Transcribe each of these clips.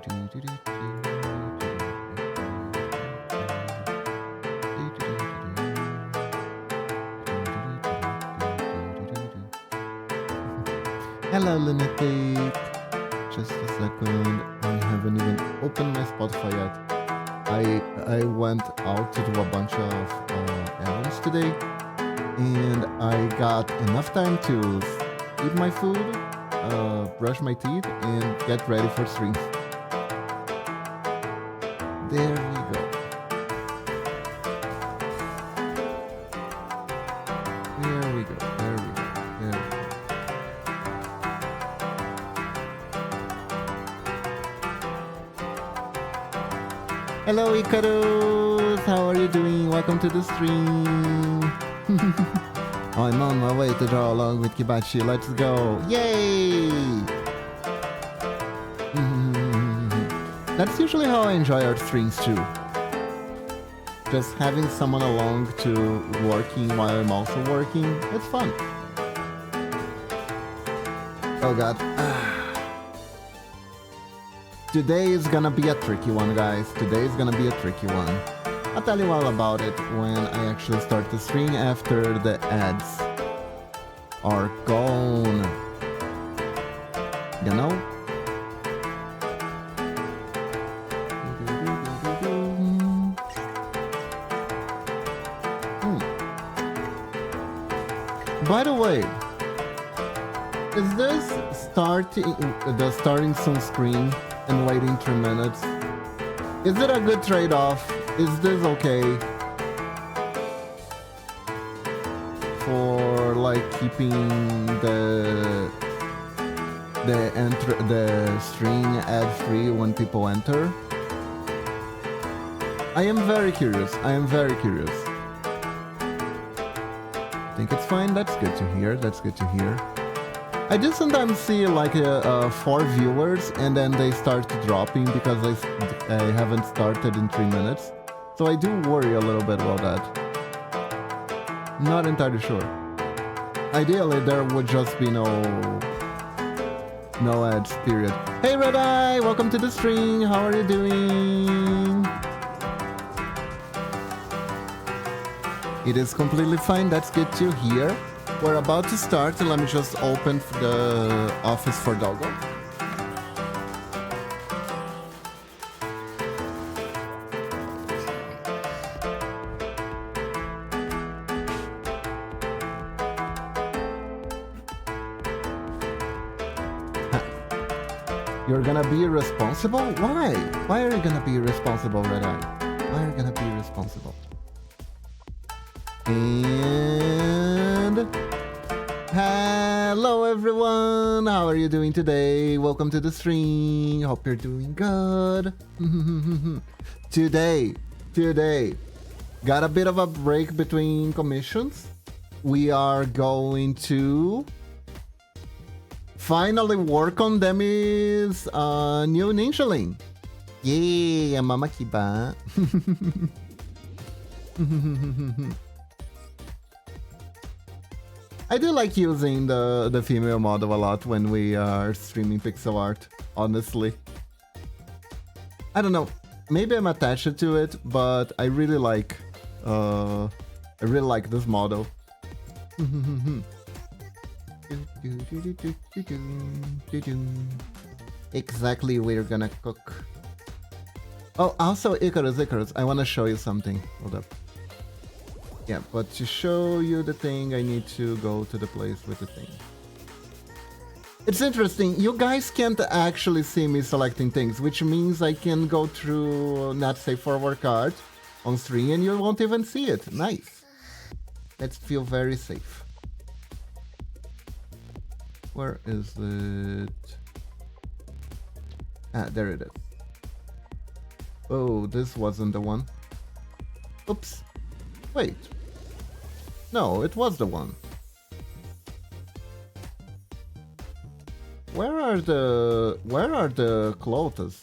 Hello, Lunatic. Just a second. I haven't even opened my Spotify yet. I went out to do a bunch of errands today, and I got enough time to eat my food, brush my teeth, and get ready for stream. There we go. There we go. There we go. There we go. Hello, Icarus! How are you doing? Welcome to the stream! I'm on my way to draw along with Kibachi. Let's go! Yay! That's usually how I enjoy our streams too. Just having someone along to working while I'm also working. It's fun. Oh god. Today is gonna be a tricky one, guys. Today is gonna be a tricky one. I'll tell you all about it when I actually start the stream after the ads are gone. You know? By the way, is this the starting soon screen and waiting 3 minutes? Is it a good trade-off? Is this okay? For like keeping the stream ad-free when people enter? I am very curious. I am very curious. I think it's fine. That's good to hear. That's good to hear. I do sometimes see like 4 viewers and then they start dropping because I haven't started in 3 minutes. So I do worry a little bit about that. Not entirely sure. Ideally, there would just be no ads, period. Hey Red Eye, welcome to the stream. How are you doing? It is completely fine. That's good to hear. We're about to start. Let me just open the office for Doggo. You're gonna be irresponsible? Why? Why are you gonna be irresponsible, Red Eye? Why are you gonna be irresponsible? And hello everyone, how are you doing today? Welcome to the stream. Hope you're doing good. Today, got a bit of a break between commissions. We are going to finally work on Demi's new ninjaling. Yeah, Mama Kiba. I do like using the female model a lot when we are streaming pixel art, honestly. I don't know, maybe I'm attached to it, but I really like this model. Exactly, we're gonna cook. Oh, also Icarus, I wanna show you something. Hold up. Yeah, but to show you the thing, I need to go to the place with the thing. It's interesting, you guys can't actually see me selecting things, which means I can go through not safe for work art on stream and you won't even see it. Nice. Let's feel very safe. Where is it? Ah, there it is. Oh, this wasn't the one. Oops. Wait. No, it was the one. Where are the clothes?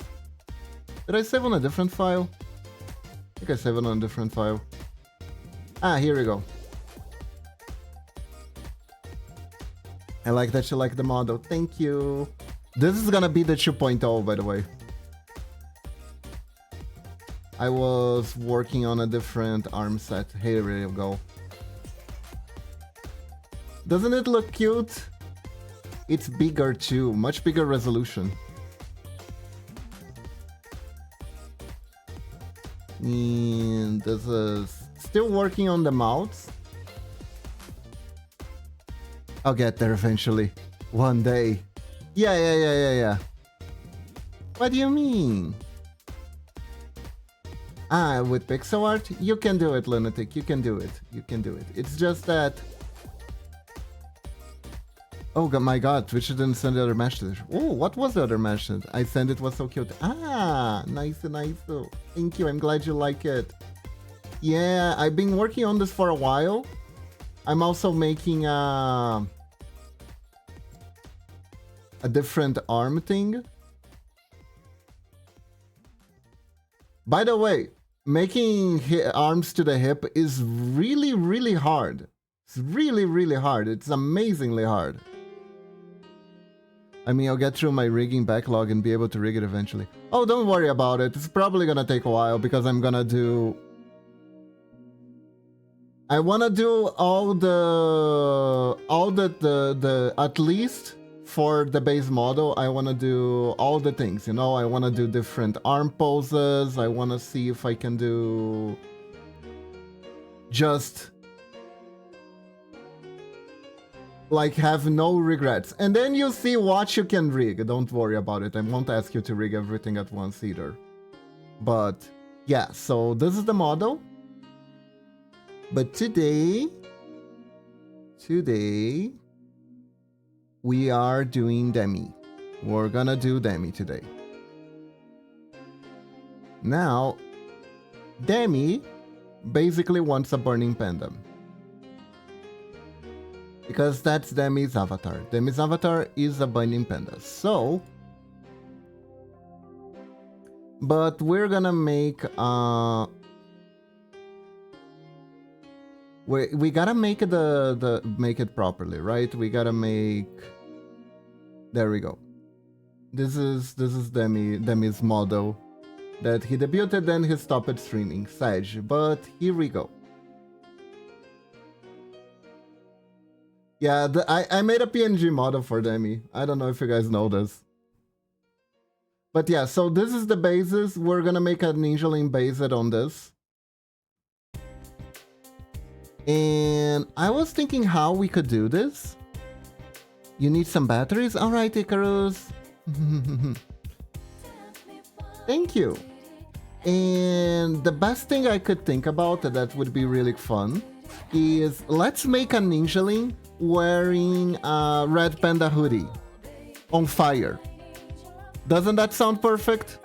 Did I save on a different file? I think I saved it on a different file. Ah, here we go. I like that you like the model. Thank you. This is gonna be the 2.0, by the way. I was working on a different arm set. Here we go. Doesn't it look cute? It's bigger too, much bigger resolution. And this is still working on the mouths. I'll get there eventually. One day. Yeah. What do you mean? Ah, with pixel art? You can do it, Lunatic. You can do it. You can do it. It's just that... Oh my god, Twitch didn't send the other message. Oh, what was the other message? I sent it, was so cute. Ah, nice. Thank you, I'm glad you like it. Yeah, I've been working on this for a while. I'm also making a different arm thing. By the way, making arms to the hip is really hard. It's really hard. It's amazingly hard. I mean, I'll get through my rigging backlog and be able to rig it eventually. Oh, don't worry about it. It's probably gonna take a while because I'm gonna do... I wanna do all the at least for the base model, I wanna do all the things, you know? I wanna do different arm poses. I wanna see if I can do just... like, have no regrets. And then you see what you can rig. Don't worry about it. I won't ask you to rig everything at once either. But, yeah, so this is the model. But today, we are doing Demi. We're gonna do Demi today. Now, Demi basically wants a burning panda. Because that's Demi's avatar. Demi's avatar is a burning panda. So, but we're gonna make we gotta make it make it properly, right? We gotta make... There we go. This is Demi's model that he debuted, then he stopped streaming. Sage, but here we go. Yeah, I made a PNG model for Demi. I don't know if you guys know this. But yeah, so this is the basis. We're gonna make a ninjaling based on this. And I was thinking how we could do this. You need some batteries? Alright, Icarus. Thank you. And the best thing I could think about that would be really fun is let's make a ninjaling wearing a red panda hoodie on fire. Doesn't that sound perfect?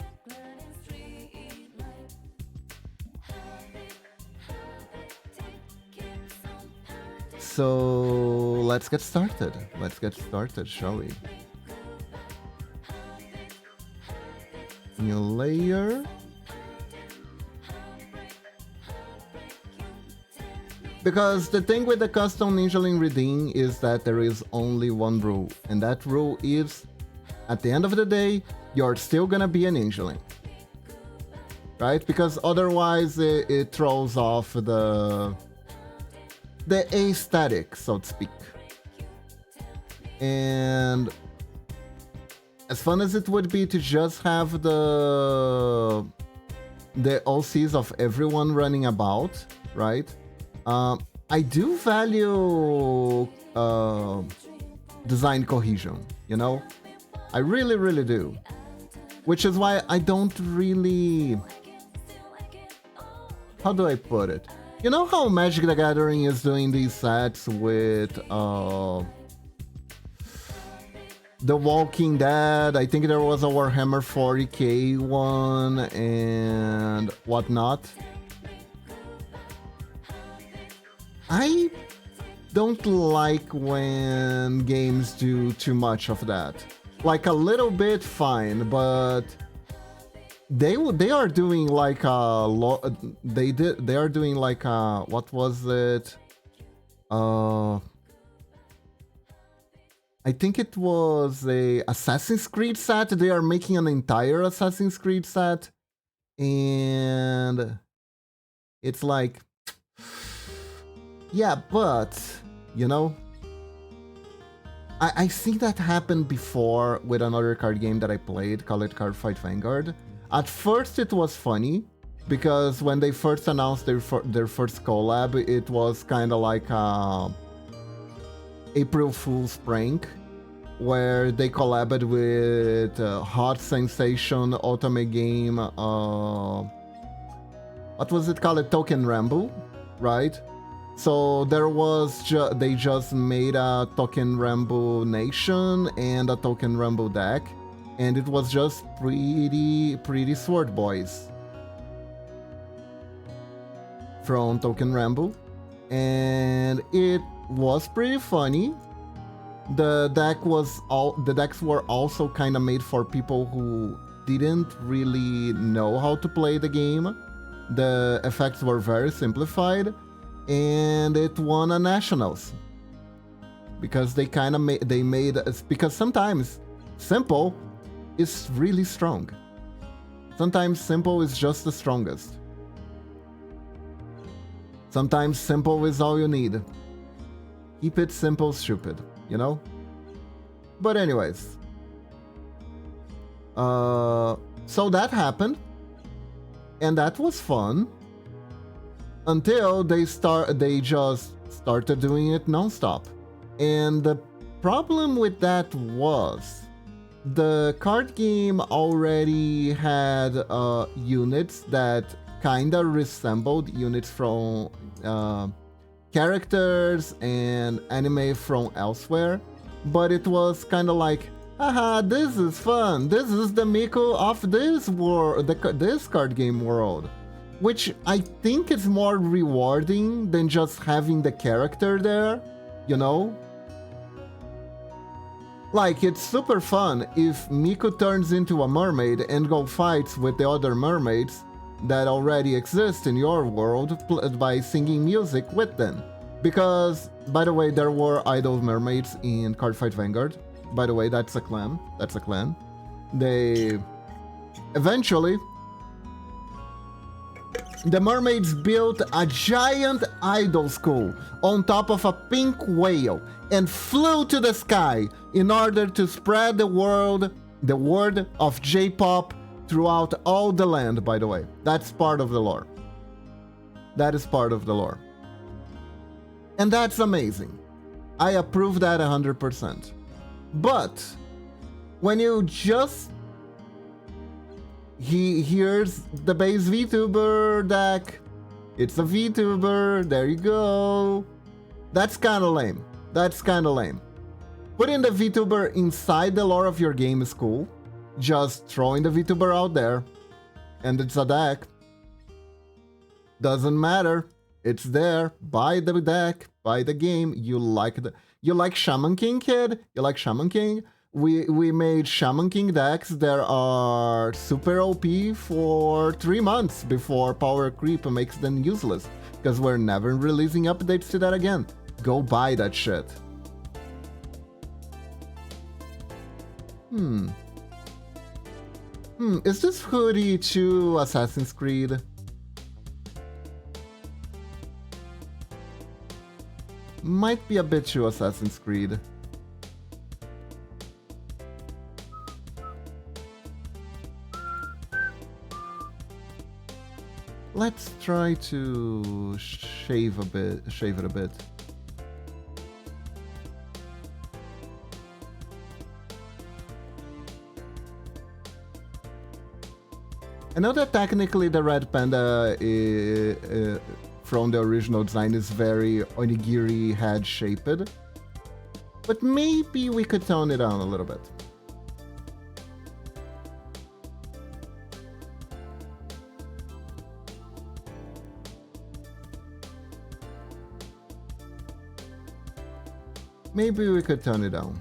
So let's get started. Let's get started, shall we? New layer. Because the thing with the custom ninjaling redeem is that there is only one rule, and that rule is, at the end of the day, you're still gonna be a ninjaling. Right? Because otherwise it throws off the aesthetic, so to speak. And as fun as it would be to just have the OCs of everyone running about, right? I do value design cohesion, you know? I really do. Which is why I don't really... How do I put it? You know how Magic the Gathering is doing these sets with The Walking Dead? I think there was a Warhammer 40k one and whatnot. I don't like when games do too much of that. Like a little bit, fine, but they are doing like a they are doing like a, what was it? I think it was a Assassin's Creed set. They are making an entire Assassin's Creed set And it's like, yeah, but, you know, I see that happen before with another card game that I played, called Cardfight Vanguard. At first it was funny, because when they first announced their first collab, it was kind of like a April Fool's prank, where they collabed with Hot Sensation Otome game, what was it called? Token Ramble, right? So there was they just made a Token Ramble Nation and a Token Ramble deck, and it was just pretty Sword Boys from Token Ramble, and it was pretty funny. The decks were also kind of made for people who didn't really know how to play the game. The effects were very simplified, and it won a nationals because they kind of made because sometimes simple is really strong. Sometimes simple is just the strongest. Sometimes simple is all you need. Keep it simple, stupid, you know? But anyways, so that happened, and that was fun until they just started doing it nonstop. And the problem with that was the card game already had units that kinda resembled units from characters and anime from elsewhere, but it was kind of like, haha, this is fun, this is the Miko of this world, this card game world, which I think is more rewarding than just having the character there, you know? Like, it's super fun if Miko turns into a mermaid and go fights with the other mermaids that already exist in your world by singing music with them. Because, by the way, there were idol mermaids in Cardfight Vanguard. By the way, that's a clan. They... Eventually, the mermaids built a giant idol school on top of a pink whale and flew to the sky in order to spread the word of J-pop throughout all the land, by the way. That's part of the lore. That is part of the lore. And that's amazing. I approve that 100%. But when you just... Here's the base VTuber deck. It's a VTuber. There you go. That's kind of lame. Putting the VTuber inside the lore of your game is cool. Just throwing the VTuber out there, and it's a deck. Doesn't matter. It's there. Buy the deck. Buy the game. You like Shaman King, kid? You like Shaman King? We made Shaman King decks that are super OP for 3 months before power creep makes them useless, because we're never releasing updates to that again. Go buy that shit. Is this hoodie too Assassin's Creed? Might be a bit too Assassin's Creed. Let's try to shave it a bit. I know that technically the red panda from the original design is very onigiri head shaped, but maybe we could tone it down a little bit. Maybe we could tone it down.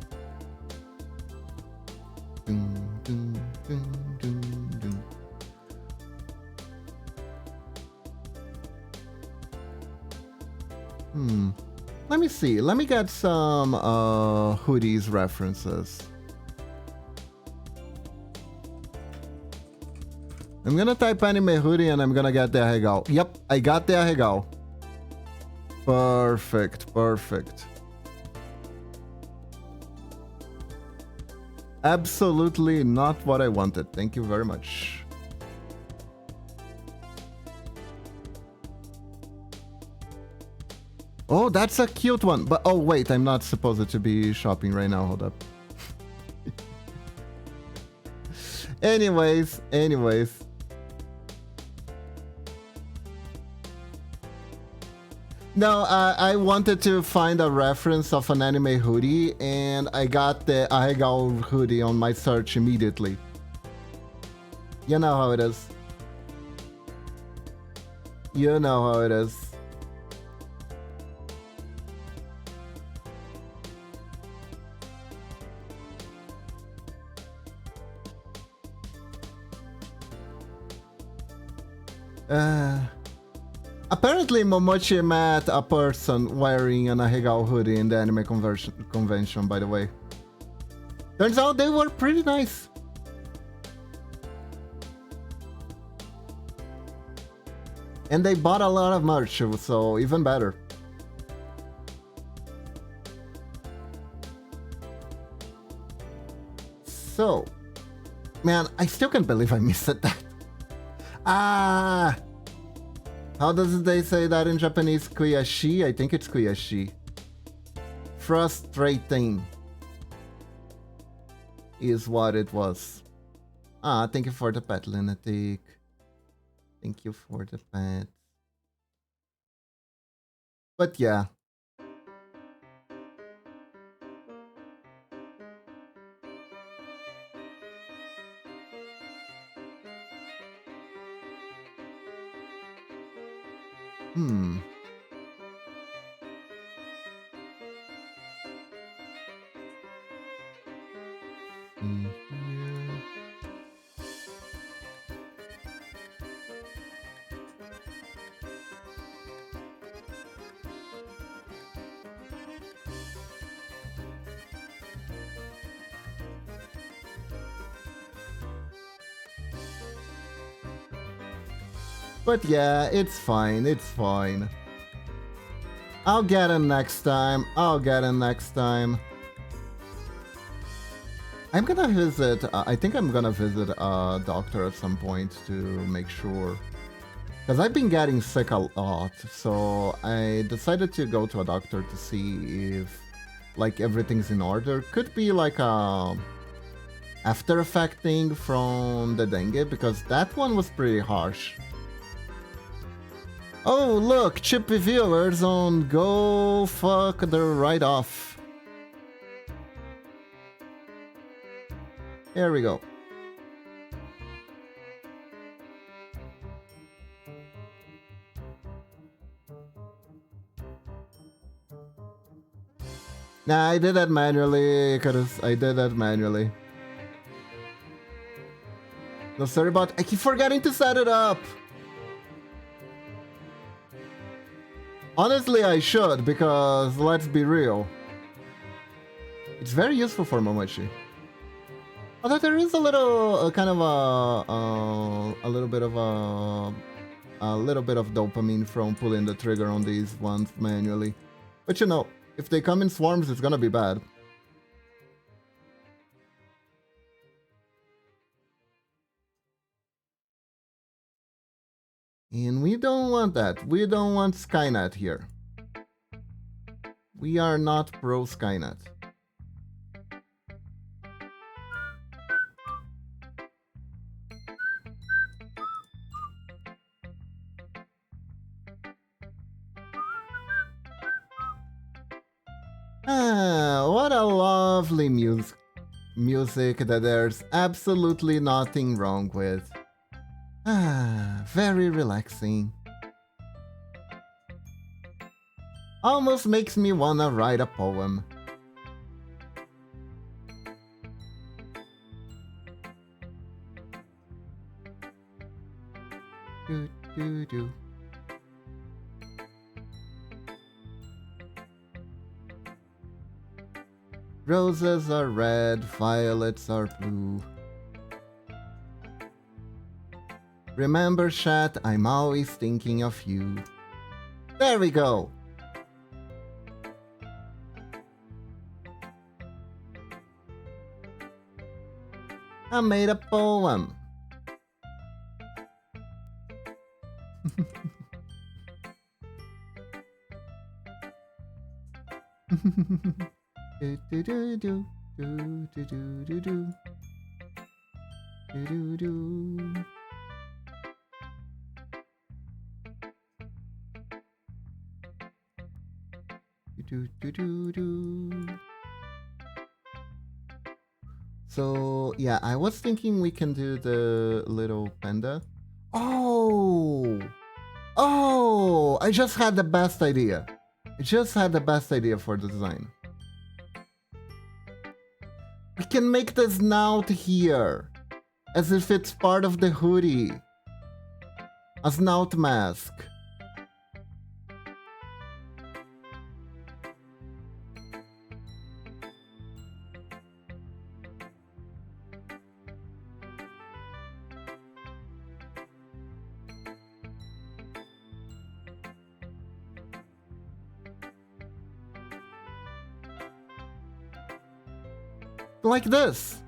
Let me see. Let me get some hoodies references. I'm gonna type anime hoodie and I'm gonna get the arregal. Yep, I got the arregal. Perfect, perfect. Absolutely not what I wanted. Thank you very much. Oh, that's a cute one. But oh wait, I'm not supposed to be shopping right now. Hold up. anyways. No, I wanted to find a reference of an anime hoodie, and I got the Arregal hoodie on my search immediately. You know how it is. You know how it is. Apparently Momochi met a person wearing an Arregal hoodie in the anime convention, by the way. Turns out they were pretty nice. And they bought a lot of merch, so even better. So, man, I still can't believe I missed that. Ah! How does they say that in Japanese? Kuyashi? I think it's kuyashi. Frustrating is what it was. Ah, thank you for the pet, Lunatic. Thank you for the pet. But yeah. Hmm. But yeah, it's fine, it's fine. I'll get him next time, I'm gonna visit, I think I'm gonna visit a doctor at some point to make sure. Because I've been getting sick a lot, so I decided to go to a doctor to see if, like, everything's in order. Could be like a after effect thing from the dengue, because that one was pretty harsh. Oh, look, chippy viewers on Go Fuck the Right Off. Here we go. Nah, I did that manually, because I did that manually. No, sorry about... I keep forgetting to set it up! Honestly, I should, because let's be real. It's very useful for Momochi. Although there is a little, kind of a little bit of dopamine from pulling the trigger on these ones manually. But you know, if they come in swarms, it's gonna be bad. And we don't want that. We don't want Skynet here. We are not pro Skynet. Ah, what a lovely music that there's absolutely nothing wrong with. Ah, very relaxing. Almost makes me wanna write a poem. Do, do, do. Roses are red, violets are blue. Remember, chat, I'm always thinking of you. There we go. I made a poem. do, do, do, do, do, do, do, do, do. Do, do, do. Do, do, do, do. So yeah, I was thinking we can do the little panda. Oh, I just had the best idea. I just had the best idea for the design. We can make the snout here, as if it's part of the hoodie. A snout mask. Like this.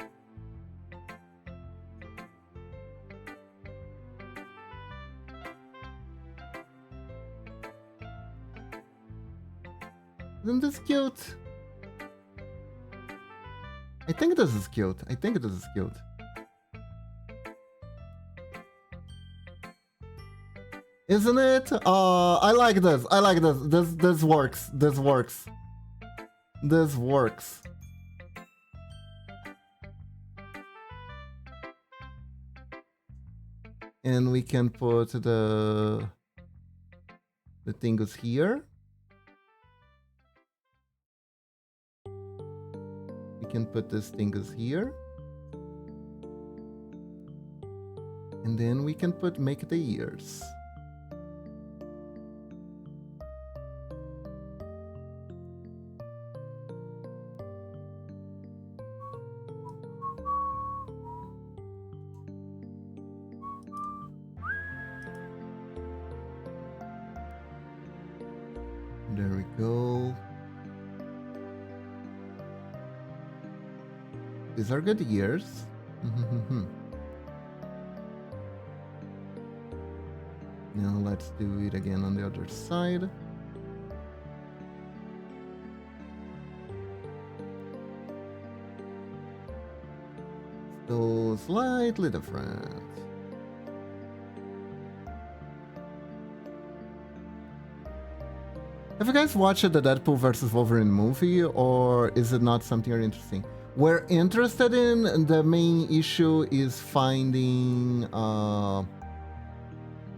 Isn't this cute? I think this is cute. I think this is cute. Isn't it? I like this. I like this. This works. This works. This works. And we can put the things here. We can put these things here. And then we can make the ears. There we go. These are good ears. Now let's do it again on the other side. So slightly different. Have you guys watched the Deadpool versus Wolverine movie, or is it not something you're interesting? We're interested in. The main issue is finding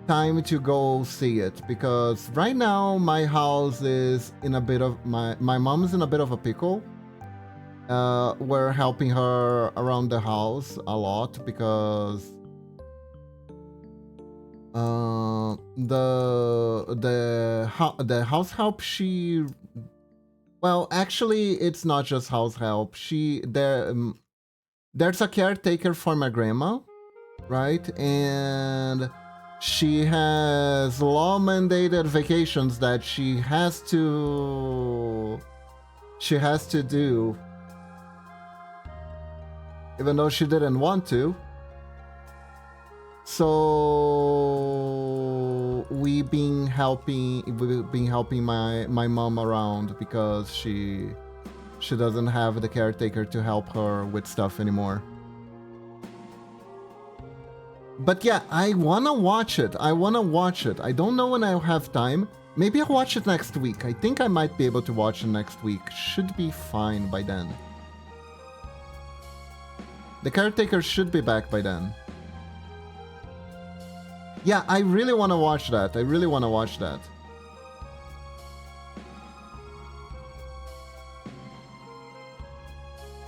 time to go see it, because right now my house is in a bit of my mom is in a bit of a pickle. We're helping her around the house a lot because the house help actually it's not just house help. There's a caretaker for my grandma, right? And she has law mandated vacations that she has to do, even though she didn't want to. So we've been helping my mom around because she doesn't have the caretaker to help her with stuff anymore. But yeah, I wanna watch it. I don't know when I'll have time. Maybe I'll watch it next week. I think I might be able to watch it next week. Should be fine by then. The caretaker should be back by then. Yeah, I really want to watch that.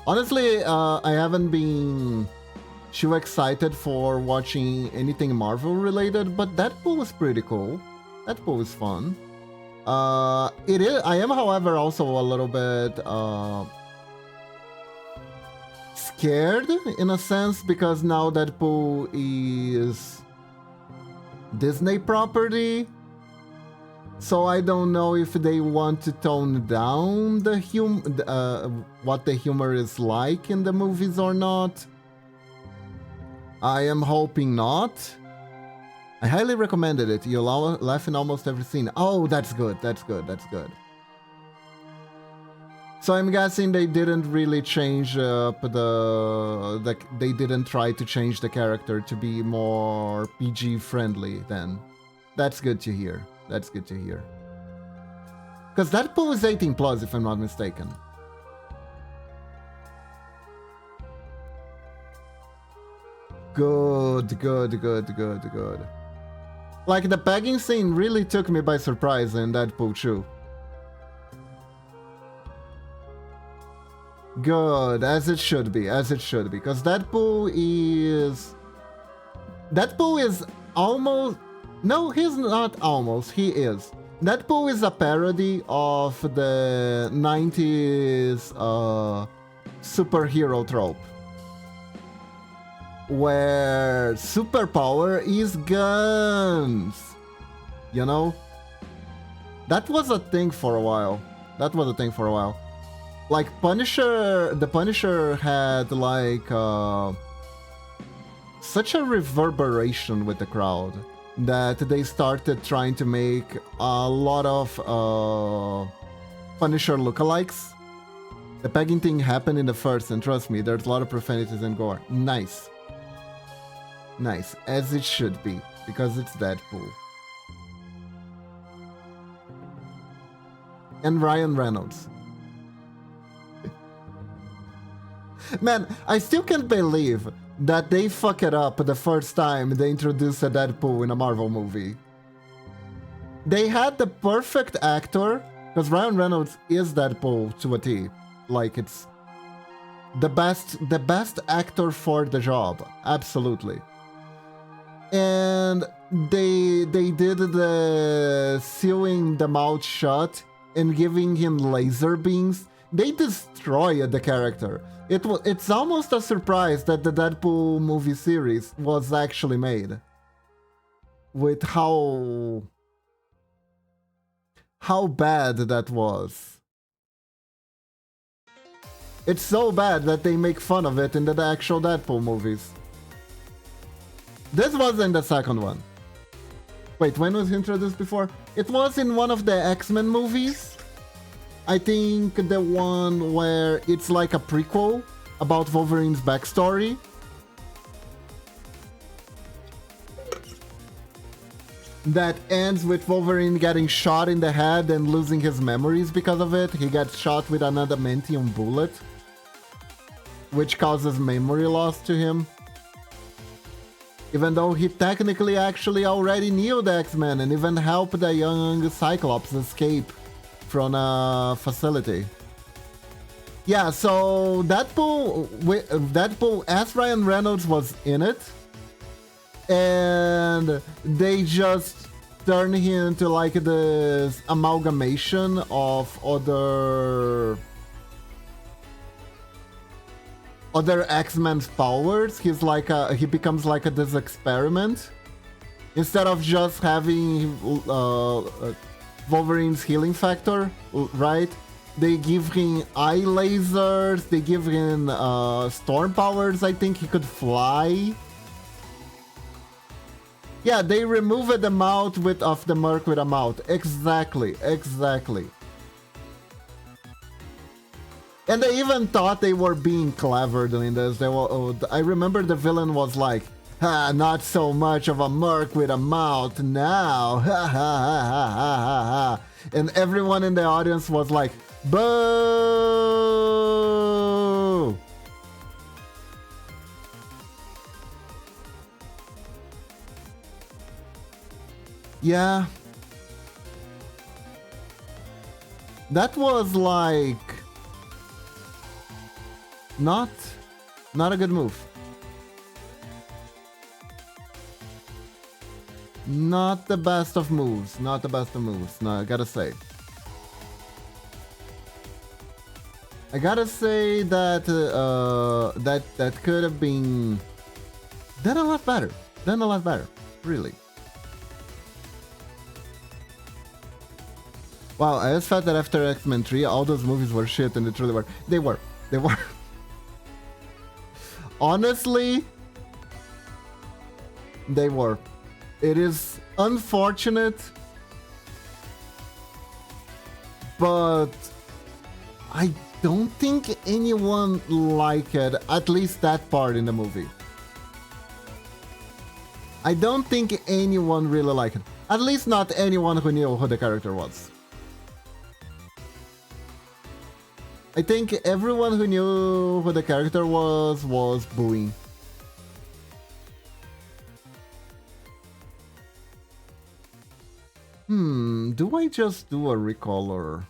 Honestly, I haven't been too excited for watching anything Marvel related, but Deadpool was pretty cool. Deadpool was fun. It is. I am, however, also a little bit scared in a sense, because now Deadpool is Disney property. So I don't know if they want to tone down the what the humor is like in the movies or not. I am hoping not. I highly recommended it. You'll laugh in almost every scene. Oh, that's good. That's good. That's good. So I'm guessing they didn't really change up they didn't try to change the character to be more PG friendly then. That's good to hear. That's good to hear. Because Deadpool is 18 plus if I'm not mistaken. Good, good, good, good, good. Like, the pegging scene really took me by surprise in Deadpool 2. Good, as it should be, because Deadpool is almost... No, he's not almost, he is. Deadpool is a parody of the 90s superhero trope, where superpower is guns. You know? That was a thing for a while. Like, the Punisher had, like, such a reverberation with the crowd that they started trying to make a lot of Punisher lookalikes. The pegging thing happened in the first, and trust me, there's a lot of profanities and gore. Nice. Nice, as it should be, because it's Deadpool. And Ryan Reynolds. Man, I still can't believe that they fuck it up the first time they introduced a Deadpool in a Marvel movie. They had the perfect actor, because Ryan Reynolds is Deadpool to a T. Like, it's the best actor for the job, absolutely. And they did the sewing the mouth shut and giving him laser beams. They destroyed the character. It's almost a surprise that the Deadpool movie series was actually made. With how bad that was. It's so bad that they make fun of it in the actual Deadpool movies. This wasn't the second one. Wait, when was he introduced before? It was in one of the X-Men movies. I think the one where it's like a prequel about Wolverine's backstory. That ends with Wolverine getting shot in the head and losing his memories because of it. He gets shot with an adamantium bullet, which causes memory loss to him. Even though he technically actually already knew the X-Men and even helped the young Cyclops escape from a facility. Yeah, so Deadpool as Ryan Reynolds was in it, and they just turned him into like this amalgamation of other X-Men's powers. He becomes like this experiment. Instead of just having Wolverine's healing factor, right? They give him eye lasers, they give him storm powers, I think he could fly. Yeah, they removed the mouth of the Merc with a mouth. Exactly. And they even thought they were being clever doing this. I remember the villain was like, "Ha, not so much of a Merc with a mouth now. Ha ha ha ha ha ha." And everyone in the audience was like, "Boo!" Yeah. That was like not a good move. Not the best of moves. No, I gotta say. That that could have been done a lot better. Really. Wow, I just thought that after X-Men 3, all those movies were shit, and they truly were. They were. They were. Honestly, they were. It is unfortunate, but I don't think anyone liked it, at least that part in the movie. I don't think anyone really liked it. At least not anyone who knew who the character was. I think everyone who knew who the character was booing. Do I just do a recolor?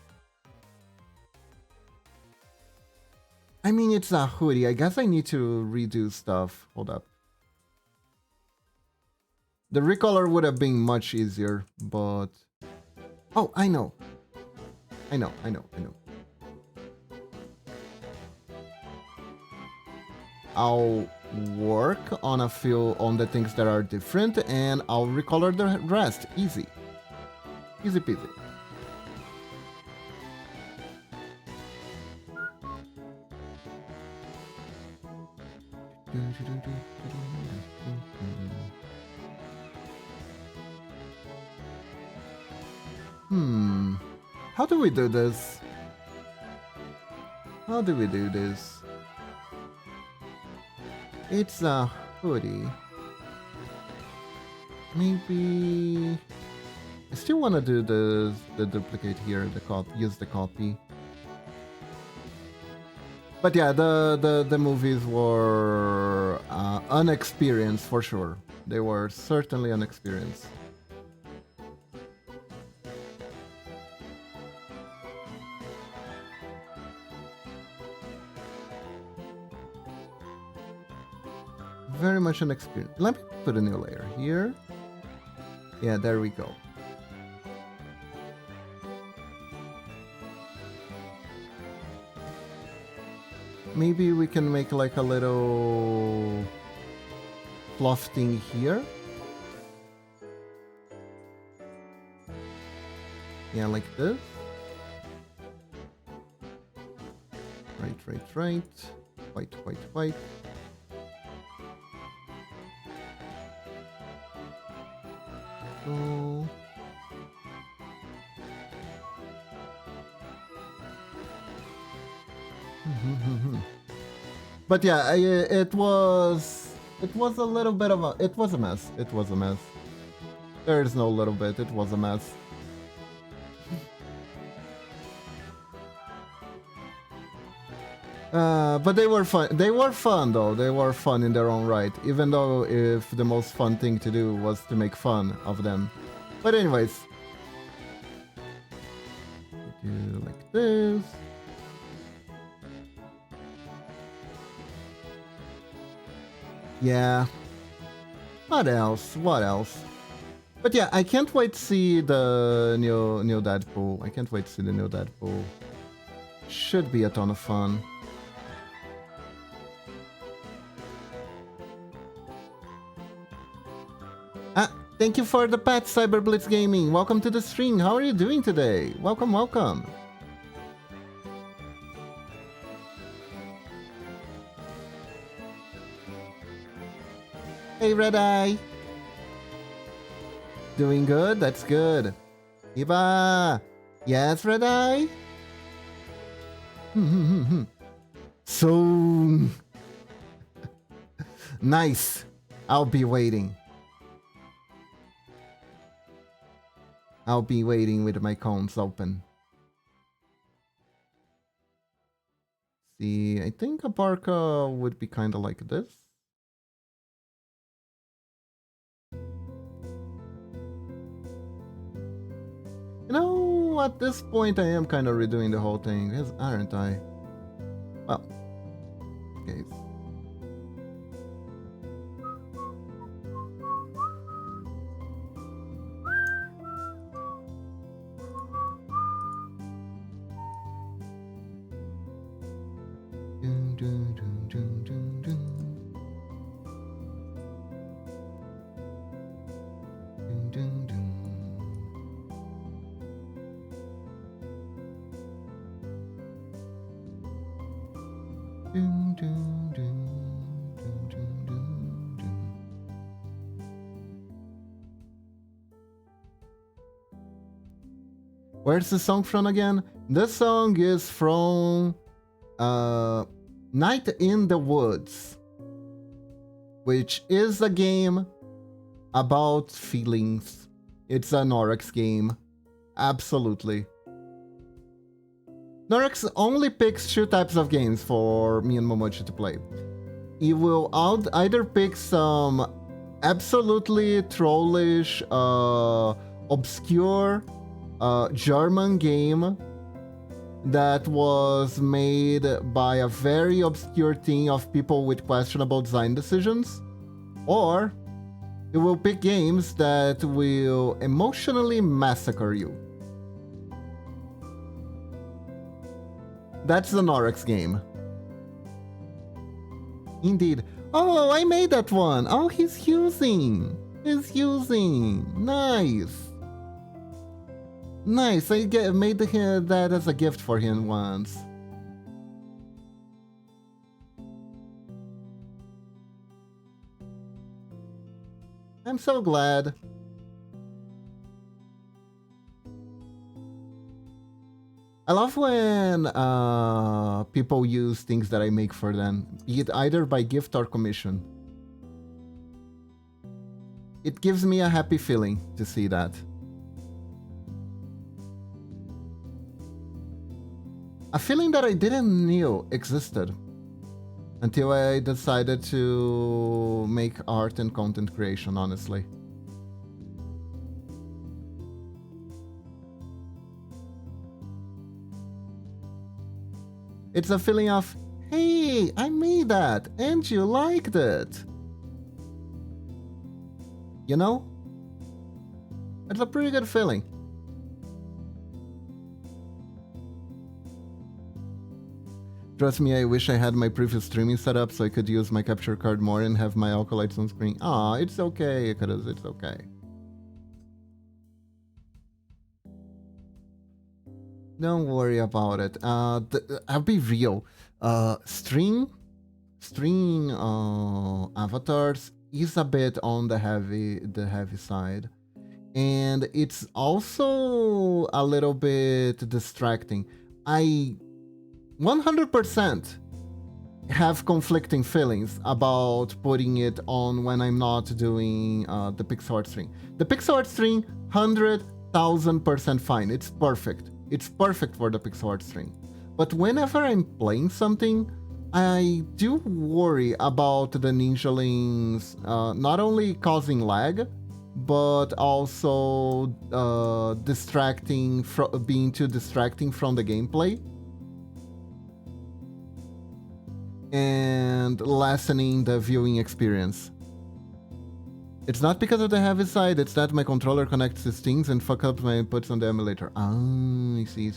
I mean, it's a hoodie. I guess I need to redo stuff. Hold up. The recolor would have been much easier, but... Oh, I know. I know. I'll work on a few on the things that are different, and I'll recolor the rest. Easy. Easy peasy. How do we do this? How do we do this? It's a hoodie. Maybe... I still want to do the duplicate here, use the copy. But yeah, the movies were unexperienced for sure. They were certainly unexperienced. Very much unexperienced. Let me put a new layer here. Yeah, there we go. Maybe we can make like a little fluff thing here. Yeah, like this. Right. White. So... But yeah, it was a little bit of a... It was a mess. There is no little bit. It was a mess. But they were fun. They were fun, though. They were fun in their own right. Even though if the most fun thing to do was to make fun of them. But anyways. Do like this. Yeah. What else? But yeah, I can't wait to see the new Deadpool. Should be a ton of fun. Thank you for the pet, Cyberblitz Gaming. Welcome to the stream. How are you doing today? Welcome. Hey, Red Eye. Doing good? That's good. Iba. Yes, Red Eye? So... nice. I'll be waiting. I'll be waiting with my cones open. See, I think a parka would be kind of like this. You know, at this point I am kind of redoing the whole thing, aren't I? Well, okay. Dun, dun, dun, dun, dun, dun, dun. Where's the song from again? The song is from Night in the Woods, which is a game about feelings. It's an Oryx game. Absolutely. Norex only picks 2 types of games for me and Momochi to play. He will either pick some absolutely trollish, obscure German game that was made by a very obscure team of people with questionable design decisions, or he will pick games that will emotionally massacre you. That's the Norex game. Indeed. Oh, I made that one. Oh, he's using. Nice. Nice. I made that as a gift for him once. I'm so glad. I love when people use things that I make for them, be it either by gift or commission. It gives me a happy feeling to see that. A feeling that I didn't know existed until I decided to make art and content creation, honestly. It's a feeling of, hey, I made that, and you liked it. You know? It's a pretty good feeling. Trust me, I wish I had my previous streaming set up so I could use my capture card more and have my alkalites on screen. Aw, it's okay, Icarus, it's okay. Don't worry about it. I'll be real. String avatars is a bit on the heavy side, and it's also a little bit distracting. I 100% have conflicting feelings about putting it on when I'm not doing the pixel art string. The pixel art string, 100,000% fine. It's perfect. It's perfect for the pixel art string. But whenever I'm playing something, I do worry about the ninjalings not only causing lag, but also being too distracting from the gameplay and lessening the viewing experience. It's not because of the heavy side, it's that my controller connects to things and fuck up my inputs on the emulator. Ah, I see.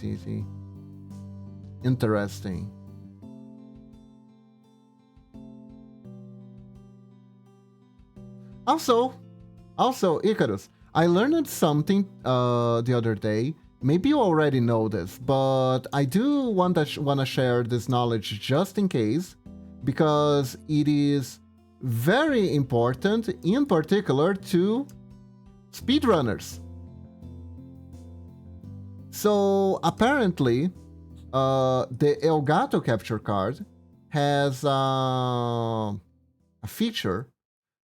Interesting. Also, Icarus, I learned something the other day. Maybe you already know this, but I do want to share this knowledge just in case, because it is very important, in particular to speedrunners. So apparently, the Elgato capture card has a feature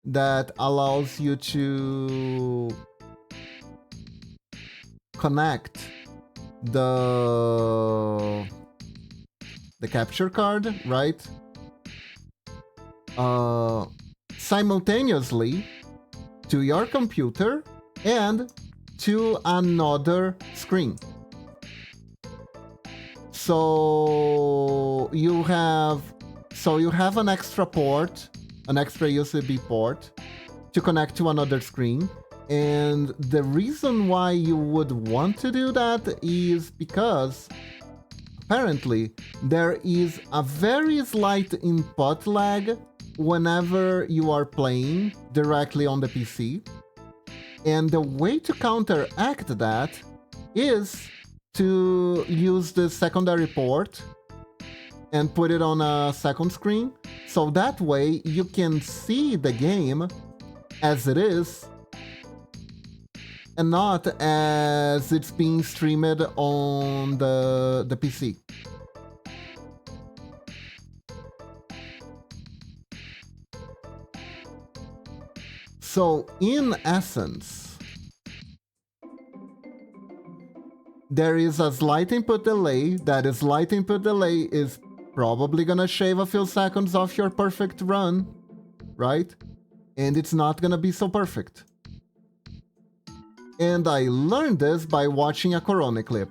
that allows you to connect the capture card, right? Simultaneously to your computer and to another screen. So you have an extra port, an extra USB port to connect to another screen. And the reason why you would want to do that is because apparently there is a very slight input lag whenever you are playing directly on the PC. And the way to counteract that is to use the secondary port and put it on a second screen. So that way you can see the game as it is and not as it's being streamed on the PC. So in essence, there is a slight input delay. That slight input delay is probably gonna shave a few seconds off your perfect run, right? And it's not gonna be so perfect. And I learned this by watching a Corona clip.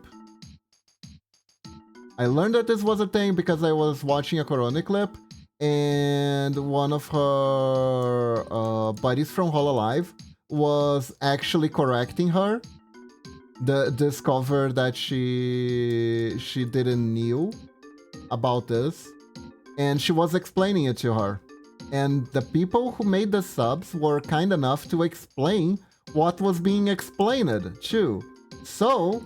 I learned that this was a thing because I was watching a Corona clip, and one of her buddies from Hololive was actually correcting her. Discovered that she didn't knew about this, and she was explaining it to her. And the people who made the subs were kind enough to explain what was being explained too. So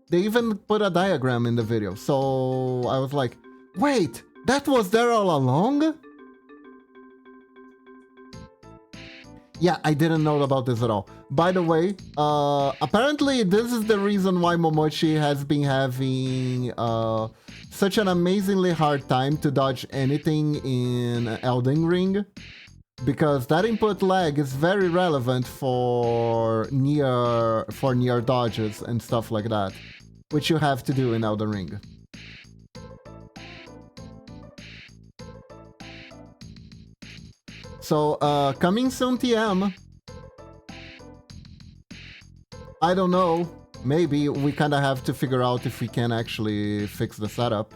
they even put a diagram in the video. So I was like, wait, that was there all along? Yeah, I didn't know about this at all. By the way, apparently this is the reason why Momochi has been having such an amazingly hard time to dodge anything in Elden Ring. Because that input lag is very relevant for near dodges and stuff like that, which you have to do in Elden Ring. So, coming soon TM. I don't know. Maybe we kind of have to figure out if we can actually fix the setup.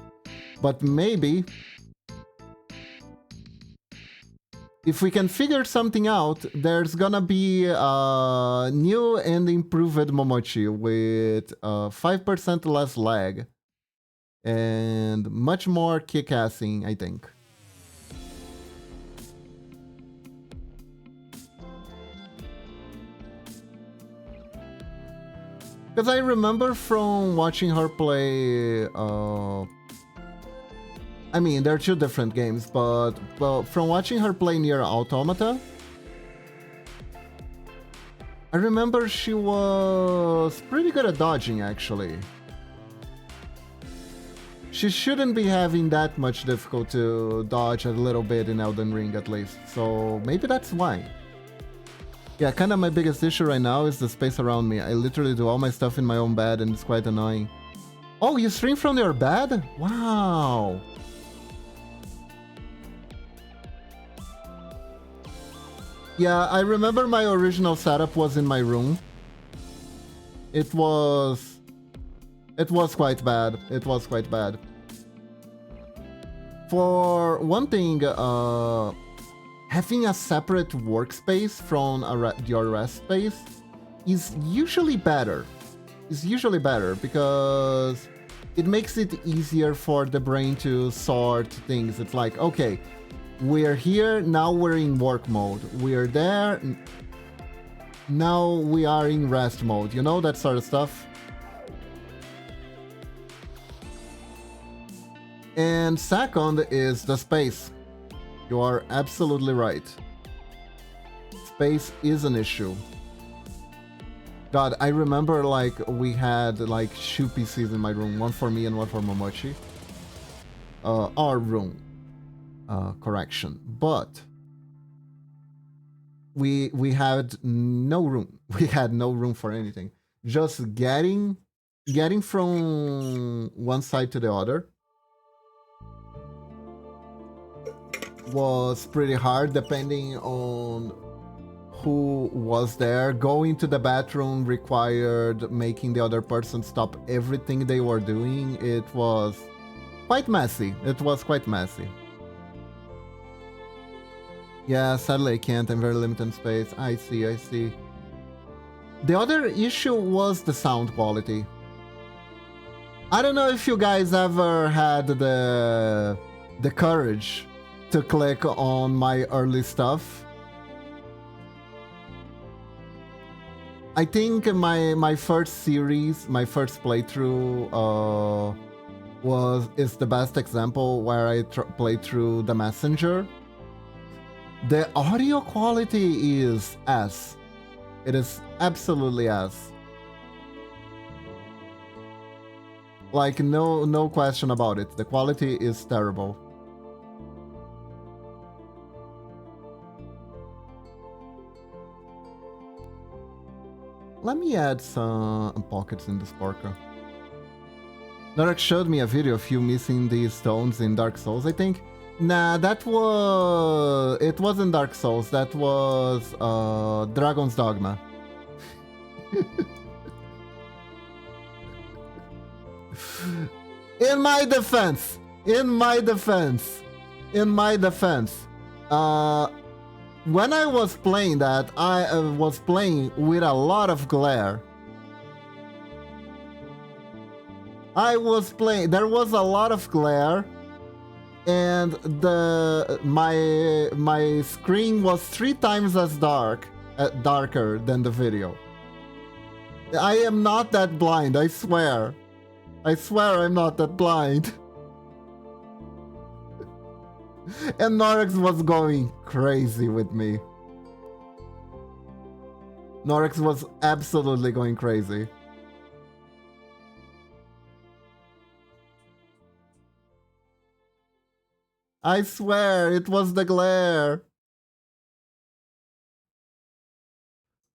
But maybe if we can figure something out, there's gonna be a new and improved Momochi with 5% less lag and much more kick-assing, I think. Because I remember from watching her play... I mean, they're two different games, but from watching her play Nier Automata, I remember she was pretty good at dodging, actually. She shouldn't be having that much difficulty to dodge a little bit in Elden Ring, at least. So maybe that's why. Yeah, kind of my biggest issue right now is the space around me. I literally do all my stuff in my own bed, and it's quite annoying. Oh, you stream from your bed? Wow! Yeah, I remember my original setup was in my room. It was quite bad. It was quite bad. For one thing, having a separate workspace from your rest space is usually better. It's usually better because it makes it easier for the brain to sort things. It's like, okay, we're here, now we're in work mode. We're there, now we are in rest mode. You know, that sort of stuff. And second is the space. You are absolutely right. Space is an issue. God, I remember like we had like two PCs in my room, one for me and one for Momochi. Our room. Correction, but we had no room. We had no room for anything. Just getting from one side to the other was pretty hard, depending on who was there. Going to the bathroom required making the other person stop everything they were doing. It was quite messy. It was quite messy. Yeah, sadly I can't. I'm very limited in space. I see, I see. The other issue was the sound quality. I don't know if you guys ever had the courage to click on my early stuff. I think my first series, my first playthrough, is the best example where I played through the Messenger. The audio quality is ass. It is absolutely ass. Like no question about it. The quality is terrible. Let me add some pockets in this Sparker. Narek showed me a video of you missing these stones in Dark Souls, I think. Nah, that was... It wasn't Dark Souls, that was Dragon's Dogma. In my defense, when I was playing that, I was playing with a lot of glare. There was a lot of glare, and my screen was 3 times as darker than the video. I am not that blind, I swear. I swear I'm not that blind. And Norex was going crazy with me. Norex was absolutely going crazy. I swear, it was the glare.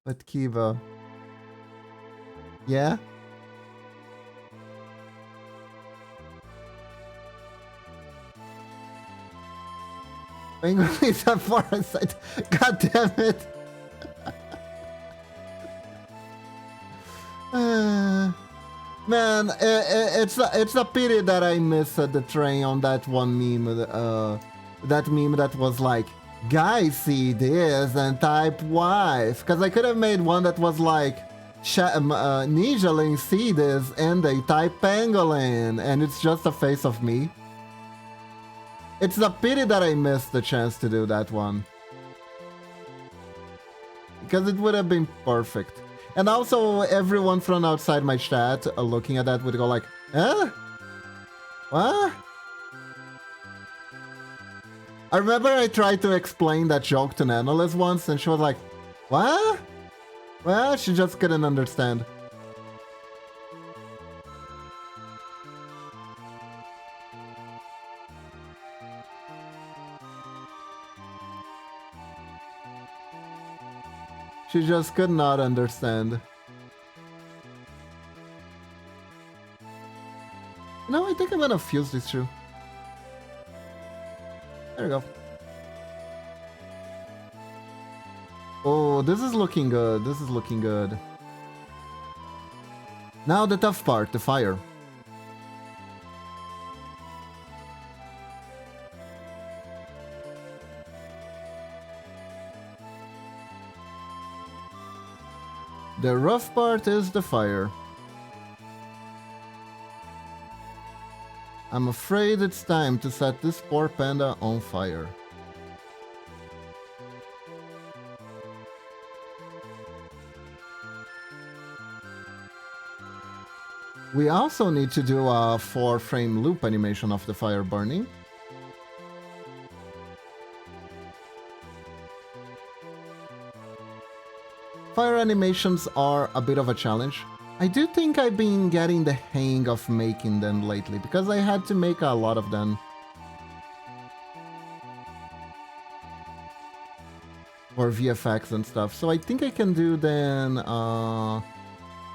But Kiva... Yeah? Penguin is a forest. God damn it. Man, it's a pity that I missed the train on that one meme. That meme that was like, guys see this and type wife. Because I could have made one that was like, ninjaling see this and they type pangolin. And it's just a face of me. It's a pity that I missed the chance to do that one. Because it would have been perfect. And also, everyone from outside my chat looking at that would go like, eh? What? I remember I tried to explain that joke to Nanolis once, and she was like, what? Well, she just couldn't understand. She just could not understand. No, I think I'm gonna fuse these two. There we go. Oh, this is looking good. This is looking good. Now the tough part, the fire. The rough part is the fire. I'm afraid it's time to set this poor panda on fire. We also need to do a 4-frame loop animation of the fire burning. Fire animations are a bit of a challenge. I do think I've been getting the hang of making them lately, because I had to make a lot of them. For VFX and stuff, so I think I can do them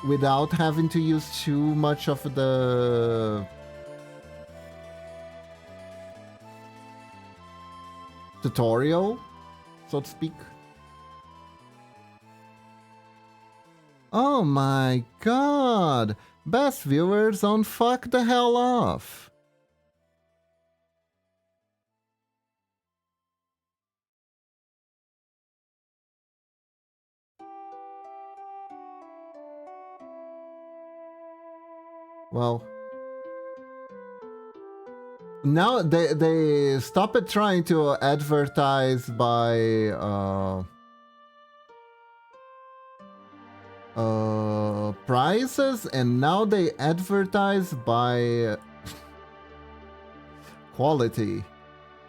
without having to use too much of the tutorial, so to speak. Oh my god! Best viewers on Fuck the Hell Off! Well... Now they stopped trying to advertise by... prices, and now they advertise by quality.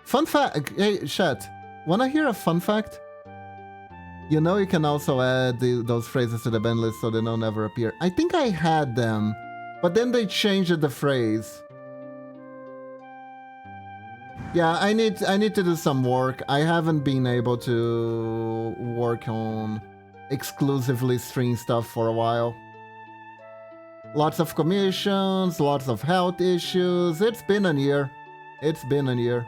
Fun fact, hey, chat, wanna hear a fun fact? You know you can also add those phrases to the band list so they don't ever appear. I think I had them, but then they changed the phrase. Yeah, I need to do some work. I haven't been able to work on exclusively string stuff for a while. Lots of commissions, lots of health issues. It's been a year. It's been a year.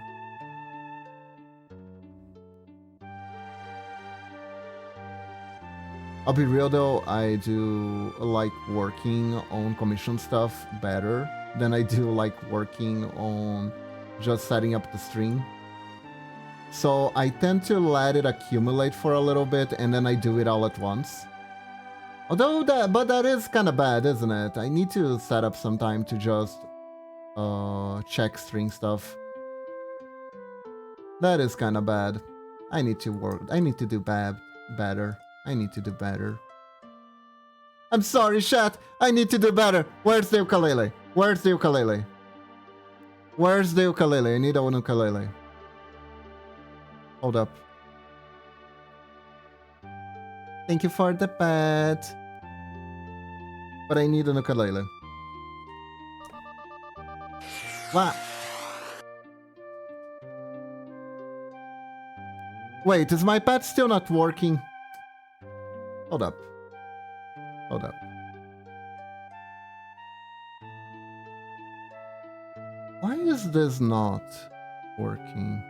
I'll be real though, I do like working on commission stuff better than I do like working on just setting up the stream. So I tend to let it accumulate for a little bit and then I do it all at once. Although that is kind of bad, isn't it? I need to set up some time to just check string stuff. That is kind of bad. I need to work. I need to do better. I need to do better. I'm sorry, chat. I need to do better. Where's the ukulele? Where's the ukulele? Where's the ukulele? I need a ukulele. Hold up. Thank you for the pet. But I need an ukulele. Wow. Wait, is my pet still not working? Hold up. Hold up. Why is this not working?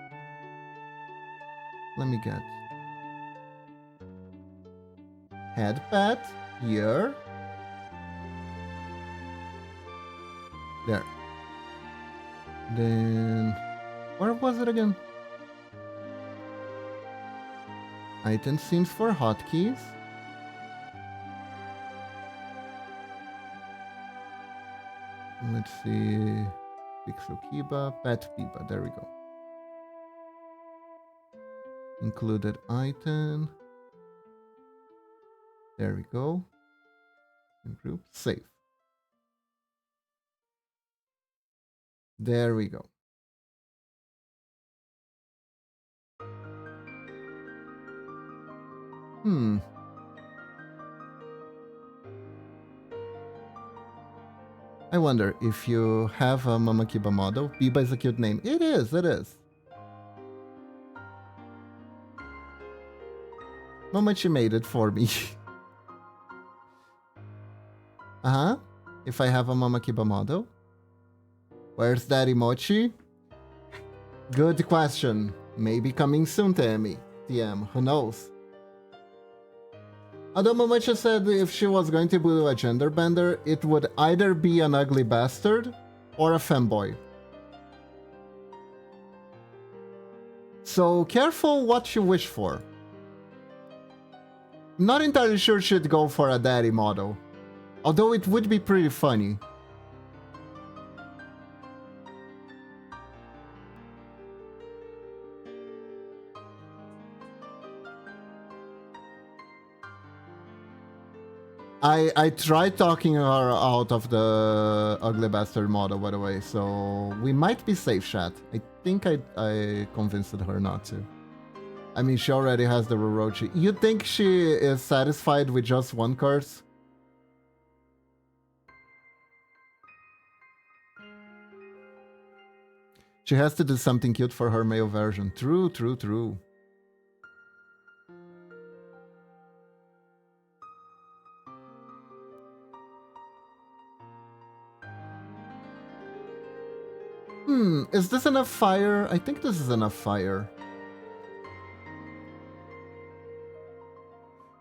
Let me get head pet here. There. Then where was it again? Item scenes for hotkeys. Let's see. Pixel Kiba, Pet Biba. There we go. Included item. There we go. Improve. Save. There we go. I wonder if you have a Mama Kiba model. Biba is a cute name. It is, it is. Momochi made it for me. Uh-huh. If I have a Mama Kiba model. Where's that emoji? Good question. Maybe coming soon, TM. Who knows? Although Momochi said if she was going to do a gender bender, it would either be an ugly bastard or a femboy. So careful what you wish for. I'm not entirely sure she'd go for a daddy model. Although it would be pretty funny. I tried talking her out of the ugly bastard model, by the way, so we might be safe, chat. I think I convinced her not to. I mean, she already has the Rorochi. You think she is satisfied with just one curse? She has to do something cute for her male version. True, true, true. Is this enough fire? I think this is enough fire.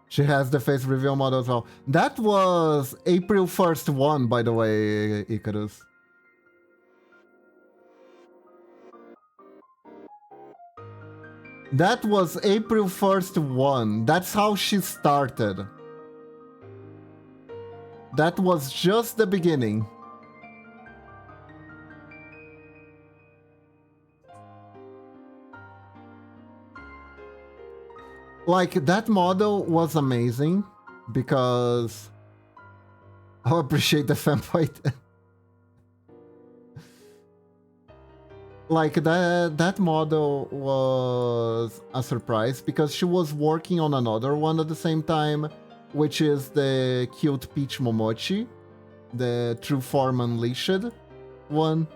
She has the face reveal model as well. That was April 1st one, by the way, Icarus. That was April 1st one. That's how she started. That was just the beginning. Like, that model was amazing because I appreciate the fanfight. Like that model was a surprise because she was working on another one at the same time, which is the cute Peach Momochi, the True Form Unleashed one.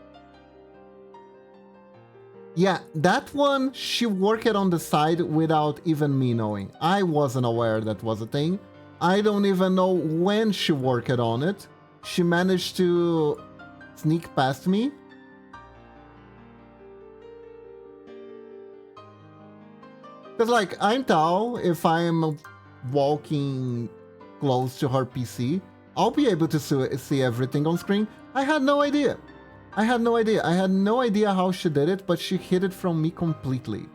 Yeah, that one she worked on the side without even me knowing. I wasn't aware that was a thing. I don't even know when she worked on it. She managed to sneak past me. Because, like, I'm tall. If I'm walking close to her PC, I'll be able to see everything on screen. I had no idea. I had no idea. I had no idea how she did it, but she hid it from me completely.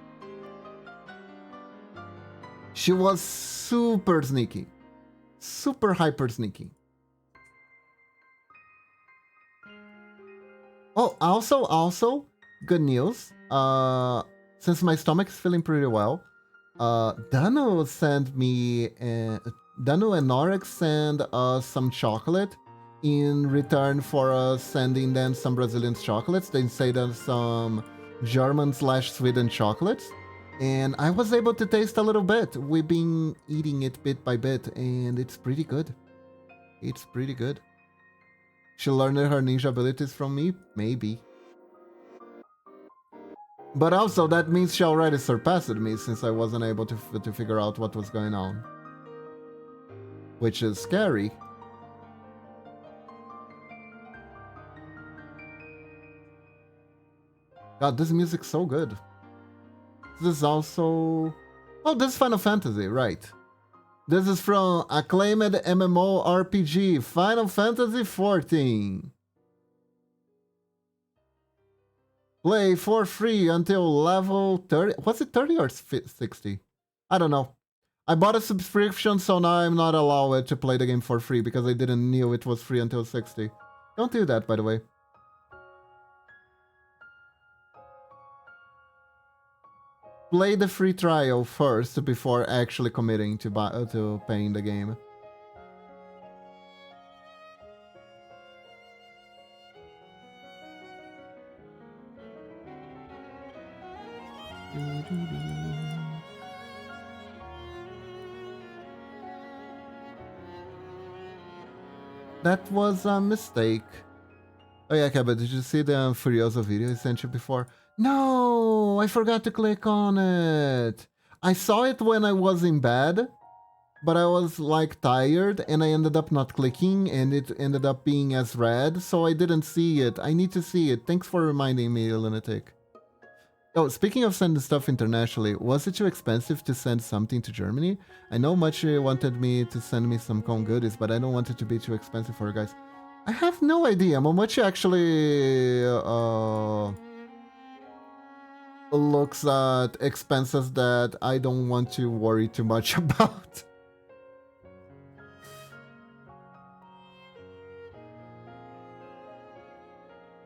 She was super sneaky. Super hyper sneaky. Oh, also, good news. Since my stomach is feeling pretty well, Dano sent me, Dano and Norex sent us some chocolate in return for us sending them some Brazilian chocolates. They sent us some German/Sweden chocolates, and I was able to taste a little bit. We've been eating it bit by bit, and it's pretty good. It's pretty good. She learned her ninja abilities from me? Maybe. But also, that means she already surpassed me since I wasn't able to figure out what was going on. Which is scary. God, this music's so good. This is also... Oh, this is Final Fantasy, right. This is from acclaimed MMORPG, Final Fantasy XIV. Play for free until level 30. Was it 30 or 60? I don't know. I bought a subscription, so now I'm not allowed to play the game for free because I didn't know it was free until 60. Don't do that, by the way. Play the free trial first before actually committing to paying the game. That was a mistake. Oh yeah, Keba, did you see the Furioso video I sent you before? No, I forgot to click on it. I saw it when I was in bed, but I was like tired and I ended up not clicking and it ended up being as red, so I didn't see it. I need to see it. Thanks for reminding me, Lunatic. Oh, speaking of sending stuff internationally, was it too expensive to send something to Germany? I know Much wanted me to send me some con goodies, but I don't want it to be too expensive for you guys. I have no idea. Momochi actually looks at expenses that I don't want to worry too much about.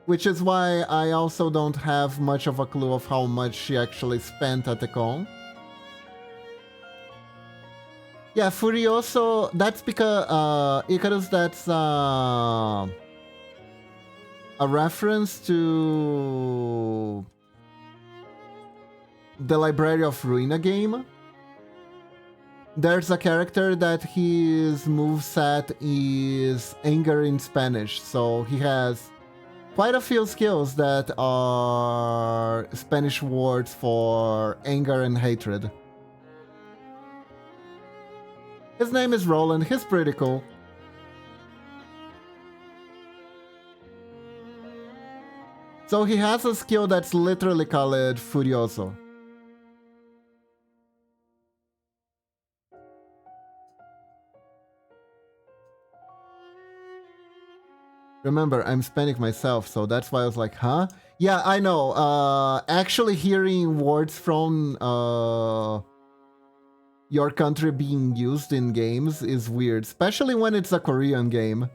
Which is why I also don't have much of a clue of how much she actually spent at the con. Yeah, Furioso, that's because, Icarus, that's a reference to the Library of Ruina game. There's a character that his moveset is anger in Spanish, so he has quite a few skills that are Spanish words for anger and hatred. His name is Roland, he's pretty cool. So he has a skill that's literally called Furioso. Remember, I'm Hispanic myself, so that's why I was like, huh? Yeah, I know. Actually hearing words from your country being used in games is weird, especially when it's a Korean game.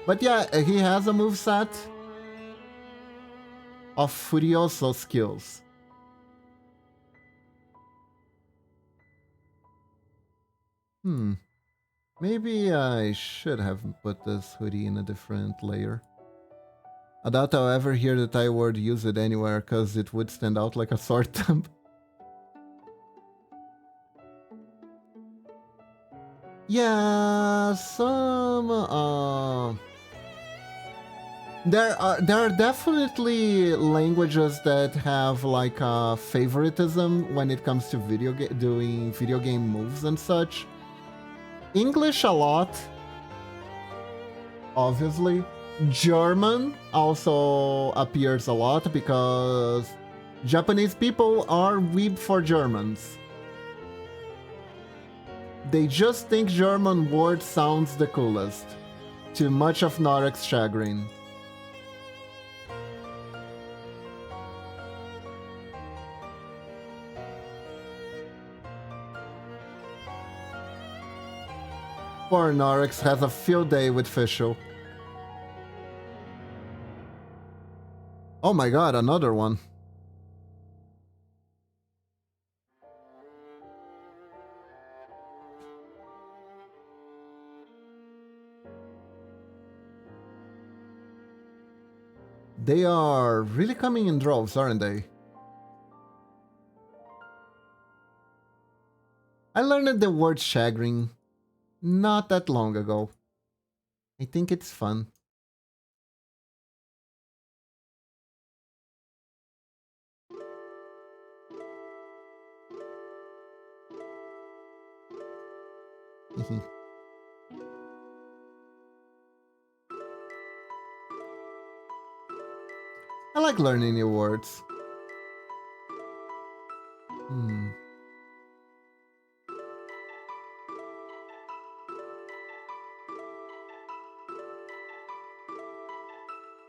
But yeah, he has a moveset. of Furioso skills. Maybe I should have put this hoodie in a different layer. I doubt I'll ever hear the Thai word use it anywhere, cause it would stand out like a sore thumb. Yeah, some there are definitely languages that have like a favoritism when it comes to doing video game moves and such. English a lot, obviously. German also appears a lot because Japanese people are weeb for Germans. They just think German word sounds the coolest, to much of Norek's chagrin. Poor Norex has a field day with Fischl. Oh my god, another one. They are really coming in droves, aren't they? I learned the word chagrin not that long ago. I think it's fun. I like learning new words.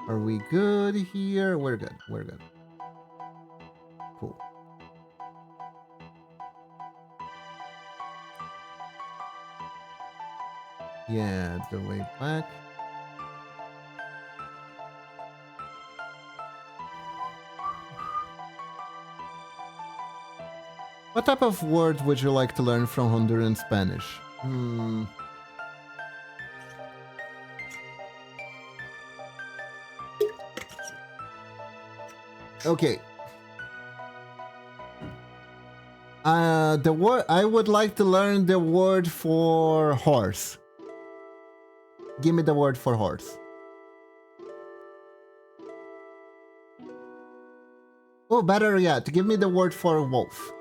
Are we good here? We're good. We're good. Cool. Yeah, the way back. What type of word would you like to learn from Honduran Spanish? Okay. The word I would like to learn the word for horse. Give me the word for horse. Oh, better yet, give me the word for wolf.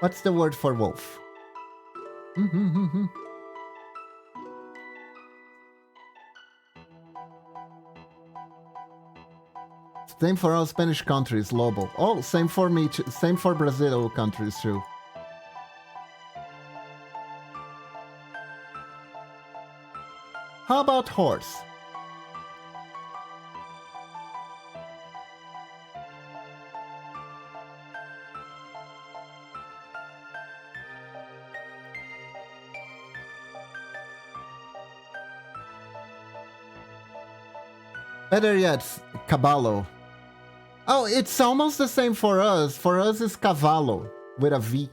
What's the word for wolf? Same for all Spanish countries, Lobo. Oh, same for me, same for Brazil countries too. How about horse? Better yet, caballo. Oh, it's almost the same for us. For us, it's cavallo with a V.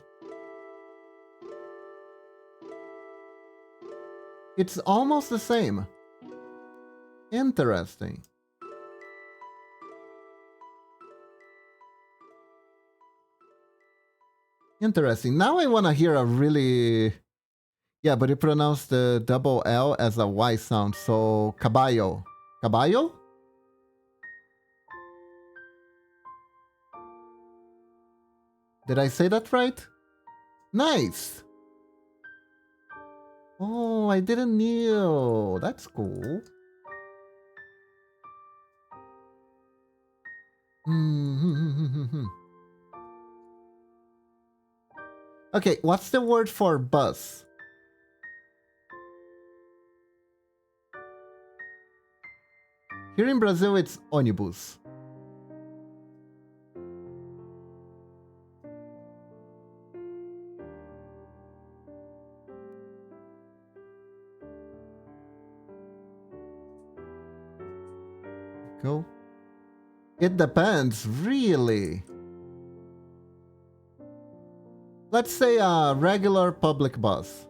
It's almost the same. Interesting. Interesting. Now I want to hear a really... Yeah, but you pronounce the double L as a Y sound, so caballo. Caballo? Did I say that right? Nice! Oh, I didn't know. That's cool. Okay, what's the word for bus? Here in Brazil, it's ônibus. Go. It depends, really. Let's say a regular public bus.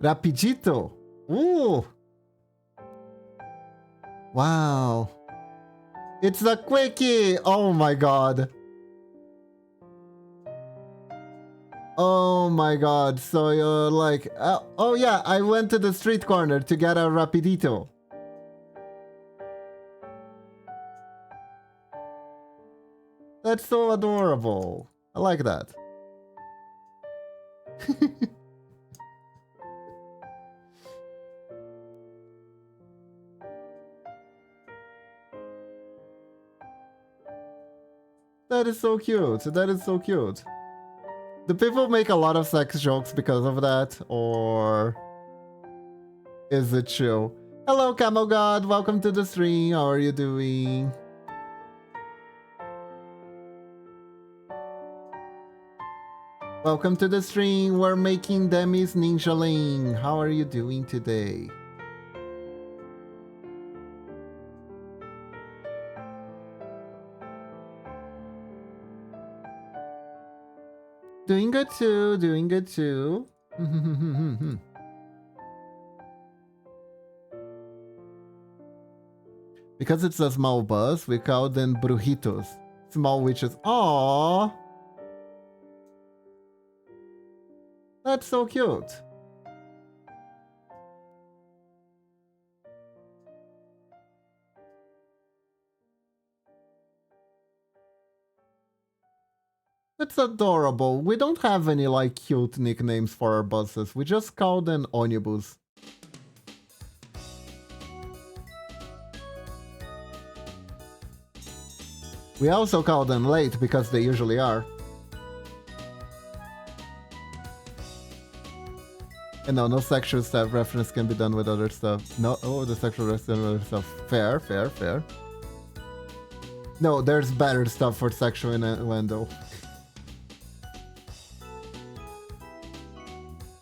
Rapidito. Ooh. Wow. It's a quickie. Oh my god. Oh my god. So you're like, oh yeah, I went to the street corner to get a Rapidito. That's so adorable. I like that. That is so cute. That is so cute. Do people make a lot of sex jokes because of that? Or is it chill? Hello, Camel God. Welcome to the stream. How are you doing? Welcome to the stream. We're making Demi's ninjaling. How are you doing today? Doing good too, doing good too. Because it's a small bus, we call them brujitos. Small witches. Aww! That's so cute. That's adorable. We don't have any like cute nicknames for our buses. We just call them onibus. We also call them late because they usually are. And no sexual stuff reference can be done with other stuff. No, oh, the sexual reference with other stuff. Fair, fair, fair. No, there's better stuff for sexual innuendo.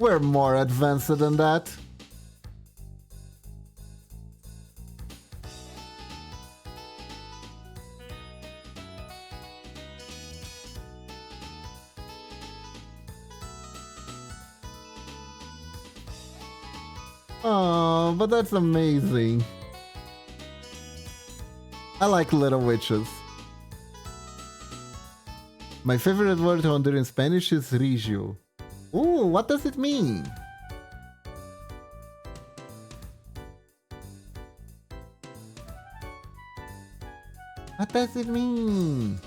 We're more advanced than that. Oh, but that's amazing. I like little witches. My favorite word to Honduran Spanish is rigio. Ooh, what does it mean? What does it mean?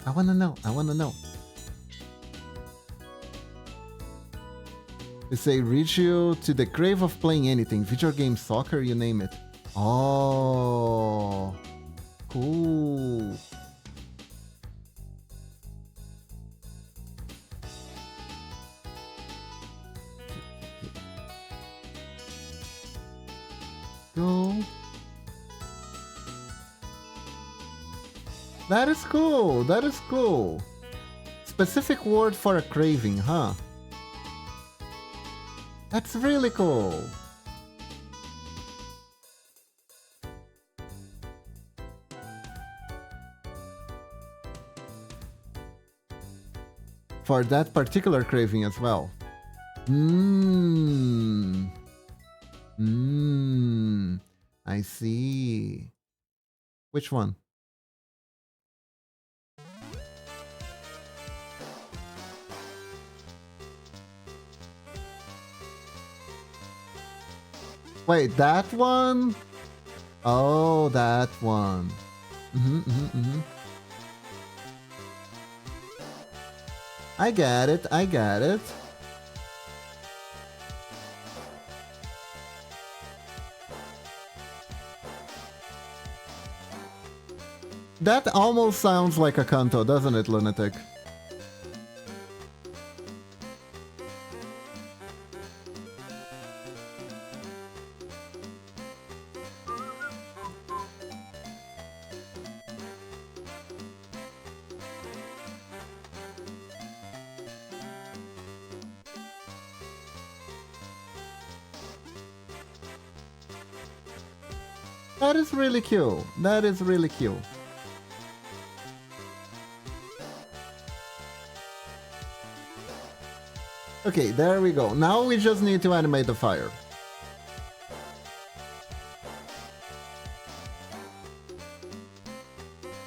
I wanna know, I wanna know. They say reach you to the crave of playing anything, video game, soccer, you name it. Oh, cool. Go. That is cool, that is cool. Specific word for a craving, huh? That's really cool. For that particular craving as well. I see. Which one? Wait, that one? Oh, that one. I get it, I get it. That almost sounds like a canto, doesn't it, Lunatic? That is really cute. That is really cute. Okay, there we go. Now we just need to animate the fire.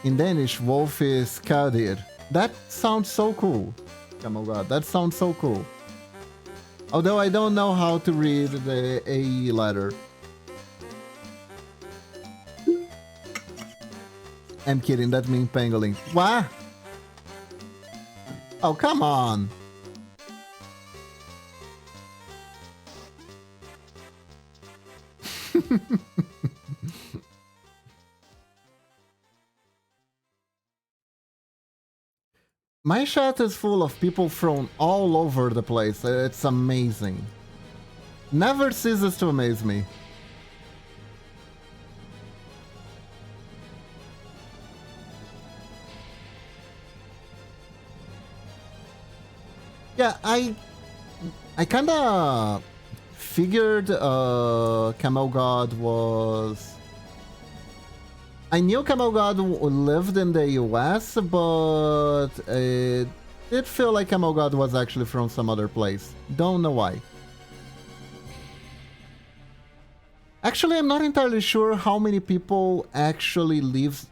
In Danish, wolf is skaddir. That sounds so cool. Oh my god, that sounds so cool. Although I don't know how to read the AE letter. I'm kidding, that means pangolin. What? Oh, come on. My chat is full of people from all over the place. It's amazing. Never ceases to amaze me. Yeah, I kinda figured Camel God was... I knew Camel God lived in the US, but it did feel like Camel God was actually from some other place. Don't know why. Actually, I'm not entirely sure how many people actually live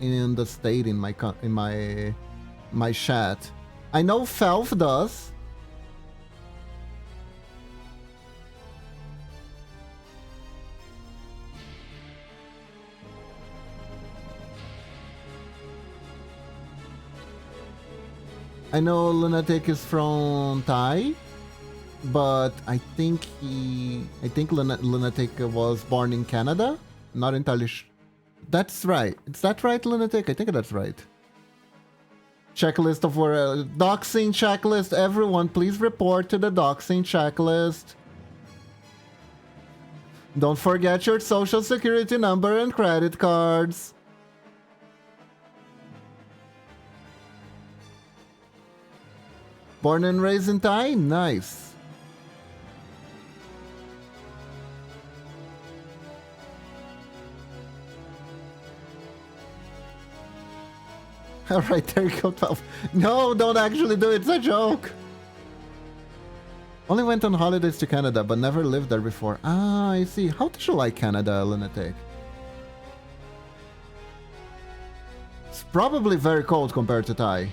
in the state in my chat. I know Felf does. I know Lunatic is from Thai, but I think Lunatic was born in Canada. Not entirely sure. That's right. Is that right, Lunatic? I think that's right. Checklist of doxing checklist. Everyone, please report to the doxing checklist. Don't forget your social security number and credit cards. Born and raised in Thai? Nice. Alright, there you go, 12. No, don't actually do it, it's a joke! Only went on holidays to Canada, but never lived there before. Ah, I see. How did you like Canada, Lunatic? It's probably very cold compared to Thai.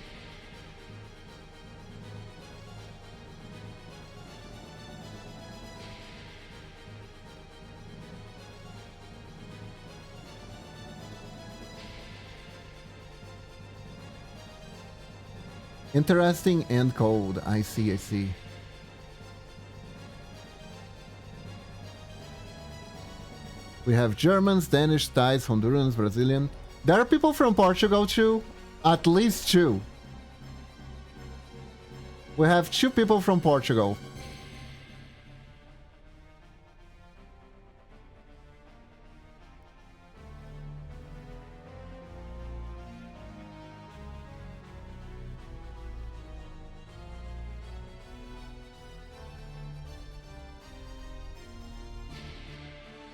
Interesting and cold. I see, I see. We have Germans, Danish, Thais, Hondurans, Brazilian. There are people from Portugal too. At least 2. We have 2 people from Portugal.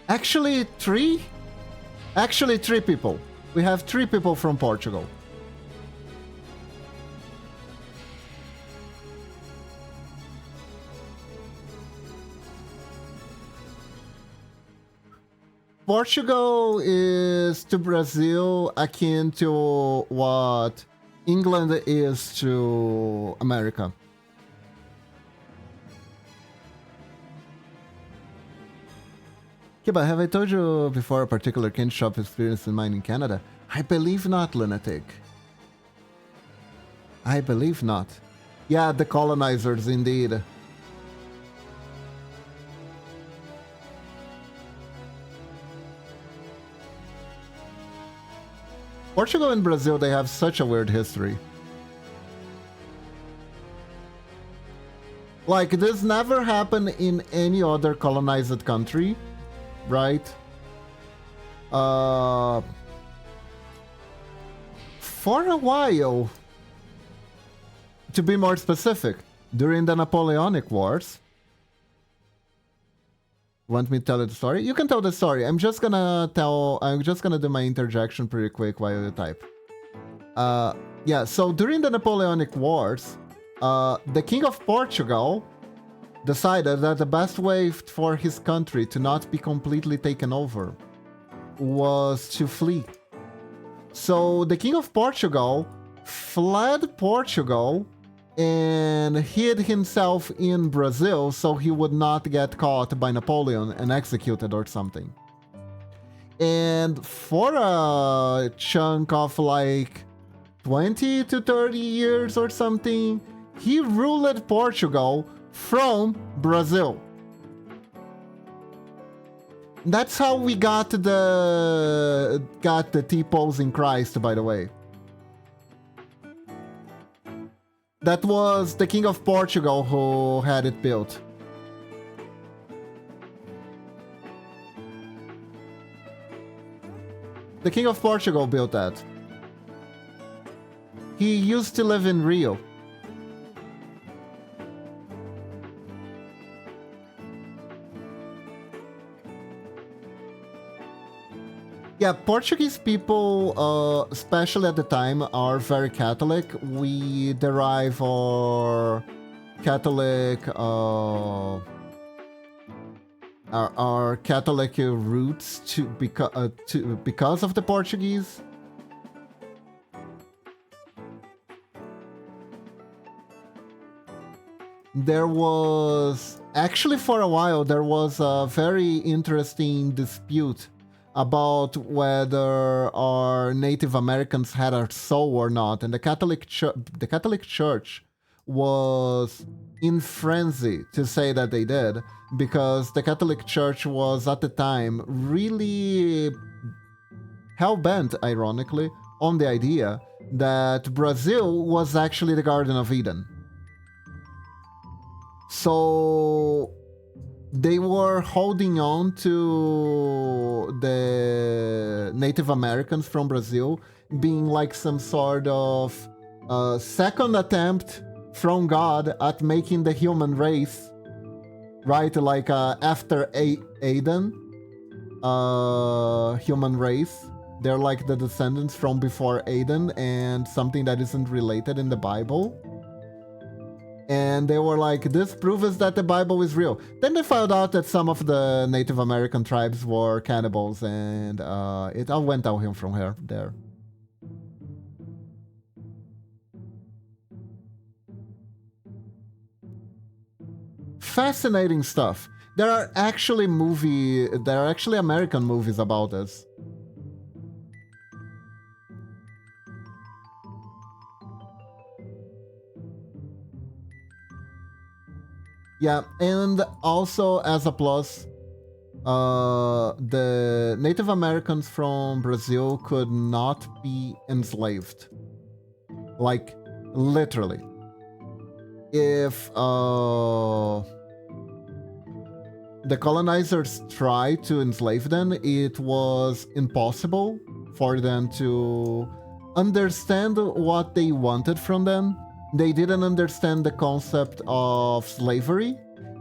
Actually, 3? Actually, 3 people. We have 3 people from Portugal. Portugal is to Brazil akin to what England is to America. Yeah, but have I told you before a particular candy shop experience in mine in Canada? I believe not, Lunatic. I believe not. Yeah, the colonizers, indeed. Portugal and Brazil, they have such a weird history. Like, this never happened in any other colonized country. Right? For a while, to be more specific, during the Napoleonic Wars, Want me to tell the story? You can tell the story. I'm just gonna do my interjection pretty quick while you type. Yeah, so during the Napoleonic Wars, the King of Portugal decided that the best way for his country to not be completely taken over was to flee. So the King of Portugal fled Portugal and hid himself in Brazil so he would not get caught by Napoleon and executed or something. And for a chunk of like 20 to 30 years or something, he ruled Portugal from Brazil. That's how we got the T-pose in Christ, by the way. That was the King of Portugal who had it built. The King of Portugal built that. He used to live in Rio. Yeah, Portuguese people, especially at the time, are very Catholic. We derive our Catholic, our Catholic roots because of the Portuguese. There was actually for a while there was a very interesting dispute about whether our Native Americans had a soul or not, and the Catholic Church was in frenzy to say that they did, because the Catholic Church was at the time really hell-bent, ironically, on the idea that Brazil was actually the Garden of Eden. So they were holding on to the Native Americans from Brazil being like some sort of second attempt from God at making the human race, right? Like after Adam, human race. They're like the descendants from before Adam and something that isn't related in the Bible. And they were like, this proves that the Bible is real. Then they found out that some of the Native American tribes were cannibals, and it all went downhill from there. Fascinating stuff. There are actually American movies about this. Yeah, and also as a plus, the Native Americans from Brazil could not be enslaved. Like, literally. If the colonizers tried to enslave them, it was impossible for them to understand what they wanted from them. They didn't understand the concept of slavery,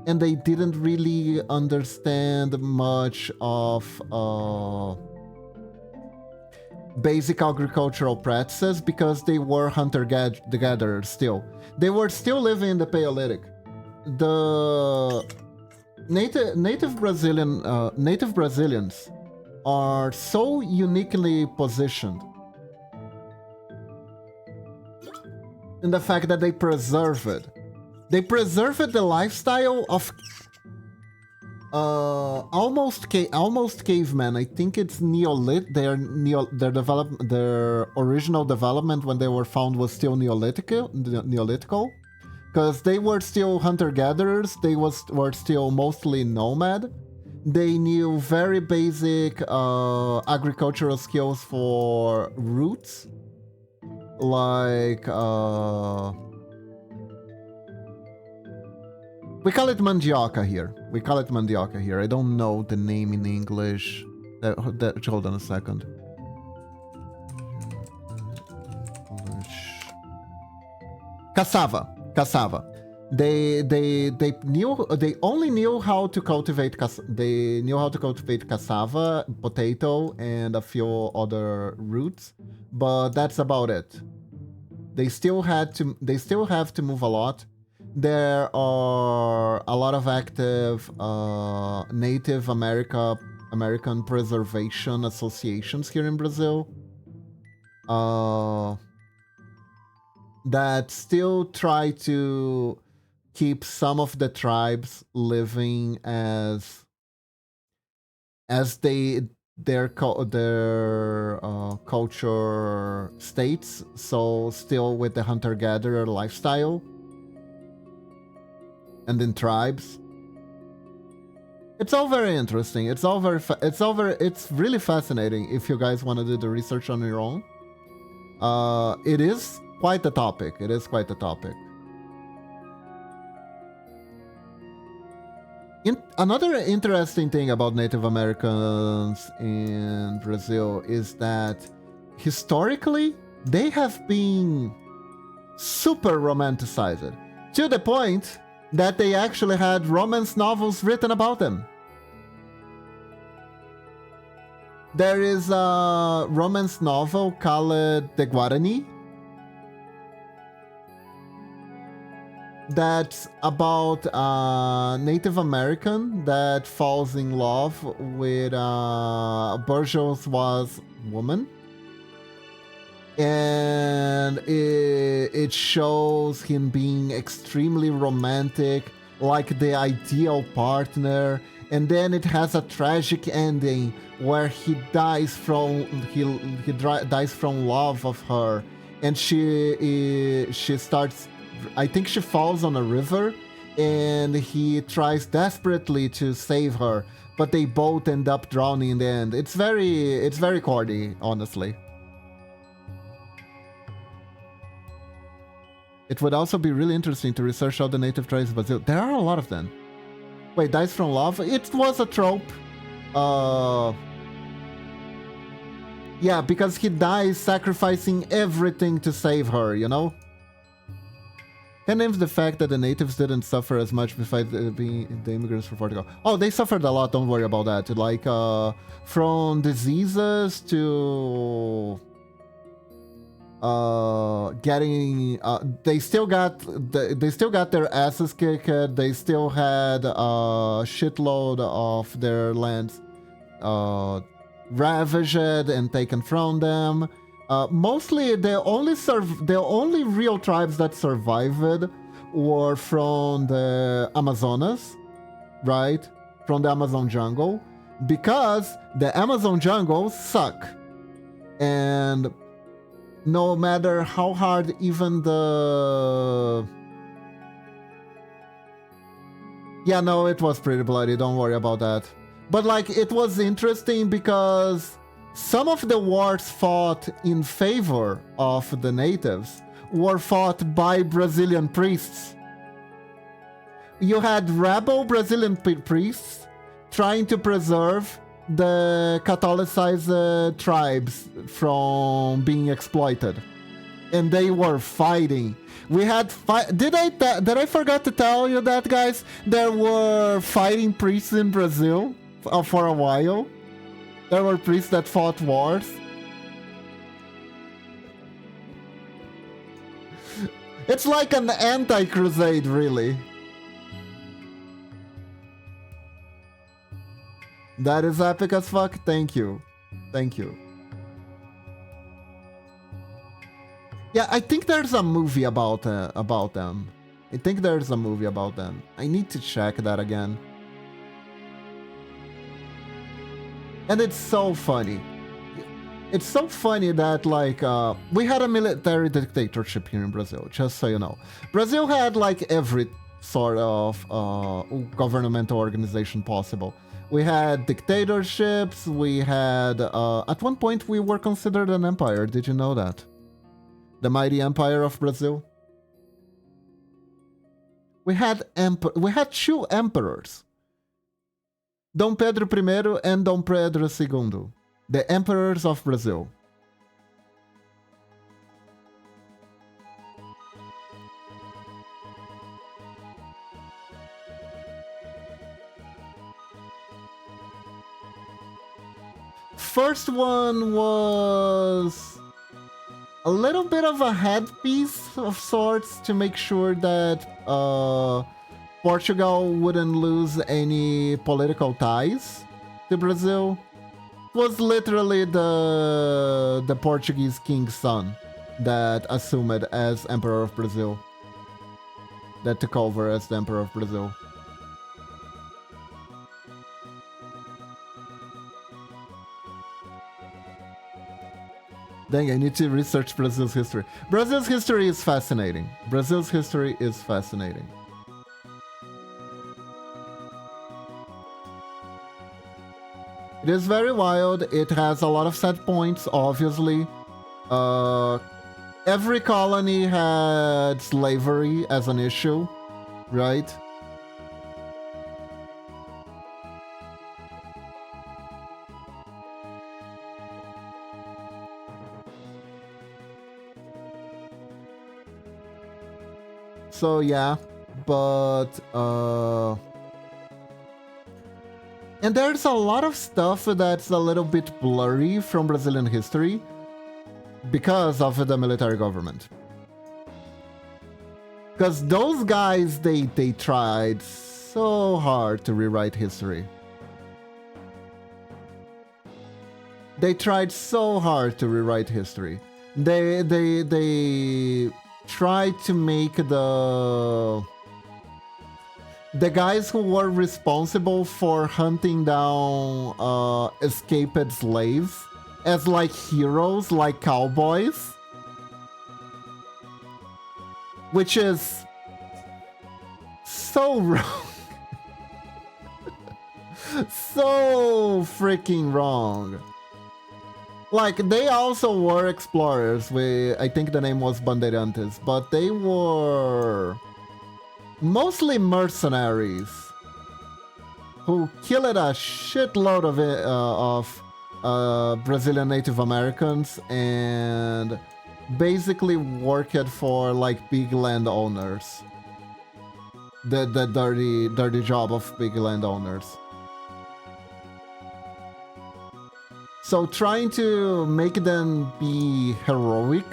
and they didn't really understand much of basic agricultural practices because they were hunter-gatherers still. They were still living in the Paleolithic. The native Brazilians are so uniquely positioned in the fact that they preserve it. They preserved the lifestyle of almost cavemen. I think it's Neolithic. Their original development when they were found was still Neolithical, because they were still hunter-gatherers. They were still mostly nomad. They knew very basic agricultural skills for roots, like we call it mandioca here. I don't know the name in English. Hold on a second. Cassava. They only knew how to cultivate cassava, potato, and a few other roots, but that's about it. They still have to move a lot. There are a lot of active Native American preservation associations here in Brazil that still try to keep some of the tribes living as their culture states, so still with the hunter-gatherer lifestyle and in tribes. It's all very interesting. It's really fascinating if you guys want to do the research on your own. It is quite a topic. Another interesting thing about Native Americans in Brazil is that historically they have been super romanticized to the point that they actually had romance novels written about them. There is a romance novel called The Guarani that's about a Native American that falls in love with a bourgeois woman. And it shows him being extremely romantic, like the ideal partner. And then it has a tragic ending where he dies from dies from love of her, and she starts. I think she falls on a river, and he tries desperately to save her, but they both end up drowning in the end. It's very corny, honestly. It would also be really interesting to research all the native tribes of Brazil. There are a lot of them. Wait, dies from love? It was a trope. Yeah, because he dies sacrificing everything to save her, you know? He names the fact that the natives didn't suffer as much besides being the immigrants from Portugal. Oh, they suffered a lot, don't worry about that. Like, from diseases to... they still got their asses kicked. They still had a shitload of their lands ravaged and taken from them. Mostly the only real tribes that survived were from the Amazonas, right? From the Amazon jungle, because the Amazon jungles suck. And no matter how hard even the... Yeah, no, it was pretty bloody, don't worry about that. But like, it was interesting because some of the wars fought in favor of the natives were fought by Brazilian priests. You had rebel Brazilian priests trying to preserve the Catholicized tribes from being exploited, and they were fighting. We had did I forget to tell you that, guys? There were fighting priests in Brazil for a while. There were priests that fought wars. It's like an anti-crusade, really. That is epic as fuck. Thank you. Thank you. Yeah, I think there's a movie about them. I think there's a movie about them. I need to check that again. And it's so funny. It's so funny that, like, we had a military dictatorship here in Brazil, just so you know. Brazil had, like, every sort of governmental organization possible. We had dictatorships, we had... at one point, we were considered an empire. Did you know that? The mighty empire of Brazil. We had two emperors. Dom Pedro I and Dom Pedro II. The emperors of Brazil. first one was a little bit of a headpiece of sorts to make sure that Portugal wouldn't lose any political ties to Brazil. It was literally the Portuguese king's son that assumed as Emperor of Brazil. That took over as the Emperor of Brazil. Dang, I need to research Brazil's history. Brazil's history is fascinating. Brazil's history is fascinating. It is very wild. It has a lot of set points, obviously. Every colony had slavery as an issue, right? So yeah, but and there's a lot of stuff that's a little bit blurry from Brazilian history because of the military government. Because those guys, they tried so hard to rewrite history. They tried so hard to rewrite history. They tried to make the guys who were responsible for hunting down escaped slaves as like heroes, like cowboys, which is so wrong. So freaking wrong. Like, they also were explorers. I think the name was Bandeirantes, but they were mostly mercenaries who killed a shitload of Brazilian Native Americans and basically worked for like big landowners. The dirty job of big landowners. So trying to make them be heroic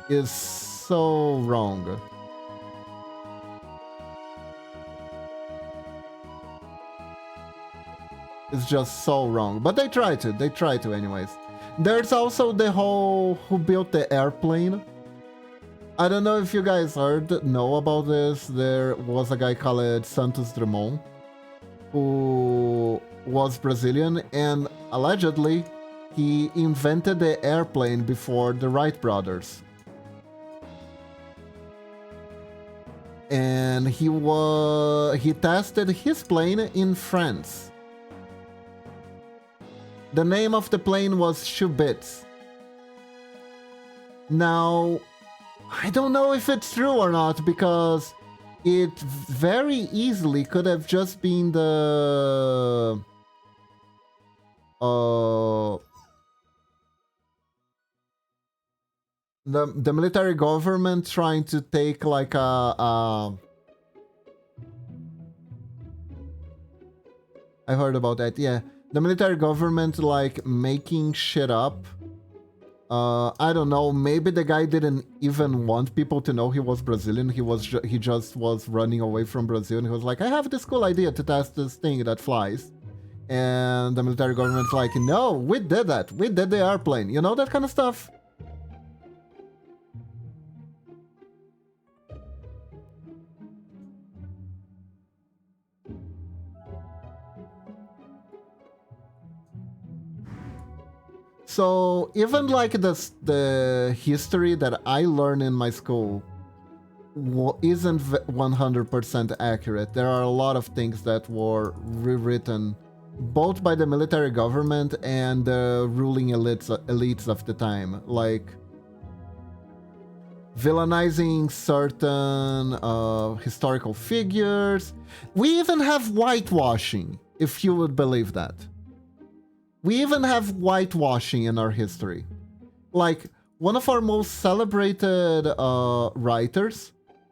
is so wrong. It's just so wrong. But they try to anyways. There's also the whole who built the airplane. I don't know if you guys know about this. There was a guy called Santos Dumont who was Brazilian, and allegedly he invented the airplane before the Wright brothers. And he tested his plane in France. The name of the plane was Schubitz. Now, I don't know if it's true or not, because it very easily could have just been the military government trying to take like I heard about that, yeah. The military government like making shit up. I don't know, maybe the guy didn't even want people to know he was Brazilian. He just was running away from Brazil, and he was like, I have this cool idea to test this thing that flies. And the military government's like, no, we did that. We did the airplane. You know, that kind of stuff. So even like the history that I learned in my school isn't 100% accurate. There are a lot of things that were rewritten both by the military government and the ruling elites of the time, like villainizing certain historical figures. We even have whitewashing, if you would believe that. We even have whitewashing in our history. Like, one of our most celebrated writers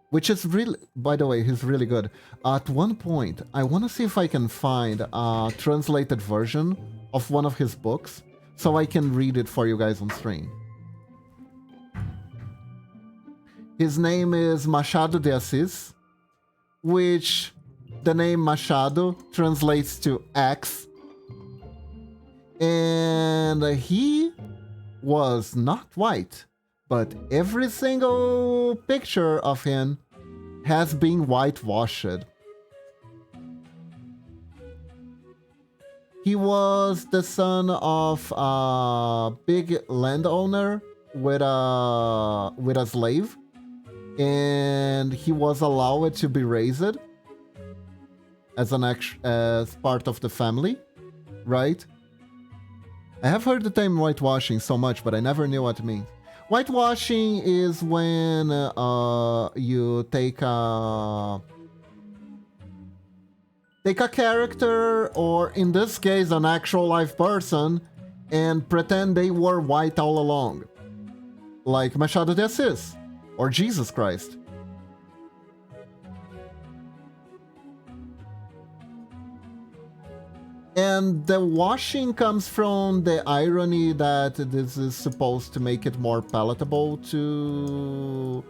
which is really, by the way, he's really good. At one point, I want to see if I can find a translated version of one of his books so I can read it for you guys on stream. His name is Machado de Assis, which the name Machado translates to axe. And he was not white, but every single picture of him has been whitewashed. He was the son of a big landowner with a slave, and he was allowed to be raised as part of the family, right? I have heard the term whitewashing so much, but I never knew what it means. Whitewashing is when you take a character, or in this case an actual live person, and pretend they were white all along. Like Machado de Assis, or Jesus Christ. And the washing comes from the irony that this is supposed to make it more palatable to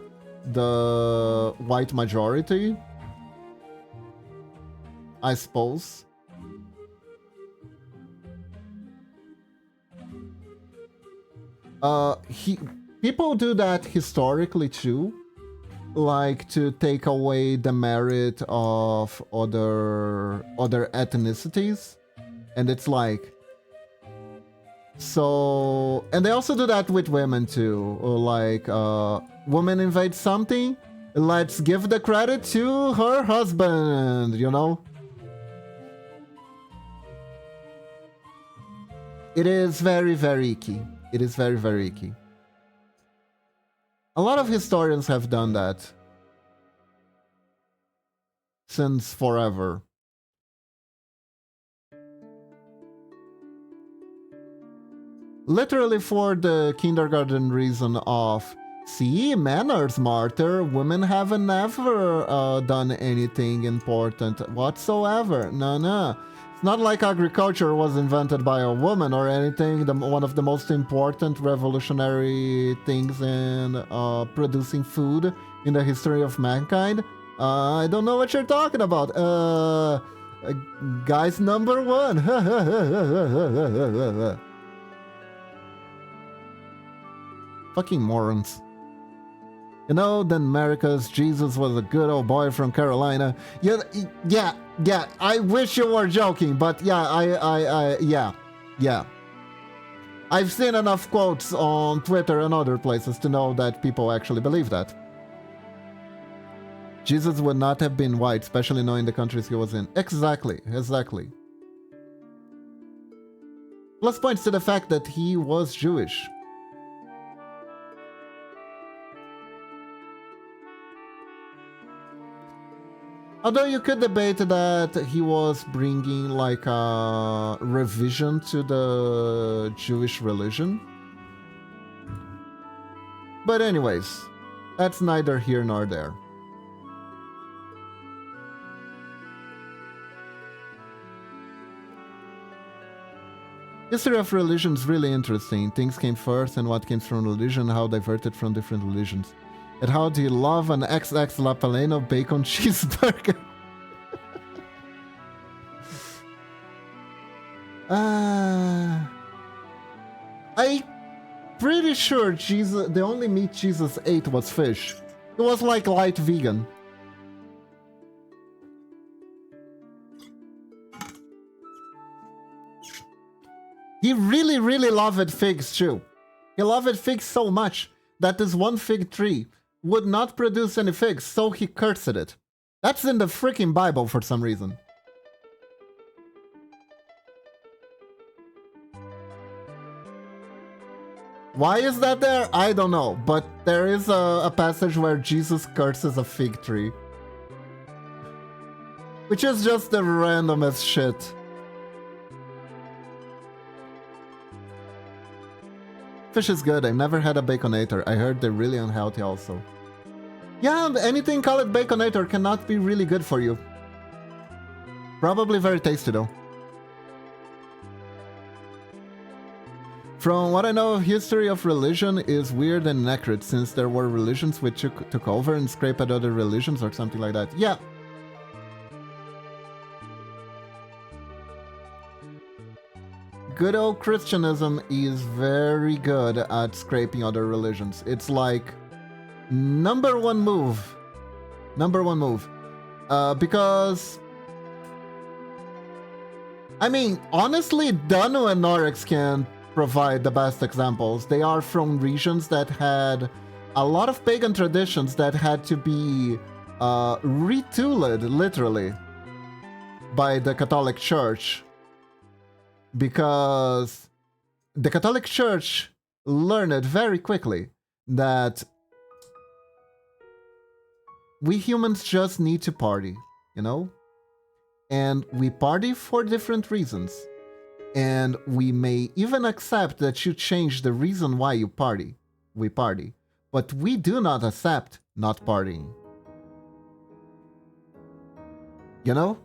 the white majority, I suppose. People do that historically too, like to take away the merit of other ethnicities. And it's like, so, and they also do that with women too. Like, woman invades something, let's give the credit to her husband, you know? It is very, very icky. It is very, very icky. A lot of historians have done that since forever. Literally for the kindergarten reason of, see, men are smarter, women haven't ever done anything important whatsoever. No. It's not like agriculture was invented by a woman or anything. One of the most important revolutionary things in producing food in the history of mankind. I don't know what you're talking about. Guys number one. Fucking morons. You know, then America's Jesus was a good old boy from Carolina. Yeah, I wish you were joking, but yeah. I've seen enough quotes on Twitter and other places to know that people actually believe that. Jesus would not have been white, especially knowing the countries he was in. Exactly. Plus points to the fact that he was Jewish. Although you could debate that he was bringing like a revision to the Jewish religion. But anyways, that's neither here nor there. History of religion is really interesting. Things came first and what came from religion, how diverted from different religions. And how do you love an XX Lapaleno bacon cheeseburger? I'm pretty sure the only meat Jesus ate was fish. It was like light vegan. He really, really loved figs too. He loved figs so much that this one fig tree would not produce any figs, so he cursed it. That's in the freaking Bible for some reason. Why is that there? I don't know, but there is a passage where Jesus curses a fig tree. Which is just the randomest shit. Fish is good. I've never had a baconator. I heard they're really unhealthy also. Yeah, anything called Baconator cannot be really good for you. Probably very tasty though. From what I know of history of religion is weird and inaccurate since there were religions which took over and scraped at other religions or something like that. Yeah. Good old Christianism is very good at scraping other religions. It's like number one move. Number one move. Because I mean, honestly, Danu and Norex can provide the best examples. They are from regions that had a lot of pagan traditions that had to be retooled, literally, by the Catholic Church. Because the Catholic Church learned very quickly that we humans just need to party, you know? And we party for different reasons. And we may even accept that you change the reason why you party. We party. But we do not accept not partying. You know?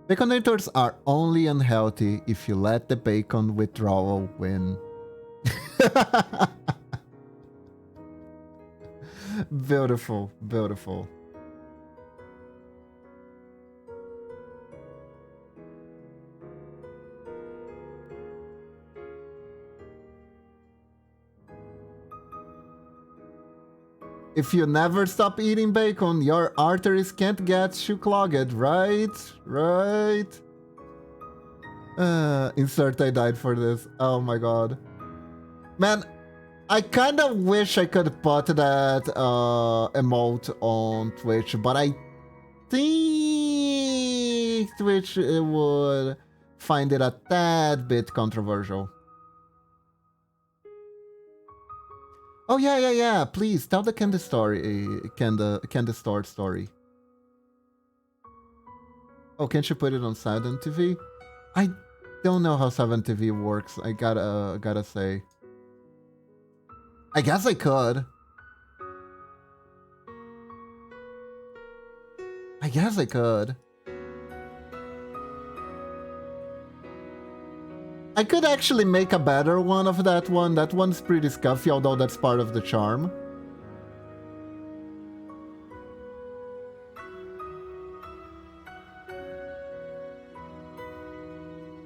Baconators are only unhealthy if you let the bacon withdrawal win. Beautiful, beautiful. If you never stop eating bacon, your arteries can't get too clogged, right? Right? Insert I died for this. Oh my god. Man, I kind of wish I could put that emote on Twitch, but I think Twitch would find it a tad bit controversial. Oh yeah. Please tell the Candy story, Candy Store story. Oh, can't you put it on Silent TV? I don't know how Silent TV works. I gotta say. I guess I could. I guess I could. I could actually make a better one of that one. That one's pretty scuffy, although that's part of the charm.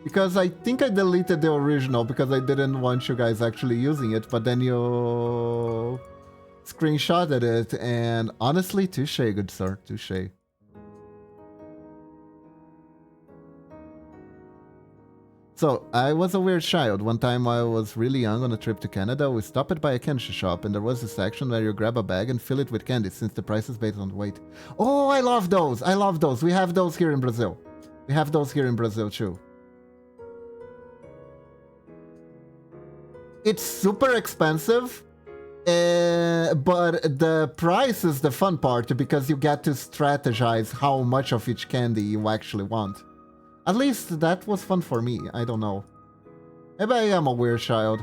Because I think I deleted the original because I didn't want you guys actually using it, but then you screenshotted it, and honestly, touche, good sir, touche. So, I was a weird child. One time I was really young on a trip to Canada. We stopped by a candy shop and there was a section where you grab a bag and fill it with candy since the price is based on weight. Oh, I love those! I love those! We have those here in Brazil. We have those here in Brazil too. It's super expensive, but the price is the fun part because you get to strategize how much of each candy you actually want. At least that was fun for me, I don't know. Maybe I am a weird child.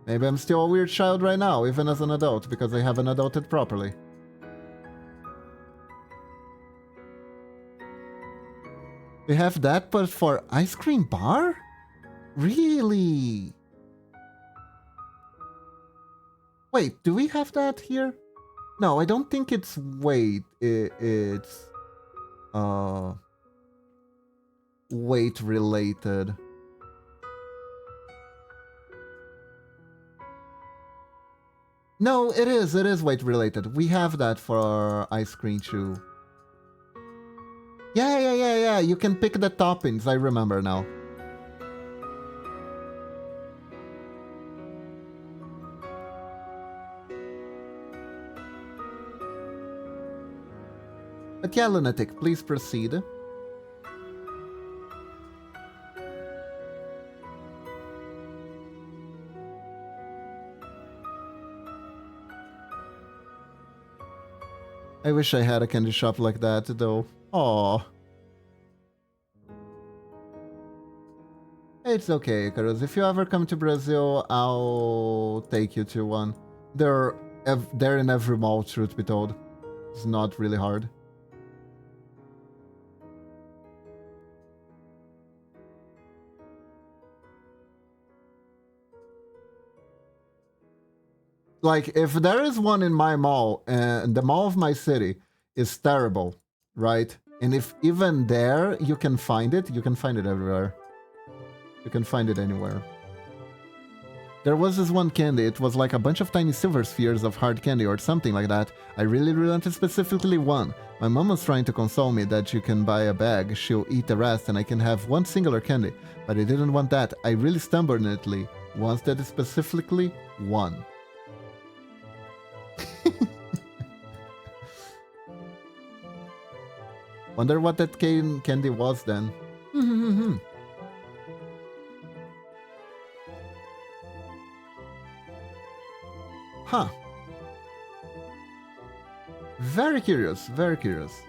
Maybe I'm still a weird child right now, even as an adult, because I haven't adulted properly. We have that, but for ice cream bar? Really? Wait, do we have that here? No, I don't think it's weight. It's weight related. No, it is weight related. We have that for ice cream too. Yeah, you can pick the toppings, I remember now. But yeah, Lunatic, please proceed. I wish I had a candy shop like that, though. Aww. It's okay, Icarus. If you ever come to Brazil, I'll take you to one. They're They're in every mall, truth be told. It's not really hard. Like, if there is one in my mall, and the mall of my city is terrible, right? And if even there you can find it everywhere. You can find it anywhere. There was this one candy, it was like a bunch of tiny silver spheres of hard candy or something like that. I really wanted specifically one. My mom was trying to console me that you can buy a bag, she'll eat the rest and I can have one singular candy. But I didn't want that. I really stubbornly wanted specifically one. Wonder what that candy was then. Huh. Very curious, very curious.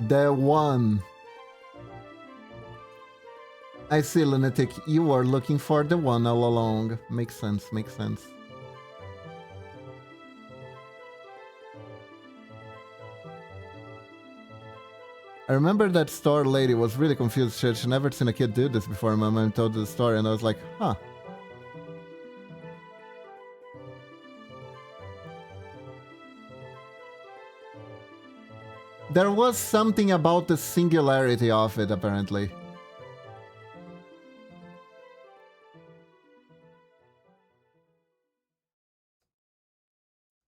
The one. I see, Lunatic. You were looking for the one all along. Makes sense, makes sense. I remember that store lady was really confused. She'd never seen a kid do this before. My mom told the story and I was like, huh. There was something about the singularity of it, apparently.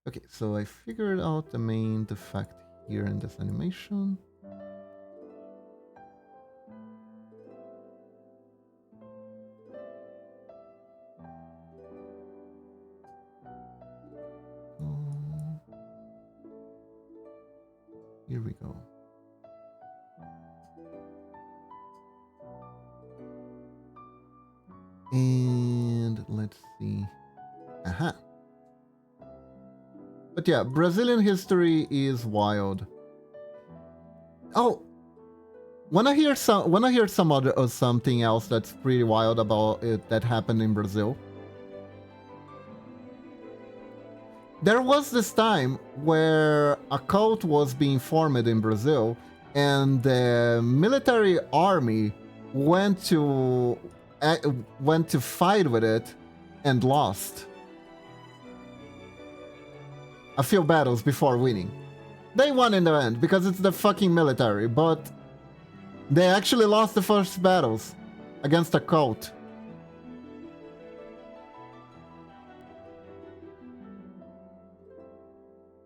Okay, so I figured out the main defect here in this animation. Here we go. And let's see. Aha. But yeah, Brazilian history is wild. Oh, wanna hear some other something else that's pretty wild about it that happened in Brazil? There was this time where a cult was being formed in Brazil, and the military army went to fight with it and lost a few battles before winning. They won in the end because it's the fucking military, but they actually lost the first battles against a cult.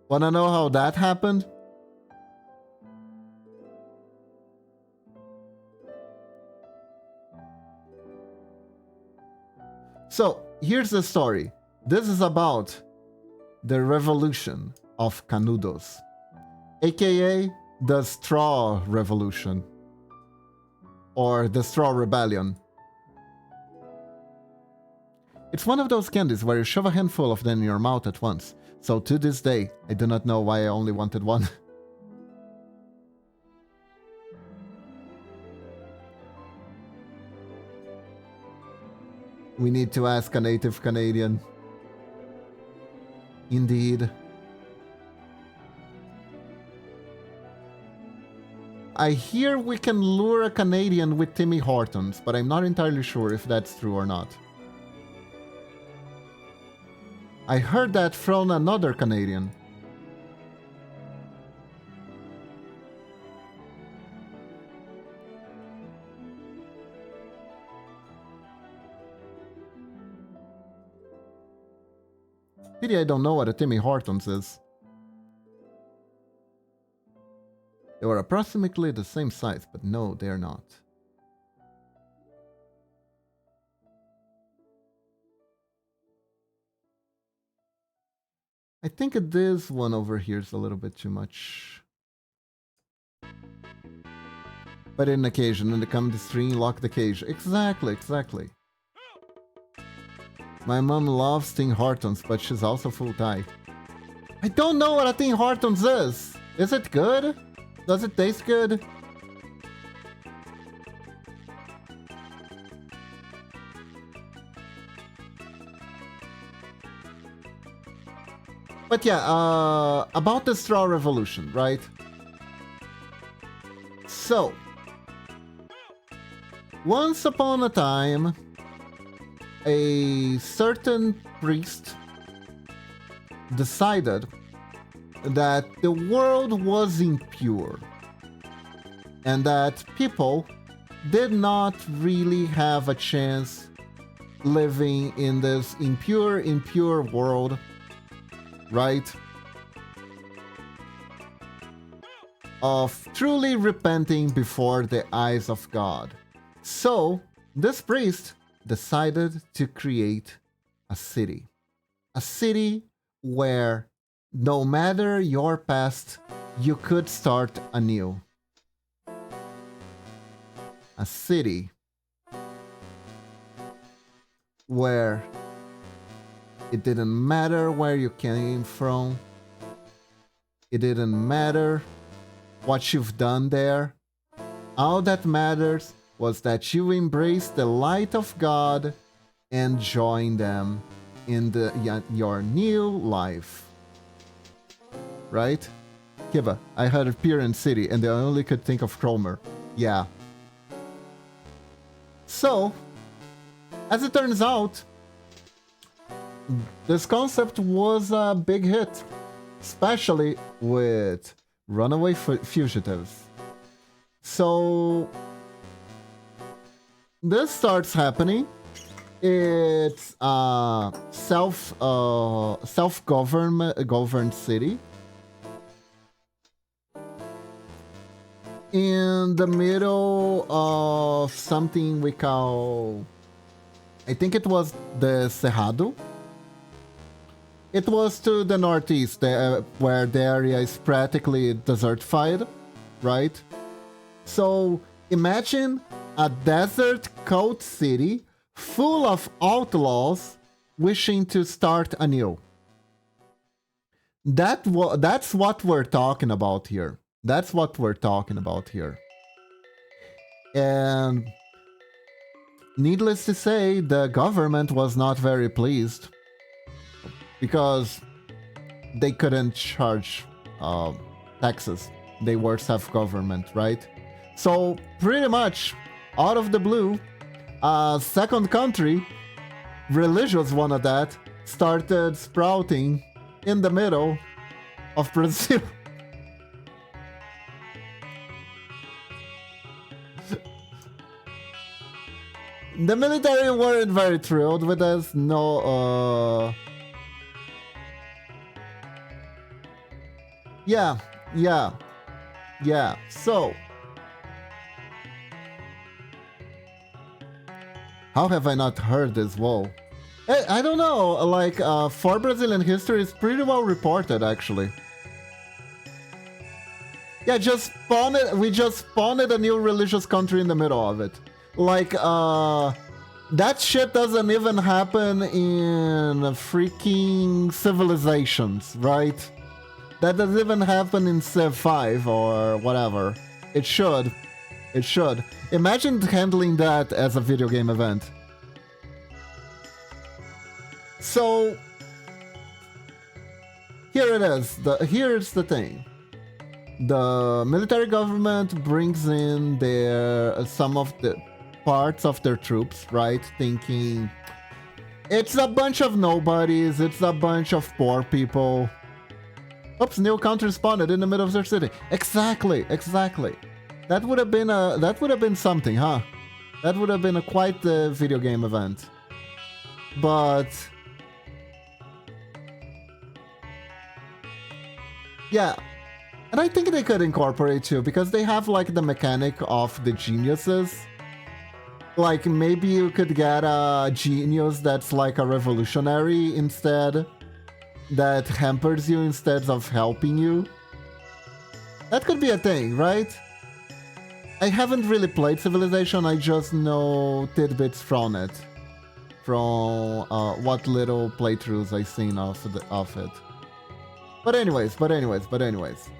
Wanna know how that happened? So, here's the story. This is about the revolution of Canudos, aka the Straw Revolution, or the Straw Rebellion. It's one of those candies where you shove a handful of them in your mouth at once. So to this day, I do not know why I only wanted one. We need to ask a native Canadian. Indeed. I hear we can lure a Canadian with Timmy Hortons, but I'm not entirely sure if that's true or not. I heard that from another Canadian. Pity I don't know what a Timmy Hortons is. They were approximately the same size, but no, they're not. I think this one over here is a little bit too much. But in occasion, when they come to stream, lock the cage. Exactly, exactly. My mom loves Tim Hortons, but she's also full Thai. I don't know what a Tim Hortons is. Is it good? Does it taste good? But yeah, about the Straw Revolution, right? So, once upon a time, a certain priest decided that the world was impure and that people did not really have a chance living in this impure world, right? Of truly repenting before the eyes of God. So, this priest decided to create a city. A city where no matter your past, you could start anew. A city where it didn't matter where you came from. It didn't matter what you've done there. All that matters was that you embrace the light of God and join them in your new life. Right? Kiba, I heard Appearance City and I only could think of Cromer. Yeah. So, as it turns out, this concept was a big hit, especially with runaway fugitives. So, this starts happening. It's a self-governed city in the middle of something we call, I think it was the Cerrado. It was to the northeast, where the area is practically desertified, right? So imagine a desert cold city full of outlaws wishing to start anew. That's what we're talking about here. That's what we're talking about here. And needless to say, the government was not very pleased because they couldn't charge taxes. They were self-government, right? So pretty much out of the blue, a second country, religious one of that, started sprouting in the middle of Brazil. The military weren't very thrilled with this. No, yeah. So, how have I not heard this? Whoa. I don't know, like, for Brazilian history, it's pretty well reported, actually. Yeah, we just spawned a new religious country in the middle of it. Like, that shit doesn't even happen in freaking civilizations, right? That doesn't even happen in Civ 5 or whatever. It should. It should. Imagine handling that as a video game event. So, here it is. Here's the thing. The military government brings in some of the parts of their troops, right? Thinking, it's a bunch of nobodies, it's a bunch of poor people. Oops, new country spawned in the middle of their city. Exactly. That would have been something, huh? That would have been quite the video game event. But yeah, and I think they could incorporate too, because they have like the mechanic of the geniuses. Like maybe you could get a genius that's like a revolutionary instead, that hampers you instead of helping you. That could be a thing, right? I haven't really played Civilization, I just know tidbits from it. from what little playthroughs I've seen of it. But anyways,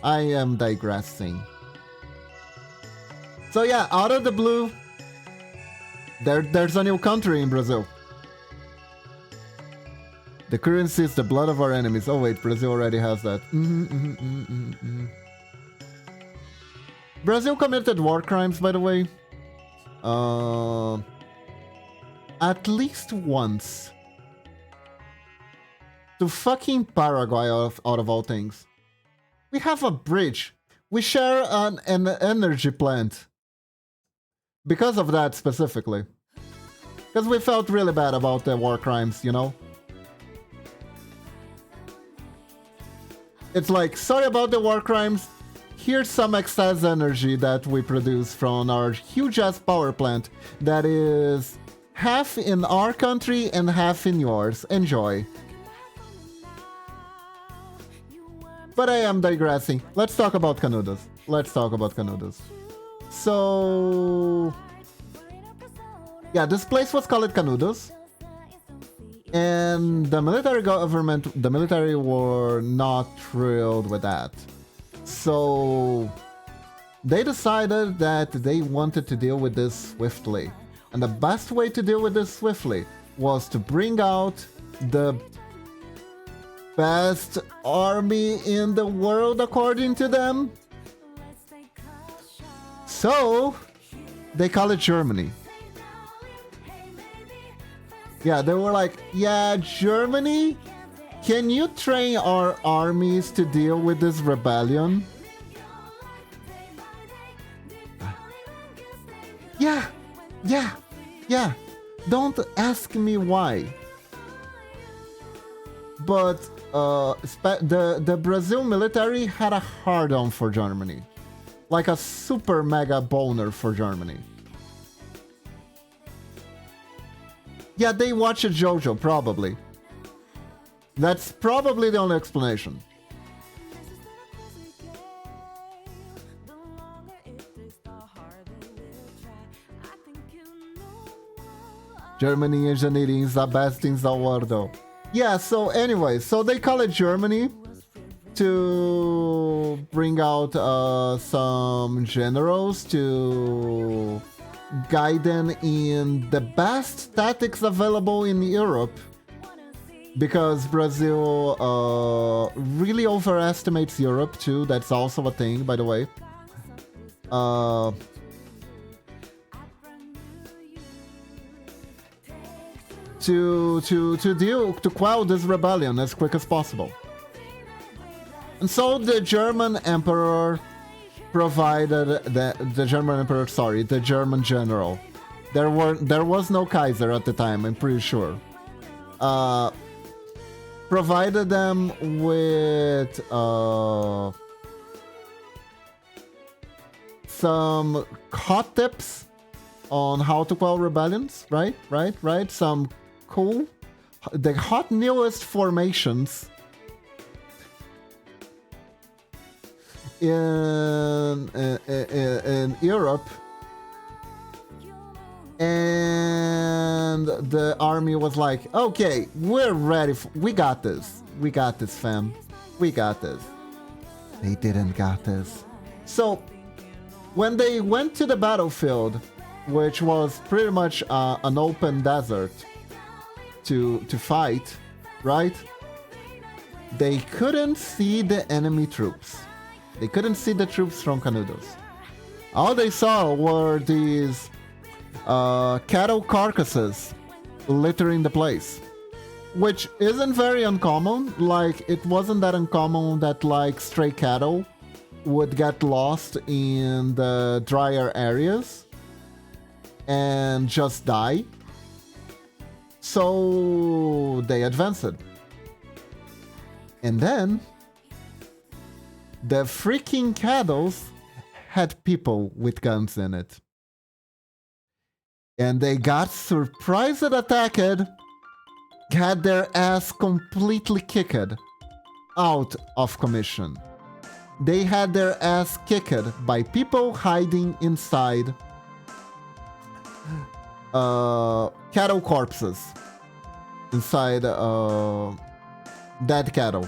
I am digressing. So yeah, out of the blue, there's a new country in Brazil. The currency is the blood of our enemies. Oh wait, Brazil already has that. Brazil committed war crimes, by the way. At least once. To fucking Paraguay, out of all things. We have a bridge. We share an energy plant. Because of that specifically. Because we felt really bad about the war crimes, you know? It's like, sorry about the war crimes. Here's some excess energy that we produce from our huge-ass power plant that is half in our country and half in yours. Enjoy. But I am digressing. Let's talk about Canudos. So... yeah, this place was called Canudos. And the military were not thrilled with that. So they decided that they wanted to deal with this swiftly. And the best way to deal with this swiftly was to bring out the best army in the world, according to them. So they call it Germany. Yeah, they were like, yeah, Germany, can you train our armies to deal with this rebellion? Yeah. Don't ask me why. But the Brazil military had a hard-on for Germany. Like a super mega boner for Germany. Yeah, they watched JoJo, probably. That's probably the only explanation. Germany engineering is the best in the world. Yeah, so anyway, so they call it Germany to bring out some generals to guide them in the best tactics available in Europe, because Brazil really overestimates Europe too. That's also a thing, by the way. To quell this rebellion as quick as possible. And so the German emperor provided the German general. There was no Kaiser at the time, I'm pretty sure. Provided them with some hot tips on how to quell rebellions, right? Some cool, the hot newest formations in Europe, and the army was like, okay, we're ready, we got this, fam, we got this. They didn't got this. So when they went to the battlefield, which was pretty much an open desert to fight, right? They couldn't see the enemy troops. They couldn't see the troops from Canudos. All they saw were these cattle carcasses littering the place, which isn't very uncommon. Like, it wasn't that uncommon that like stray cattle would get lost in the drier areas and just die. So they advanced. And then the freaking cattle had people with guns in it. And they got surprised attacked, had their ass completely kicked out of commission. They had their ass kicked by people hiding inside cattle corpses. inside dead cattle.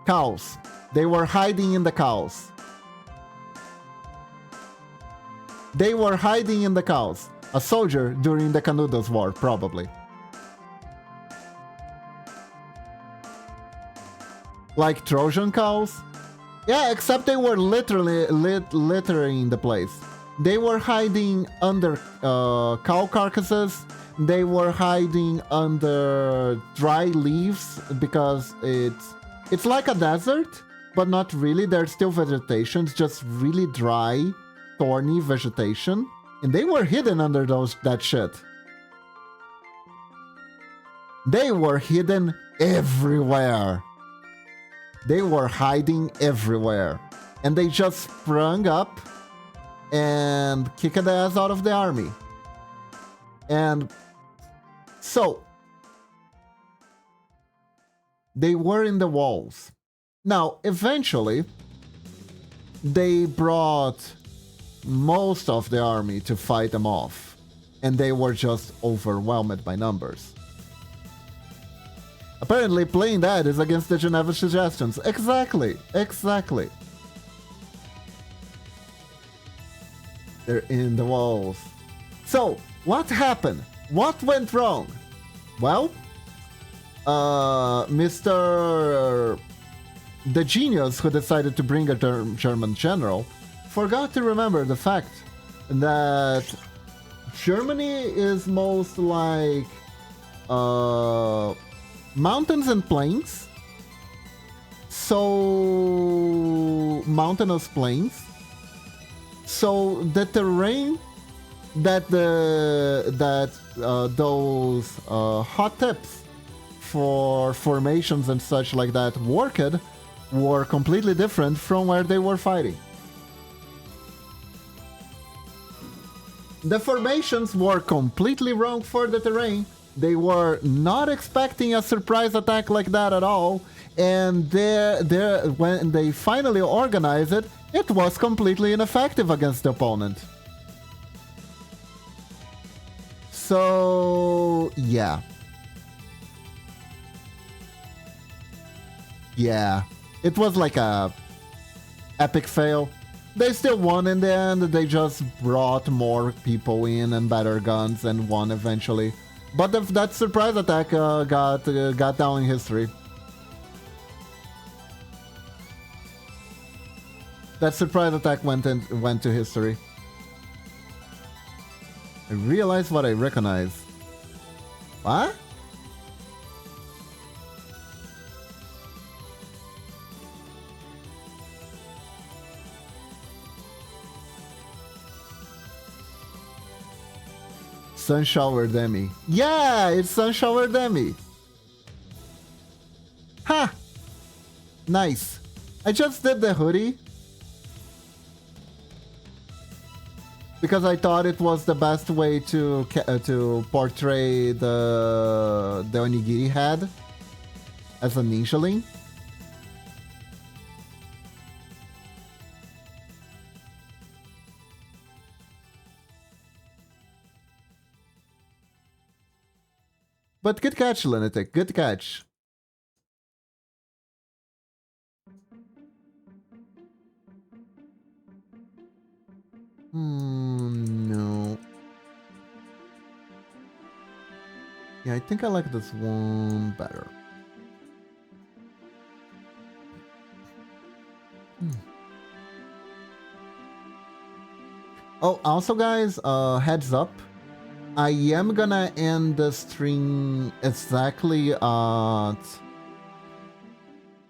Cows. They were hiding in the cows. They were hiding in the cows. A soldier during the Canudos War, probably. Like Trojan cows? Yeah, except they were literally littering the place. They were hiding under cow carcasses. They were hiding under dry leaves because it's like a desert, but not really. There's still vegetation. It's just really dry, thorny vegetation. And they were hidden under that shit. They were hidden everywhere. They were hiding everywhere. And they just sprung up and kicked the ass out of the army. And so, they were in the walls. Now, eventually, they brought most of the army to fight them off. And they were just overwhelmed by numbers. Apparently, playing that is against the Geneva suggestions. Exactly, exactly. They're in the walls. So, what happened? What went wrong? Well, Mr. the genius who decided to bring a German general forgot to remember the fact that Germany is most like mountains and plains. So mountainous plains. So the terrain that those hot tips for formations and such like that worked were completely different from where they were fighting. The formations were completely wrong for the terrain. They were not expecting a surprise attack like that at all, and when they finally organized it, it was completely ineffective against the opponent. So, yeah. Yeah. It was like a epic fail. They still won in the end. They just brought more people in and better guns and won eventually. But that surprise attack got down in history. That surprise attack went to history. I realized what I recognize. What? Sun Shower Demi. Yeah, it's Sun Shower Demi. Ha! Nice. I just did the hoodie because I thought it was the best way to portray the onigiri head as a ninjaling. But good catch, Lunatic. Good catch. No. Yeah, I think I like this one better. Oh, also guys, heads up. I am gonna end the stream exactly at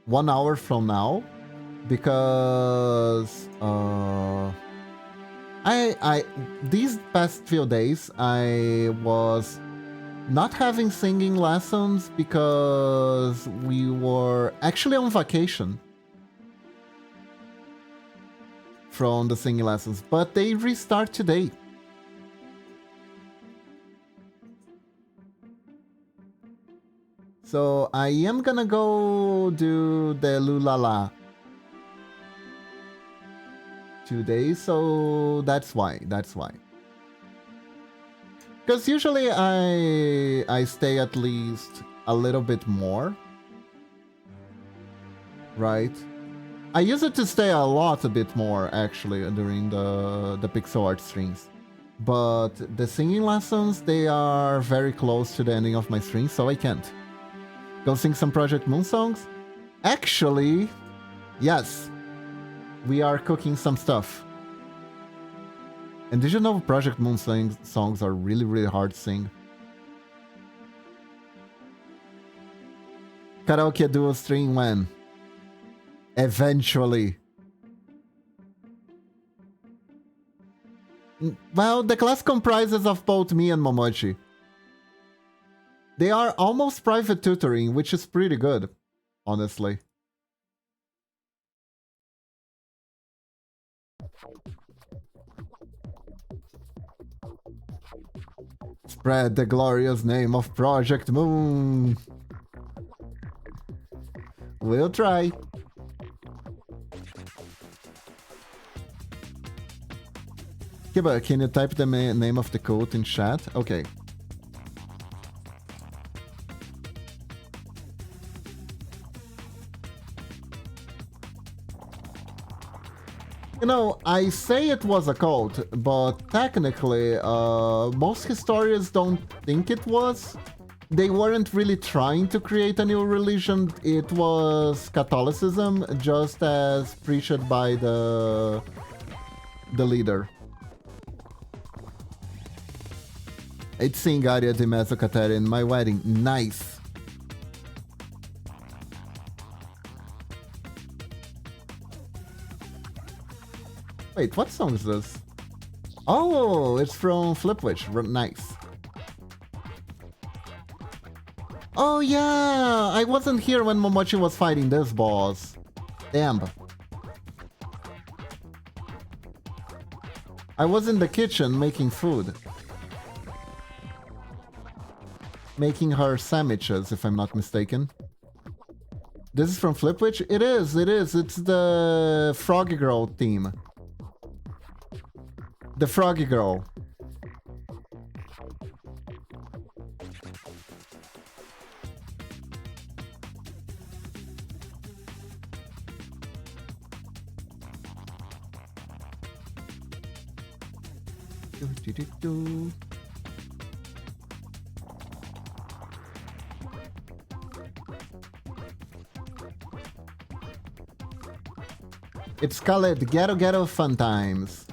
1 hour from now because I these past few days I was not having singing lessons because we were actually on vacation from the singing lessons, but they restart today. So I am gonna go do the Lulala today, so that's why. Because usually I stay at least a little bit more, right? I use it to stay a bit more actually during the pixel art streams. But the singing lessons, they are very close to the ending of my stream, so I can't. Go sing some Project Moon songs? Actually, yes. We are cooking some stuff. And did you know Project Moon songs are really, really hard to sing? Karaoke duo stream when? Eventually. Well, the class comprises of both me and Momochi. They are almost private tutoring, which is pretty good, honestly. Spread the glorious name of Project Moon. We'll try. Kiba, can you type the name of the code in chat? Okay. You know, I say it was a cult, but technically, most historians don't think it was. They weren't really trying to create a new religion. It was Catholicism, just as preached by the leader. It's seeing Arya di Mezzocatere in my wedding. Nice. Wait, what song is this? Oh, it's from Flipwitch. Nice. Oh yeah, I wasn't here when Momochi was fighting this boss. Damn. I was in the kitchen making food. Making her sandwiches, if I'm not mistaken. This is from Flipwitch? It is. It's the Froggy Girl theme. The Froggy Girl. It's called Ghetto Ghetto Fun Times.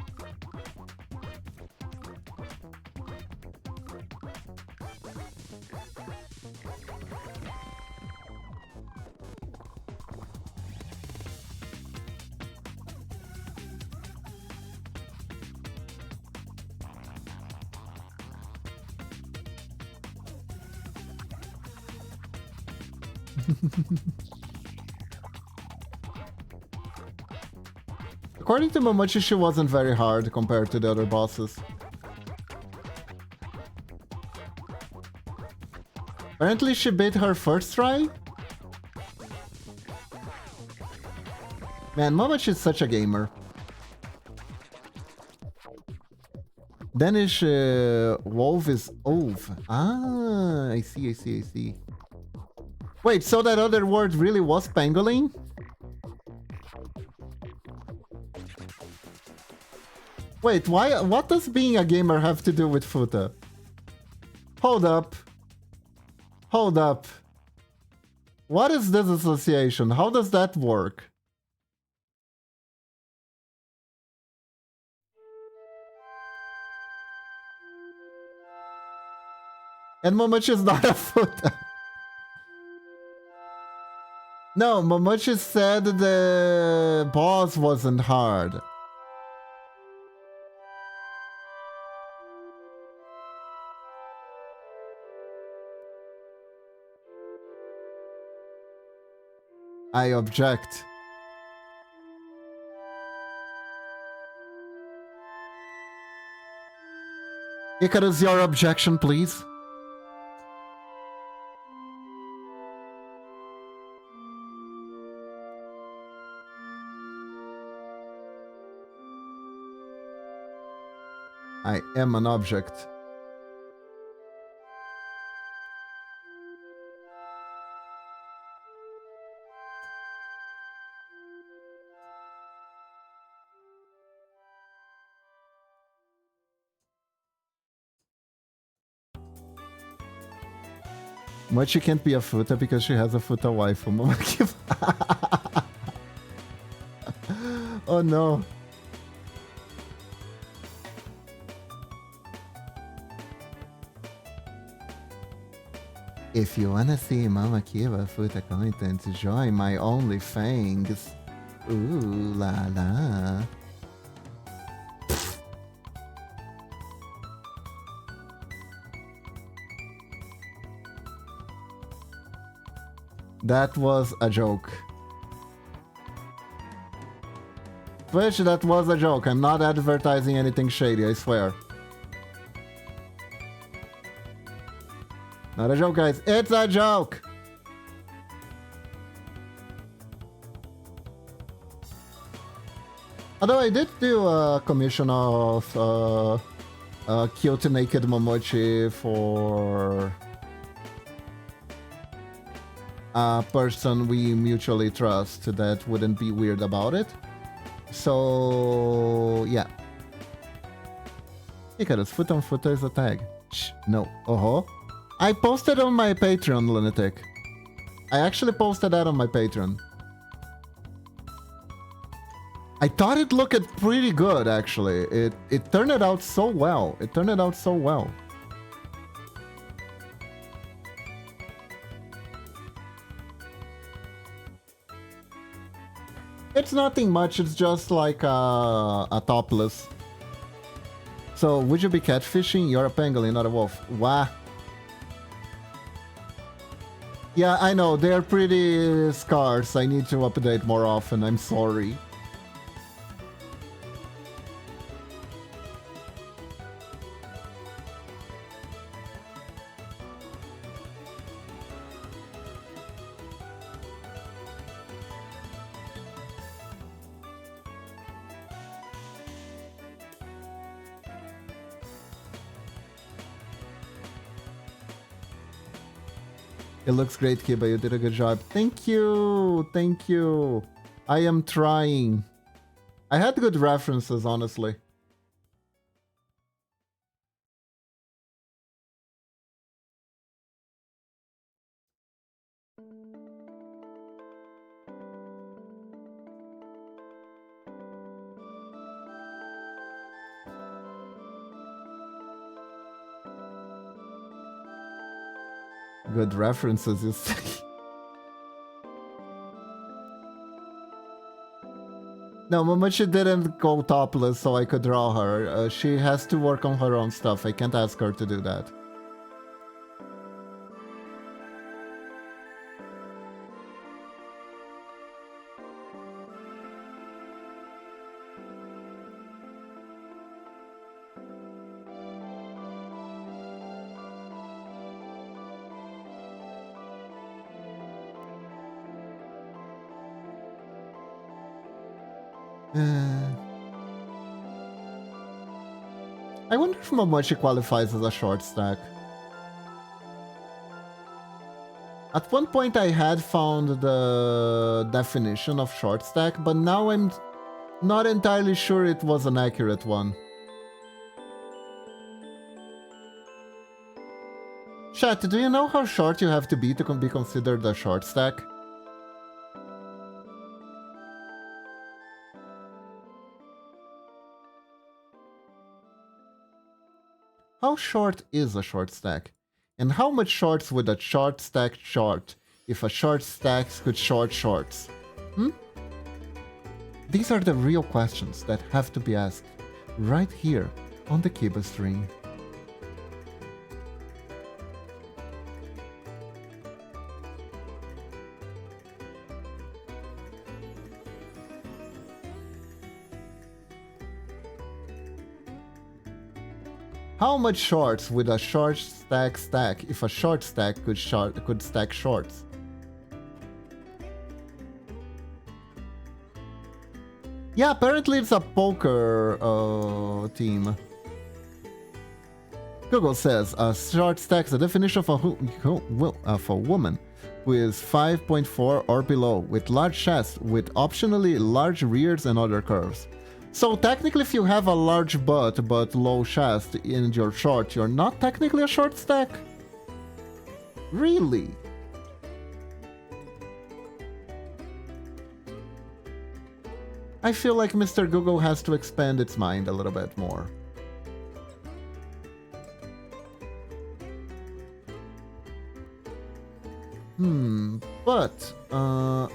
According to Momochi, she wasn't very hard compared to the other bosses. Apparently she beat her first try? Man, Momochi is such a gamer. Danish wolf is Ove. Ah, I see. Wait, so that other word really was pangolin? Wait, why? What does being a gamer have to do with Futa? Hold up. What is this association? How does that work? And Momochi is not a Futa. No, Momochi said the boss wasn't hard. I object. Icarus, your objection, please. I am an object. Mochi can't be a futa because she has a futa waifu. Mama Kiba. Oh no. If you wanna see Mama Kiba futa content, join my OnlyFans. Ooh la la. That was a joke. Twitch, that was a joke. I'm not advertising anything shady, I swear. Not a joke, guys. It's a joke! Although I did do a commission of cute naked Momochi for a person we mutually trust that wouldn't be weird about it. So, yeah. Icarus, foot on foot is a tag. Shh, no. I posted on my Patreon, Lunatic. I actually posted that on my Patreon. I thought it looked pretty good, actually. It turned it out so well. It turned it out so well. It's nothing much, it's just like a topless. So, would you be catfishing? You're a pangolin, not a wolf. Wah. Yeah, I know, they're pretty scarce. I need to update more often, I'm sorry. It looks great, Kiba. You did a good job. Thank you. Thank you. I am trying. I had good references, honestly. Good references, you say. No, Momochi didn't go topless so I could draw her. She has to work on her own stuff. I can't ask her to do that. I wonder if Momochi qualifies as a short stack. At one point I had found the definition of short stack, but now I'm not entirely sure it was an accurate one. Chat, do you know how short you have to be considered a short stack? How short is a short stack? And how much shorts would a short stack short if a short stack could short shorts? These are the real questions that have to be asked right here on the Kiba stream. How much shorts would a short stack if a short stack could stack shorts? Yeah, apparently it's a poker team. Google says a short stack is a definition of a woman who is 5.4 or below, with large chest, with optionally large rears and other curves. So technically if you have a large butt but low chest in your short, you're not technically a short stack. Really? I feel like Mr. Google has to expand its mind a little bit more. But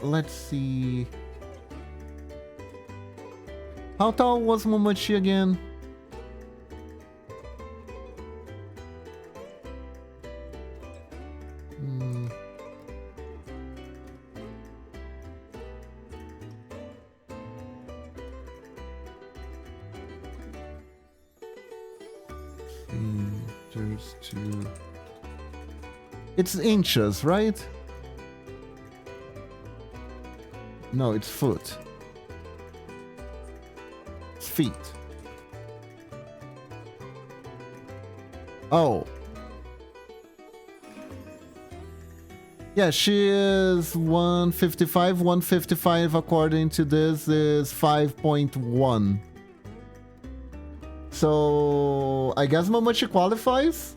let's see. How tall was Momochi again? Meters to... It's inches, right? No, it's foot. It's feet. Oh. Yeah, she is 155. 155 according to this is 5.1. So I guess Momochi qualifies?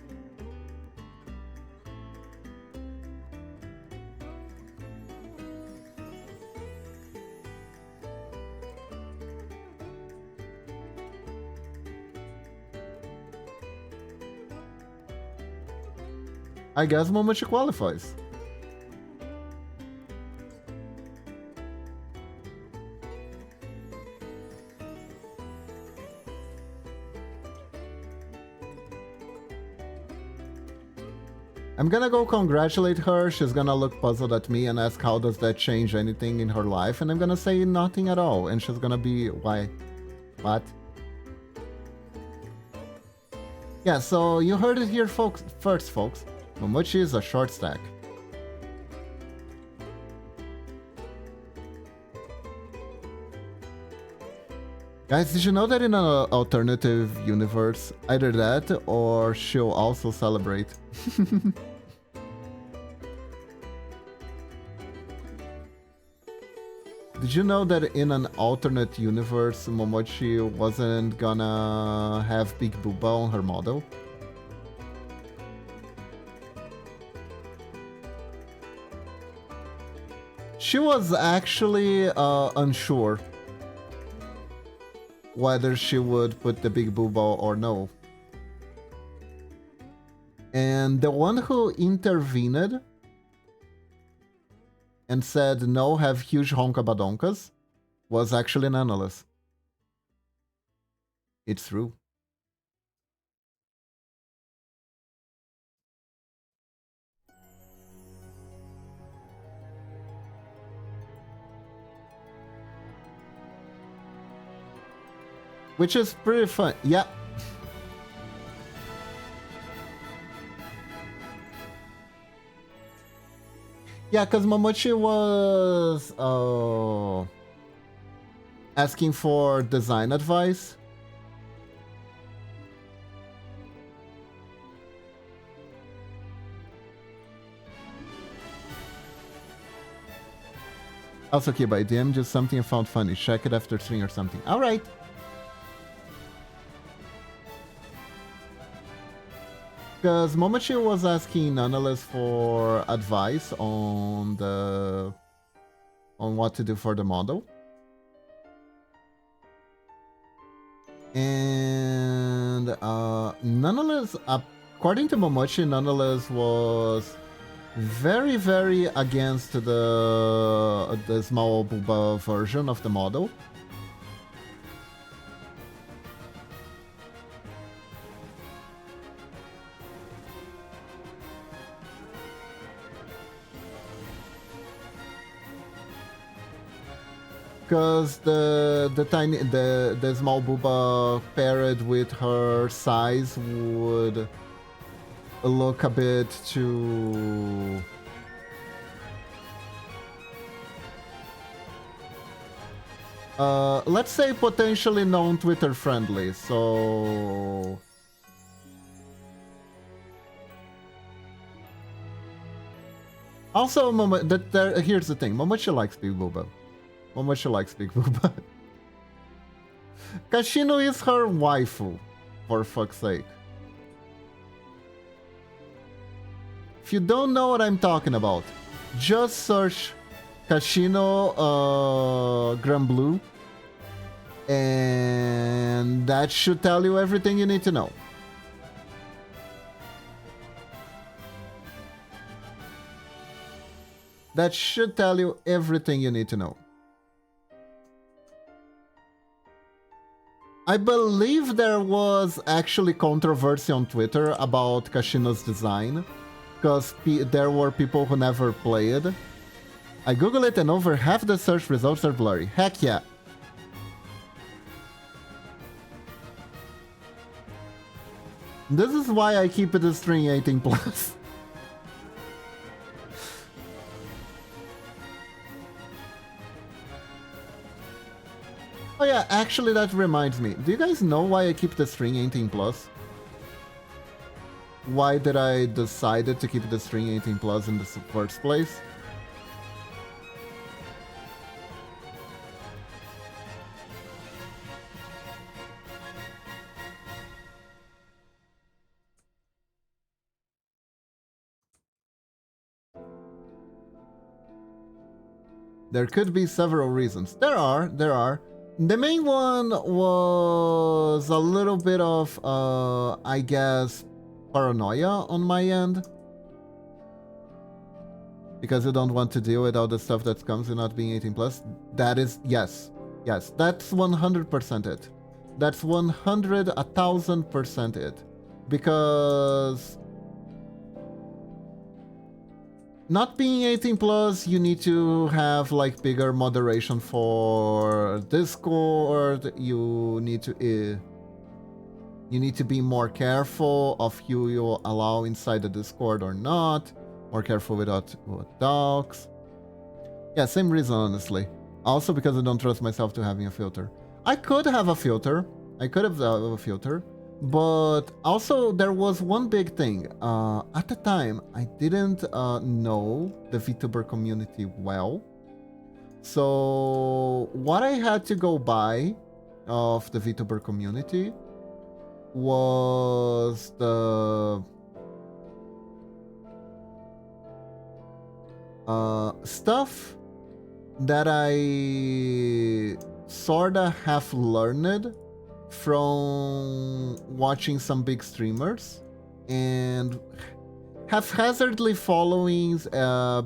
I guess Momochi qualifies. I'm gonna go congratulate her. She's gonna look puzzled at me and ask how does that change anything in her life, and I'm gonna say nothing at all, and she's gonna be, why? What? Yeah, so you heard it here first, folks. Momochi is a short stack. Guys, did you know that in an alternative universe, either that or she'll also celebrate? Did you know that in an alternate universe, Momochi wasn't gonna have Big Booba on her model? She was actually unsure whether she would put the Big Booba or no. And the one who intervened and said no, have huge honkabadonkas was actually an analyst. It's true. Which is pretty fun. Yeah. Yeah, because Momochi was asking for design advice. Also, okay, by DM, just something I found funny. Check it after stream or something. Alright. Because Momochi was asking Nonetheless for advice on what to do for the model. And Nonetheless, according to Momochi, Nonetheless was very, very against the small booba version of the model. Because the small booba paired with her size would look a bit too... let's say potentially non-Twitter friendly, so... Also, here's the thing, Momochi likes Big Booba. Momochi likes Big Booba. Kashino is her waifu, for fuck's sake. you don't know what I'm talking about, just search Kashino Grand Blue, and that should tell you everything you need to know. That should tell you everything you need to know. I believe there was actually controversy on Twitter about Kashino's design, because there were people who never played. I Google it and over half the search results are blurry. Heck yeah. This is why I keep it a string 18+. Oh yeah, actually that reminds me. Do you guys know why I keep the string 18+? Why did I decided to keep the string 18+ in the first place? There could be several reasons. There are. The main one was a little bit of, I guess, paranoia on my end. Because you don't want to deal with all the stuff that comes with not being 18+. That is, yes. Yes, that's 100% it. That's 1,000% it. Because not being 18+, you need to have like bigger moderation for Discord. You need to be more careful of who you allow inside the Discord or not. More careful with dogs. Yeah, same reason, honestly. Also because I don't trust myself to having a filter. I could have a filter. But also there was one big thing. At the time, I didn't know the VTuber community well. So what I had to go by of the VTuber community was the stuff that I sorta have learned from watching some big streamers and haphazardly following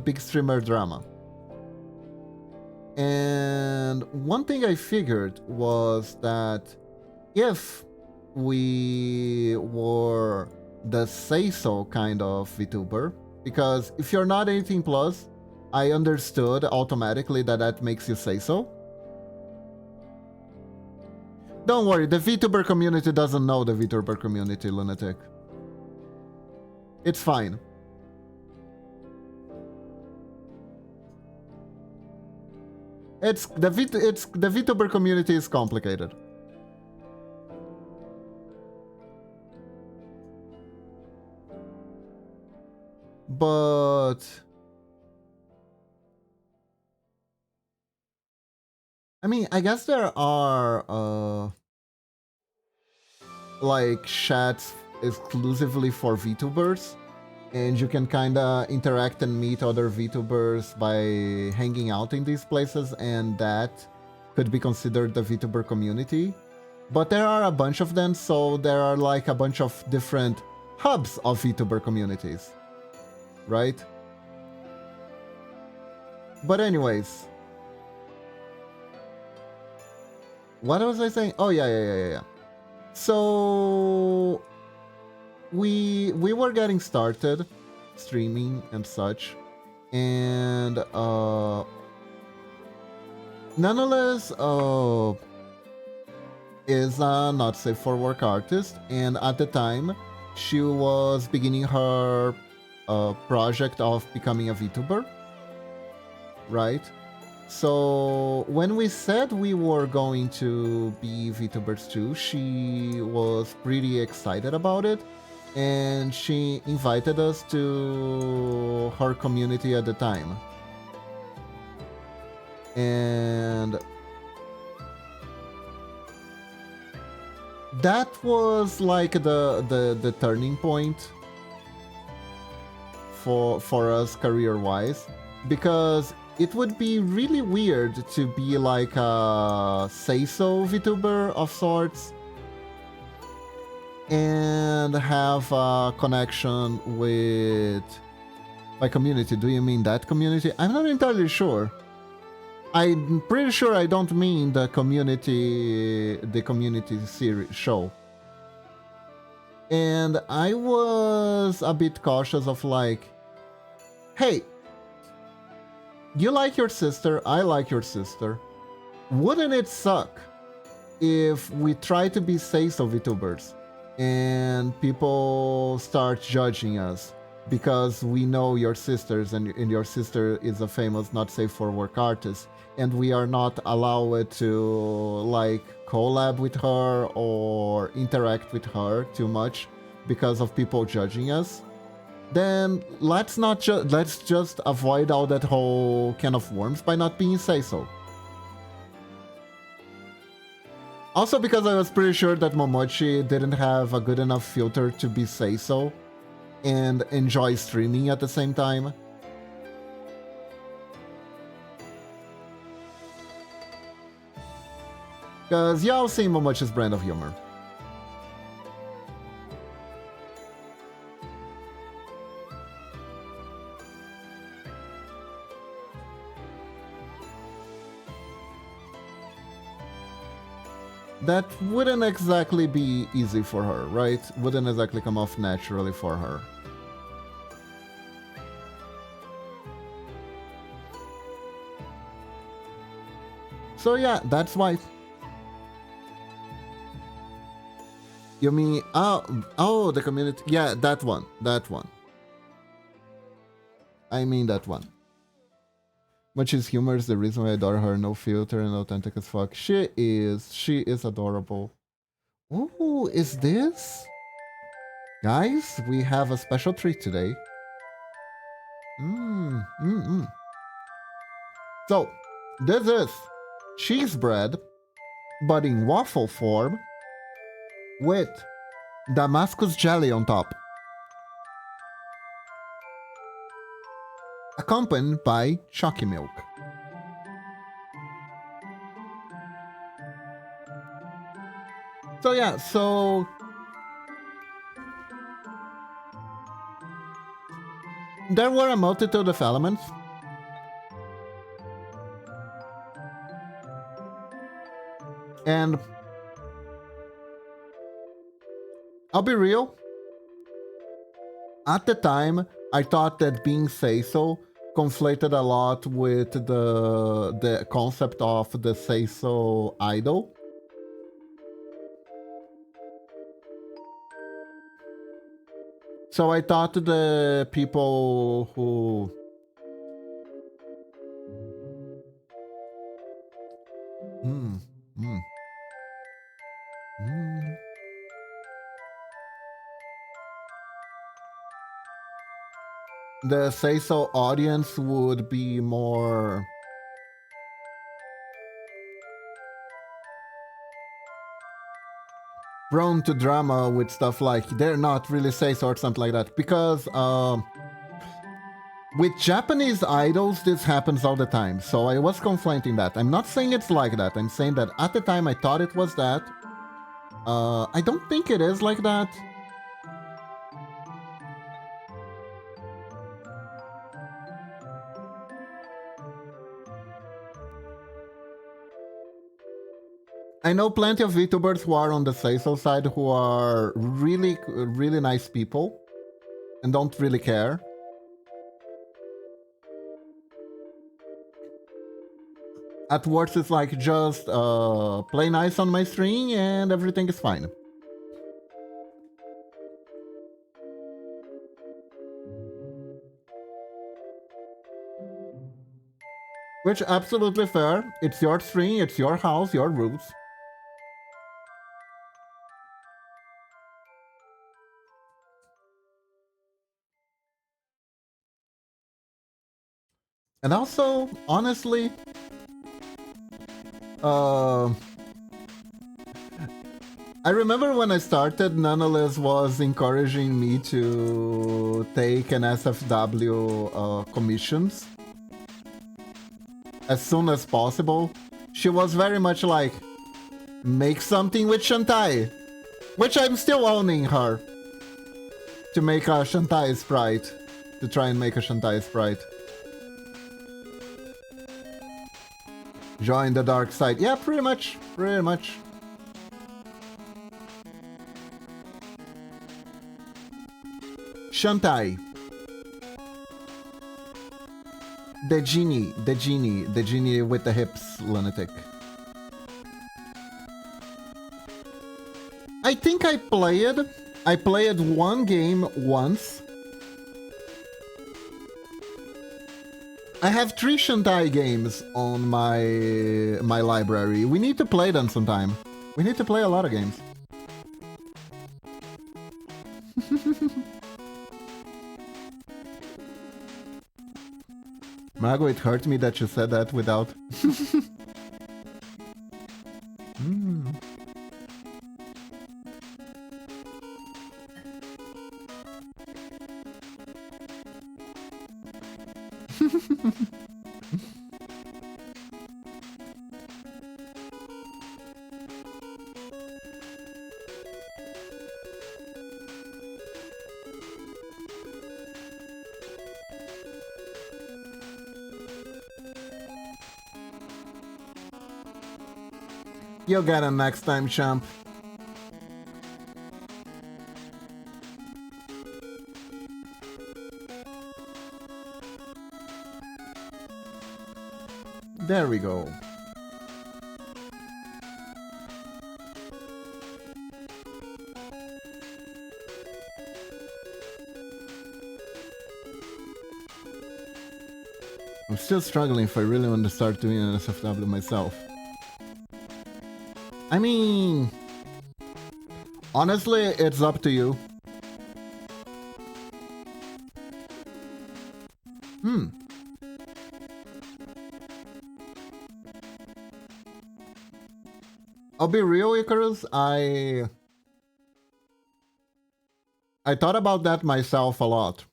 big streamer drama. And one thing I figured was that if we were the say-so kind of VTuber, because if you're not 18+, I understood automatically that makes you say-so. Don't worry, the VTuber community doesn't know the VTuber community, lunatic. It's fine. The VTuber community is complicated. But I mean, I guess there are like chats exclusively for VTubers, and you can kinda interact and meet other VTubers by hanging out in these places, and that could be considered the VTuber community. But there are a bunch of them, so there are like a bunch of different hubs of VTuber communities, right? But anyways, what was I saying? Oh yeah. So we were getting started streaming and such, and nonetheless is a not safe for work artist, and at the time she was beginning her project of becoming a VTuber, right? So when we said we were going to be VTubers too, she was pretty excited about it, and she invited us to her community at the time. And that was like the turning point for us career-wise, because it would be really weird to be like a say-so VTuber of sorts and have a connection with my community. Do you mean that community? I'm not entirely sure. I'm pretty sure I don't mean the community series show. And I was a bit cautious of like, hey, you like your sister, I like your sister. Wouldn't it suck if we try to be say-so VTubers and people start judging us because we know your sisters and your sister is a famous not safe for work artist and we are not allowed to like collab with her or interact with her too much because of people judging us? Then let's just avoid all that whole can of worms by not being say-so. Also because I was pretty sure that Momochi didn't have a good enough filter to be say-so and enjoy streaming at the same time. Because y'all see Momochi's brand of humor. That wouldn't exactly be easy for her, right? Wouldn't exactly come off naturally for her. So yeah, that's why. You mean, oh, the community, yeah, that one. I mean that one. Mochi's humor is the reason why I adore her, no filter and authentic as fuck. She is adorable. Ooh, is this? Guys, we have a special treat today. So, this is cheese bread, but in waffle form, with Damascus jelly on top. Accompanied by chalky milk. So yeah, there were a multitude of elements. And I'll be real. At the time, I thought that being say-so conflated a lot with the concept of the say-so idol. So I thought the people who... The say-so audience would be more... prone to drama with stuff like they're not really say-so or something like that. Because with Japanese idols, this happens all the time. So I was conflating that. I'm not saying it's like that. I'm saying that at the time I thought it was that. I don't think it is like that. I know plenty of VTubers who are on the say-so side who are really, really nice people and don't really care. At worst, it's like just play nice on my stream and everything is fine. Which, absolutely fair. It's your stream, it's your house, your rules. And also, honestly, I remember when I started, Nonetheless was encouraging me to take an SFW commissions as soon as possible. She was very much like, make something with Shantae, which I'm still owning her to make a Shantae sprite, to try and make a Shantae sprite. Join the dark side. Yeah, pretty much. Pretty much. Shantae. The genie with the hips lunatic. I think I played one game once. I have 3 Shantae games on my library. We need to play them sometime. We need to play a lot of games. Mago, it hurt me that you said that without... You'll get him next time, champ. There we go. I'm still struggling if I really want to start doing an SFW myself. I mean, honestly, it's up to you. I'll be real, Icarus, I thought about that myself a lot.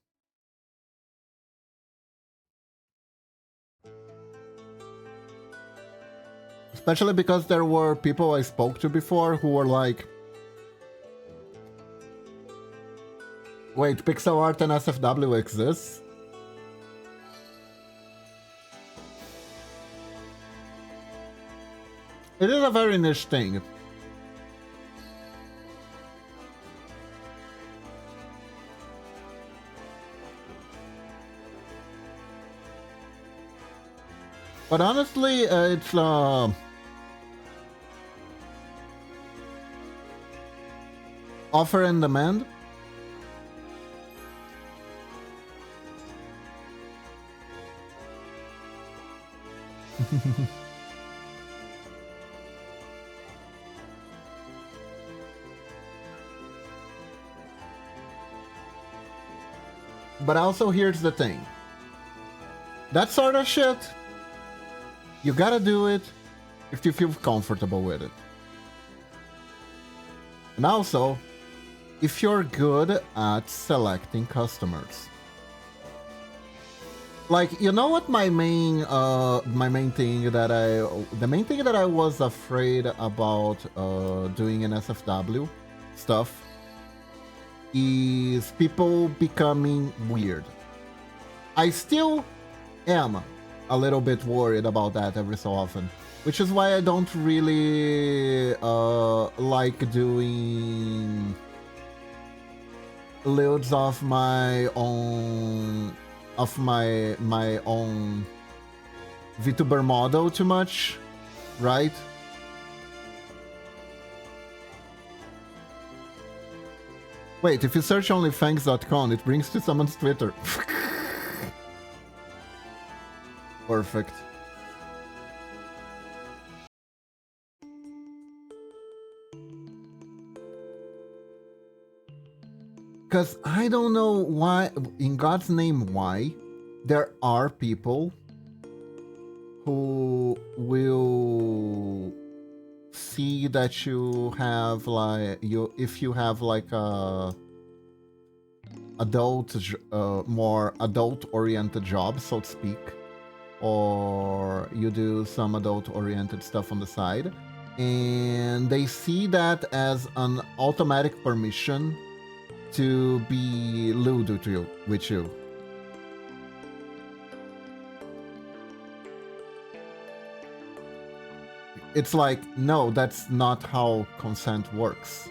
Especially because there were people I spoke to before who were like, wait, pixel art and SFW exists? It is a very niche thing. But honestly, it's offer and demand. But also, here's the thing. That sort of shit, you gotta do it if you feel comfortable with it. And also, if you're good at selecting customers. Like, you know what the main thing that I was afraid about doing in SFW stuff is people becoming weird. I still am a little bit worried about that every so often, which is why I don't really like doing loads of my own VTuber model too much, right? Wait, if you search onlyfangs.com, it brings to someone's Twitter. Perfect. Because I don't know why, in God's name, why there are people who will see that you have like if you have like a more adult-oriented job, so to speak, or you do some adult-oriented stuff on the side, and they see that as an automatic permission to be lewd with you. It's like, no, that's not how consent works.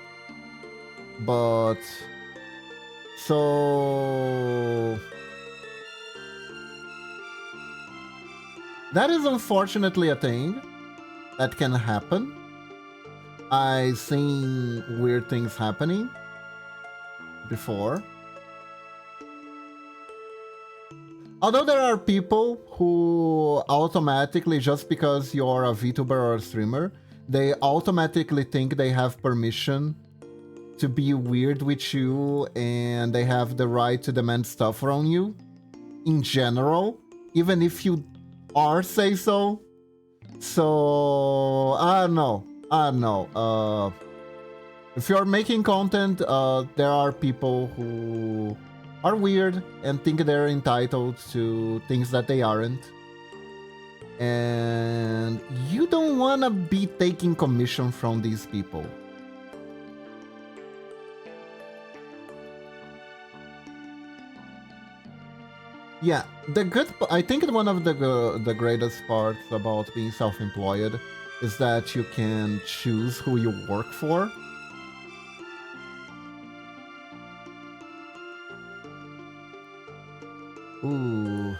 But so that is unfortunately a thing that can happen. I've seen weird things happening before. Although there are people who automatically, just because you're a VTuber or a streamer, they automatically think they have permission to be weird with you and they have the right to demand stuff from you in general, even if you are say so. So I don't know. If you're making content, there are people who are weird and think they're entitled to things that they aren't. And you don't want to be taking commission from these people. Yeah, I think one of the greatest parts about being self-employed is that you can choose who you work for. Ooh.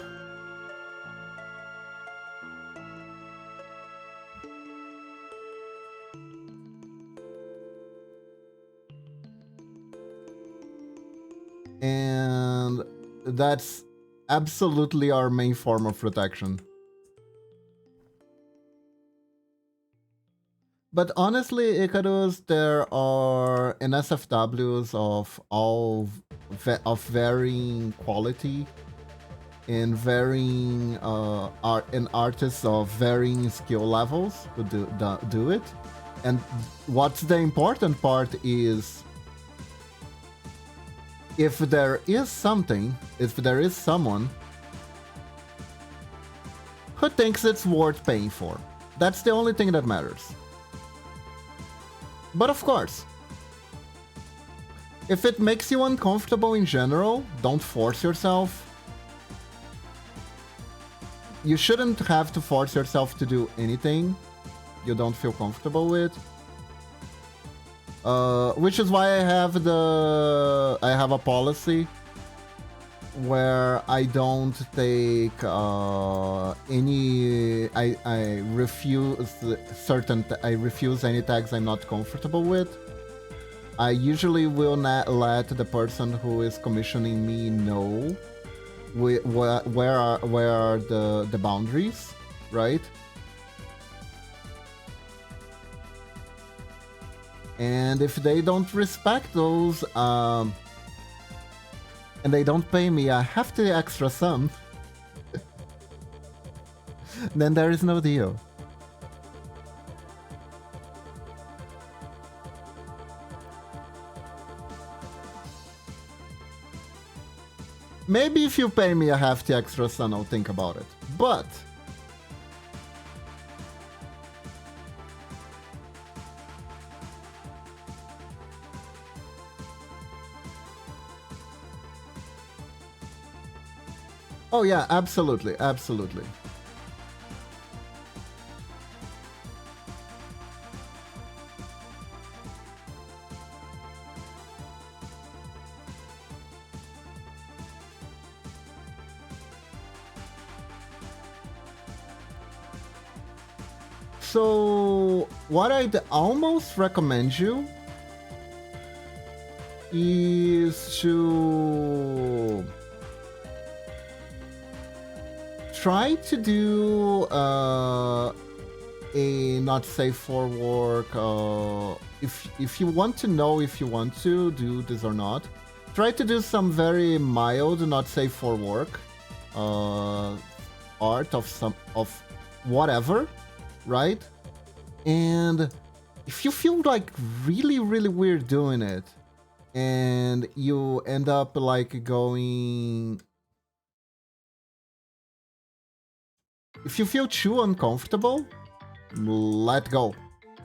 And that's absolutely our main form of protection. But honestly, Icarus, there are NSFWs of varying quality and varying artists of varying skill levels who do it. And what's the important part is, if there is someone who thinks it's worth paying for, that's the only thing that matters. But of course, if it makes you uncomfortable in general, don't force yourself. You shouldn't have to force yourself to do anything you don't feel comfortable with. Which is why I have a policy where I don't take any. I refuse any tags I'm not comfortable with. I usually will not let the person who is commissioning me know where are the boundaries, right? And if they don't respect those, and they don't pay me a hefty extra sum, then there is no deal. Maybe if you pay me a hefty extra sum, I'll think about it. But oh yeah, absolutely, absolutely. So what I'd almost recommend you is to try to do a not safe for work. If you want to know if you want to do this or not, try to do some very mild not safe for work art of whatever, right? And if you feel like really, really weird doing it, and you end up like going... If you feel too uncomfortable, let go.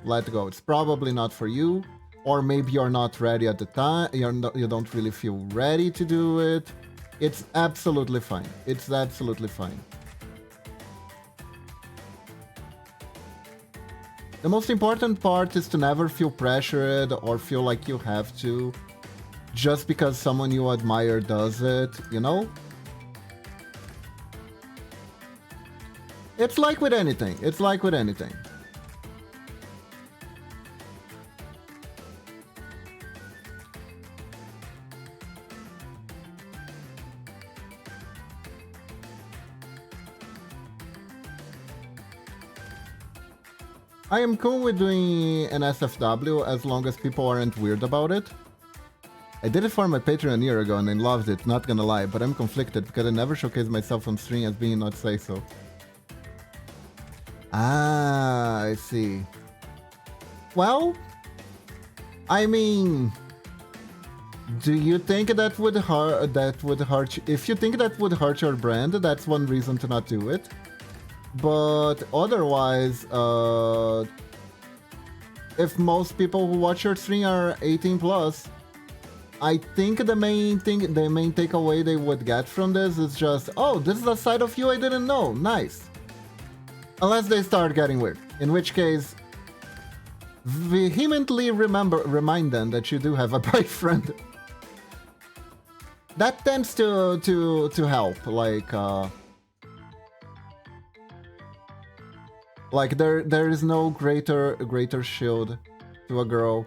Let go. It's probably not for you, or maybe you're not ready at the time. You don't really feel ready to do it. It's absolutely fine. It's absolutely fine. The most important part is to never feel pressured or feel like you have to just because someone you admire does it, you know? It's like with anything. It's like with anything. I am cool with doing an SFW as long as people aren't weird about it. I did it for my Patreon a year ago and I loved it, not gonna lie, but I'm conflicted because I never showcase myself on stream as being not say so. Ah, I see. Well, I mean, do you think that would hurt you? If you think that would hurt your brand, that's one reason to not do it. But otherwise, if most people who watch your stream are 18 plus, I think the main takeaway they would get from this is just, oh, this is a side of you I didn't know. Nice. Unless they start getting weird, in which case, vehemently remind them that you do have a boyfriend. That tends to help, like there is no greater shield to a girl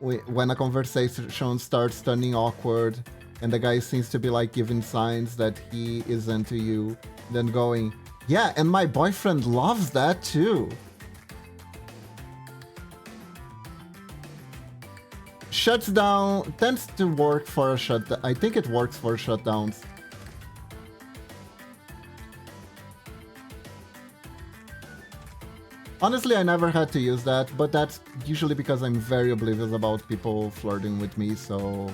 when a conversation starts turning awkward and the guy seems to be like giving signs that he is into you, then going, yeah, and my boyfriend loves that too. Shuts down tends to work for a shutdown. I think it works for shutdowns. Honestly, I never had to use that, but that's usually because I'm very oblivious about people flirting with me, so...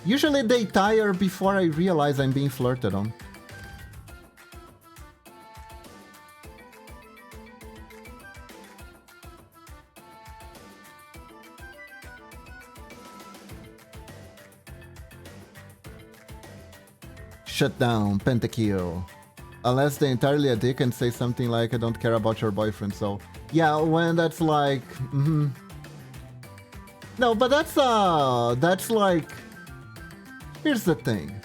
Usually they tire before I realize I'm being flirted on. Shut down, pentakill. Unless they're entirely a dick and say something like, I don't care about your boyfriend, so... Yeah, when that's like... No, but that's like... Here's the thing.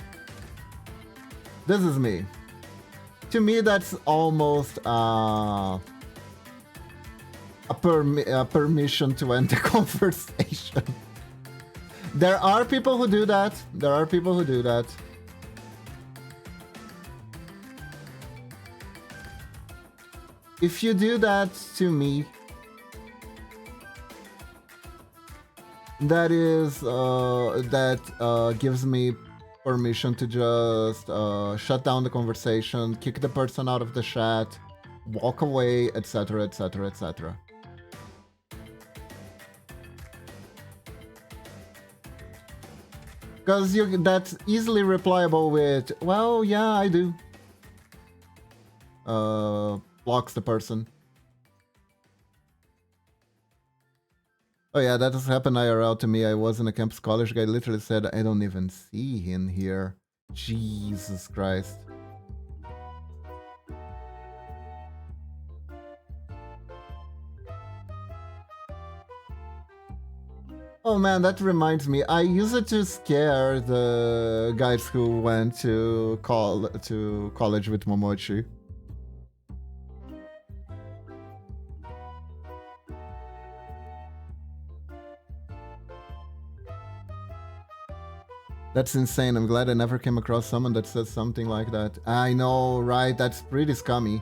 This is me. To me, that's almost a permission to end the conversation. There are people who do that. There are people who do that. If you do that to me, that is that gives me permission to just shut down the conversation, kick the person out of the chat, walk away, etc, etc, etc. Because that's easily replyable with, well, yeah, I do. Blocks the person. Oh yeah, that has happened IRL to me. I was in a campus college guy literally said, I don't even see him here. Jesus Christ. Oh man, that reminds me. I used it to scare the guys who went to college with Momochi. That's insane. I'm glad I never came across someone that says something like that. I know, right? That's pretty scummy.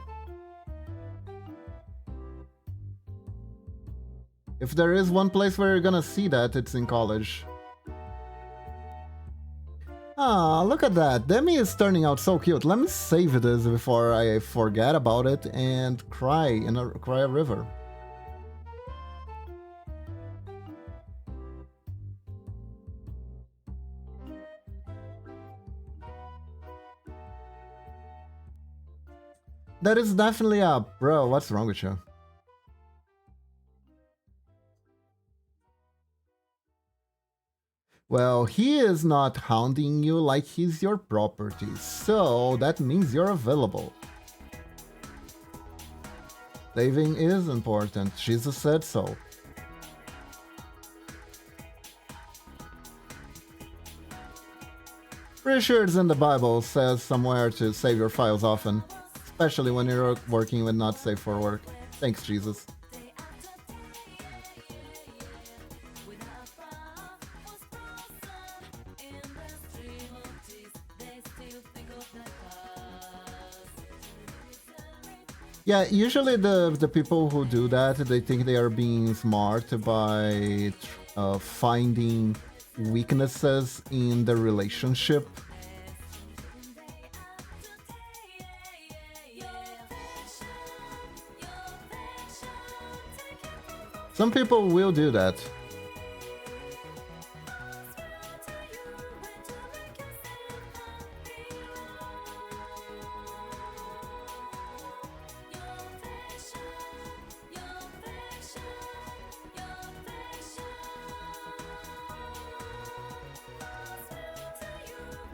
If there is one place where you're gonna see that, it's in college. Ah, look at that. Demi is turning out so cute. Let me save this before I forget about it and cry a river. That is definitely a bro. What's wrong with you? Well, he is not hounding you like he's your property, so that means you're available. Saving is important. Jesus said so. Pretty sure it's in the Bible, says somewhere to save your files often, especially when you're working with not safe for work. Thanks, Jesus. Yeah, usually the people who do that, they think they are being smart by finding weaknesses in the relationship. Some people will do that.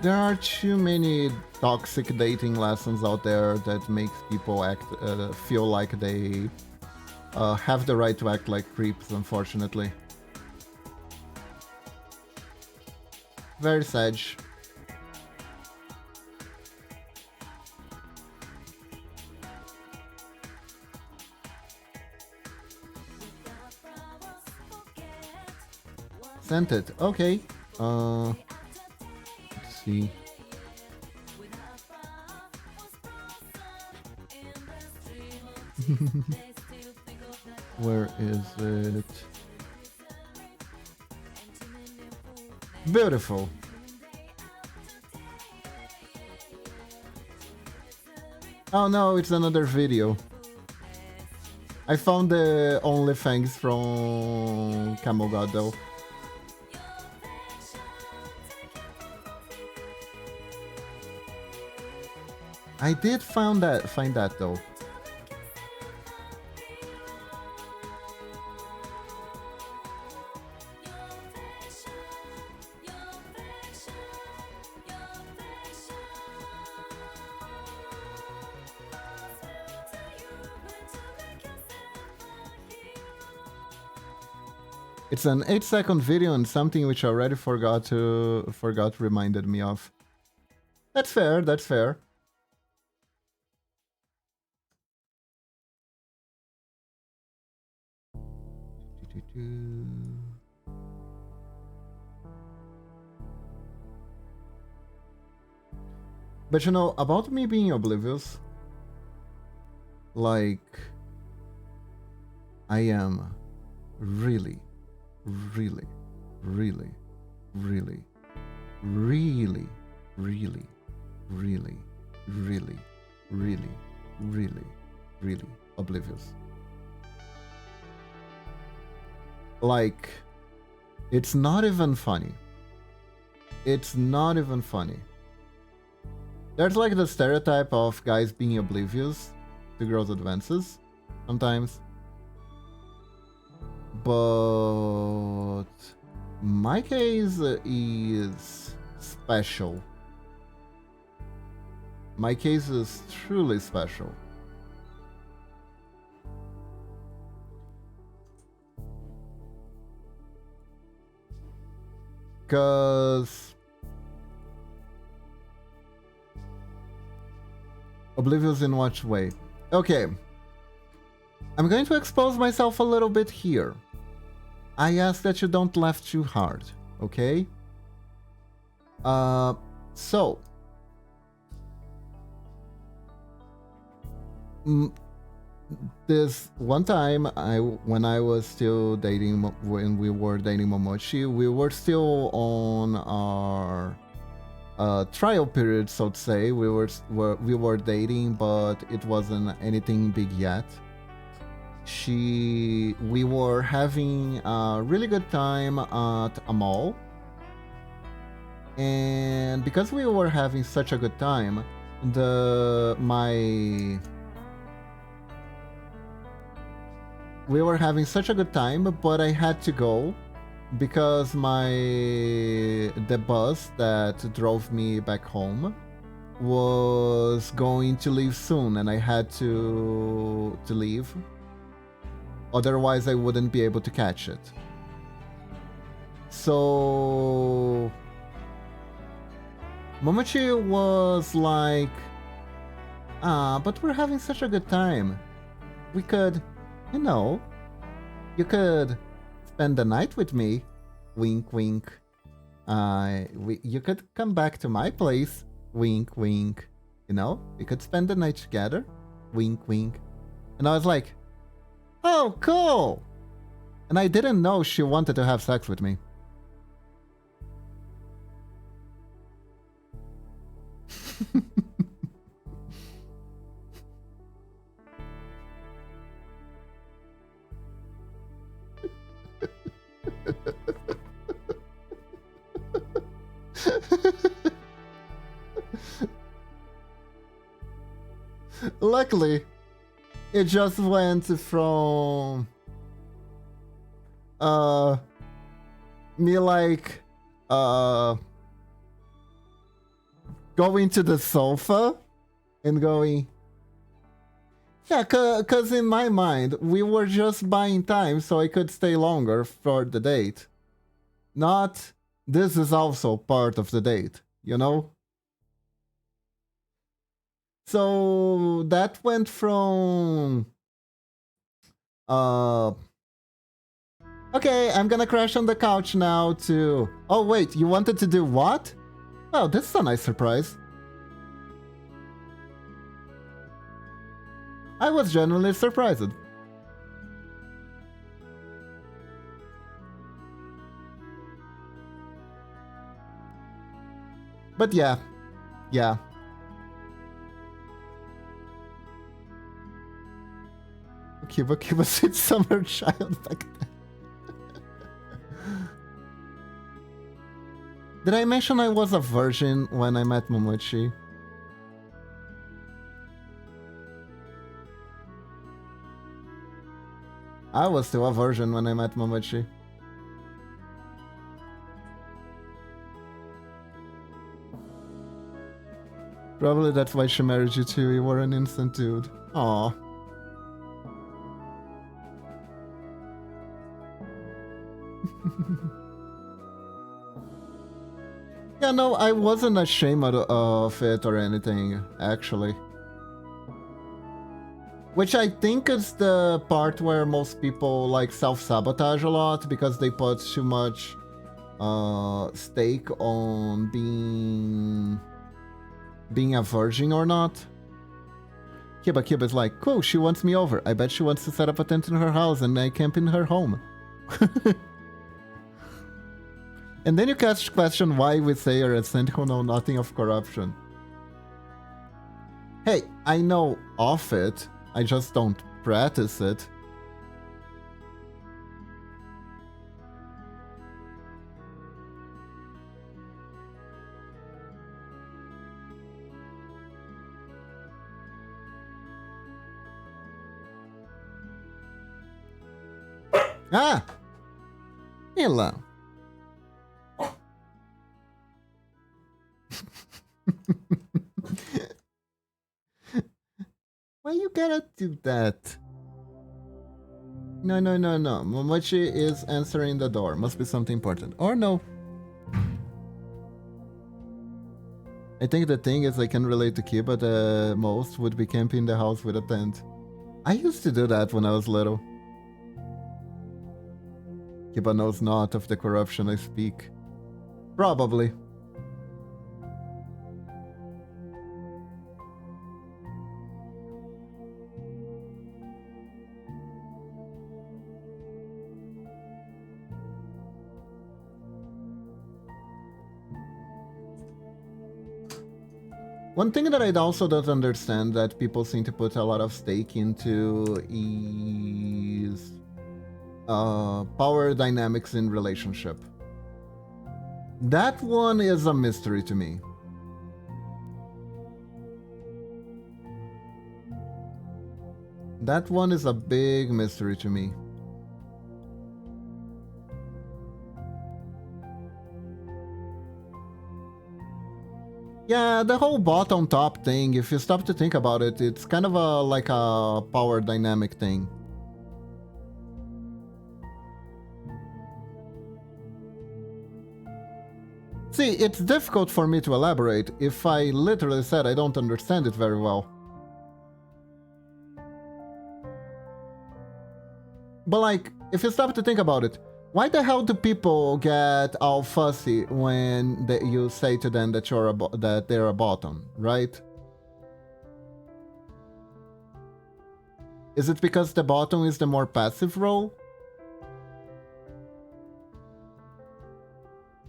There are too many toxic dating lessons out there that makes people feel like they have the right to act like creeps, unfortunately. Very sad. Sent it. Okay. Let's see. Where is it? Beautiful. Oh no, it's another video. I found the OnlyFans from Camel God though. I did find that though. It's an 8-second video and something which I already forgot reminded me of. That's fair, that's fair. But you know, about me being oblivious, like, I am really, really, really, really, really, really, really, really, really, really, really oblivious. Like, it's not even funny. It's not even funny. There's like the stereotype of guys being oblivious to girls' advances sometimes. But my case is special. My case is truly special. Because oblivious in what way? Okay. I'm going to expose myself a little bit here. I ask that you don't laugh too hard, okay? So this one time, when I was still dating, when we were dating Momochi, we were still on our trial period, so to say. We were dating, but it wasn't anything big yet. We were having a really good time at a mall, and because we were having such a good time, we were having such a good time, but I had to go because the bus that drove me back home was going to leave soon, and I had to leave. Otherwise, I wouldn't be able to catch it. So Momochi was like, but we're having such a good time. We could, you could spend the night with me. Wink, wink. You could come back to my place. Wink, wink. We could spend the night together. Wink, wink. And I was like, oh, cool. And I didn't know she wanted to have sex with me. Luckily, it just went from me like going to the sofa and going, yeah, cause in my mind we were just buying time so I could stay longer for the date. Not, this is also part of the date, So that went from okay, I'm gonna crash on the couch now to, oh wait, you wanted to do what? Oh, this is a nice surprise. I was genuinely surprised. But yeah. Kiba sweet summer child back then. Did I mention I was a virgin when I met Momochi? I was still a virgin when I met Momochi. Probably that's why she married you too. You were an instant dude. Aww. Yeah, no, I wasn't ashamed of it or anything, actually. Which I think is the part where most people like self-sabotage a lot because they put too much stake on being a virgin or not. Kiba is like, cool, she wants me over. I bet she wants to set up a tent in her house and I camp in her home. And then you question why we say you're a saint who know nothing of corruption. Hey, I know of it, I just don't practice it. Ah! Ela. Why you gotta do that? No. Momochi is answering the door. Must be something important. Or no. I think the thing is I can relate to Kiba the most would be camping in the house with a tent. I used to do that when I was little. Kiba knows not of the corruption I speak. Probably. One thing that I also don't understand that people seem to put a lot of stake into is power dynamics in relationship. That one is a mystery to me. That one is a big mystery to me. Yeah, the whole bottom top thing, if you stop to think about it, it's kind of like a power dynamic thing. See, it's difficult for me to elaborate if I literally said I don't understand it very well. But like, if you stop to think about it, why the hell do people get all fussy when you say to them that that they're a bottom, right? Is it because the bottom is the more passive role?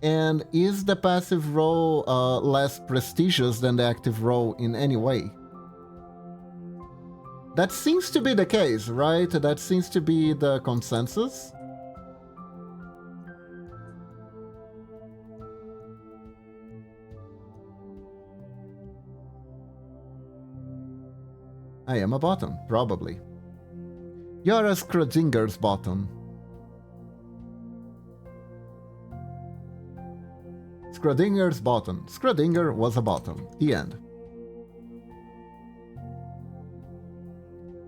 And is the passive role less prestigious than the active role in any way? That seems to be the case, right? That seems to be the consensus. I am a bottom, probably. You're a Schrodinger's bottom. Schrodinger's bottom. Schrodinger was a bottom. The end.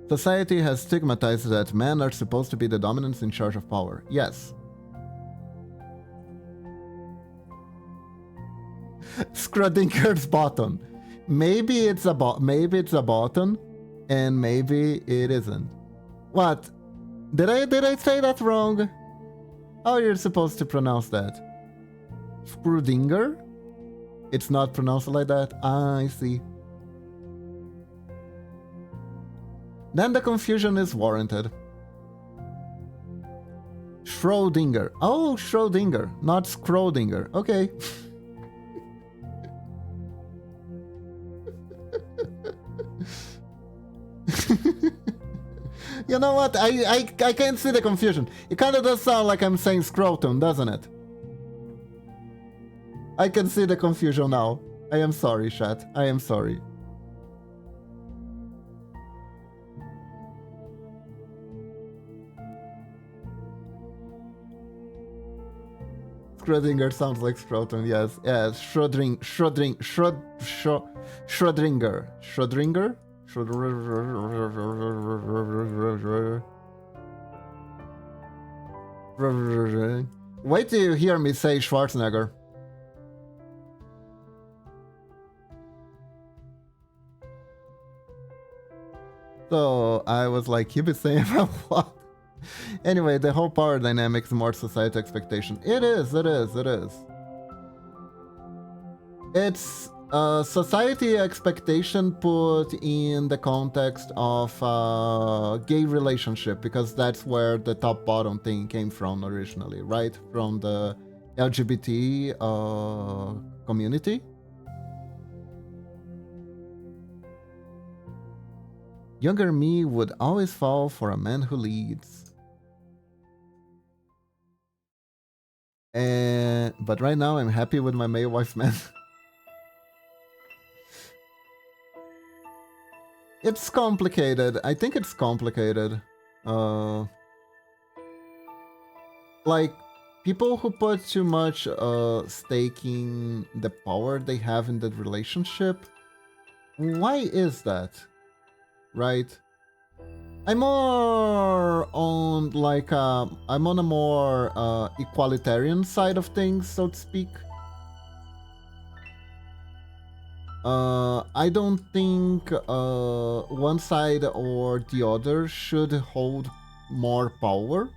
Society has stigmatized that men are supposed to be the dominants in charge of power. Yes. Schrodinger's bottom. Maybe it's a bottom, and maybe it isn't. What? Did I say that wrong? How are you supposed to pronounce that? Schrodinger? It's not pronounced like that? Ah, I see. Then the confusion is warranted. Schrodinger. Oh, Schrodinger, not Schrodinger. Okay. You know what? I can't see the confusion. It kind of does sound like I'm saying scrotum, doesn't it? I can see the confusion now. I am sorry, chat. I am sorry. Schrodinger sounds like scrotum, yes. Yes, Schrodinger. Schrodinger? Wait till you hear me say Schwarzenegger. So I was like, you be saying about what? Anyway, the whole power dynamics more society expectation. It is. It's society expectation put in the context of gay relationship, because that's where the top bottom thing came from originally, right? From the LGBT community. Younger me would always fall for a man who leads. But right now I'm happy with my male wife man. It's complicated. I think it's complicated. Like, people who put too much stake in the power they have in the relationship. Why is that? Right? I'm more on like I'm on a more equalitarian side of things, so to speak. I don't think one side or the other should hold more power.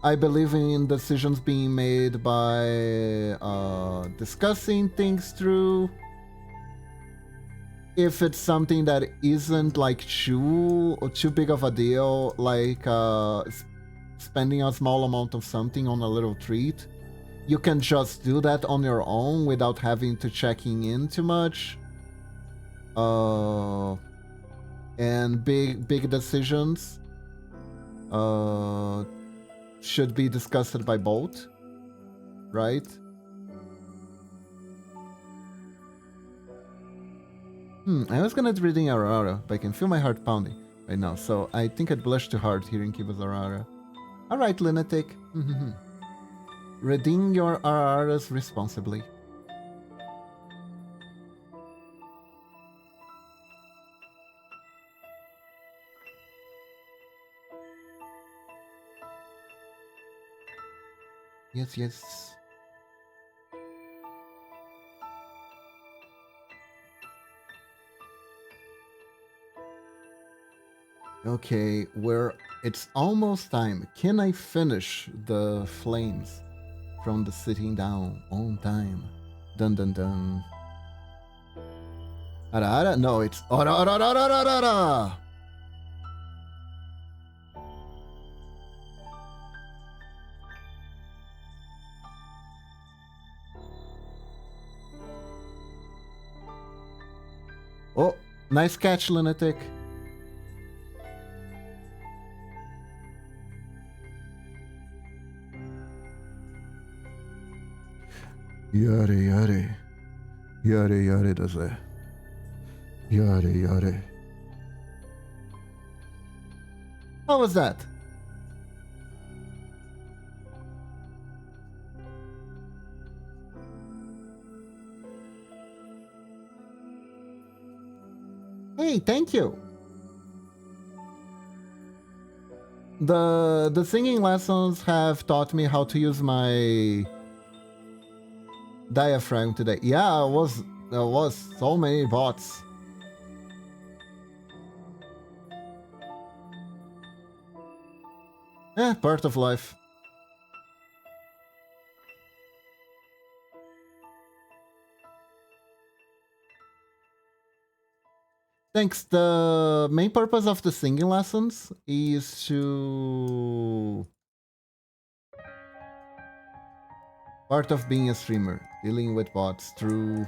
I believe in decisions being made by discussing things through. If it's something that isn't like too big of a deal, like spending a small amount of something on a little treat, you can just do that on your own without having to checking in too much. And big decisions should be discussed by both, right? I was gonna reading Aurora, but I can feel my heart pounding right now, so I think I'd blush too hard hearing Kiba's Aurora. Alright, Lunatic. Redeem your Auroras responsibly. Yes, yes. Okay, it's almost time. Can I finish the flames from the sitting down on time? Dun dun dun. Ara ara? No, it's ara ara ara ara ara. Oh, nice catch, Lunatic. Yare yare. Yare yare da ze. Yare yare. How was that? Hey, thank you. The singing lessons have taught me how to use my diaphragm today. Yeah, there was so many bots. Part of life. Thanks. The main purpose of the singing lessons is to... part of being a streamer, dealing with bots through...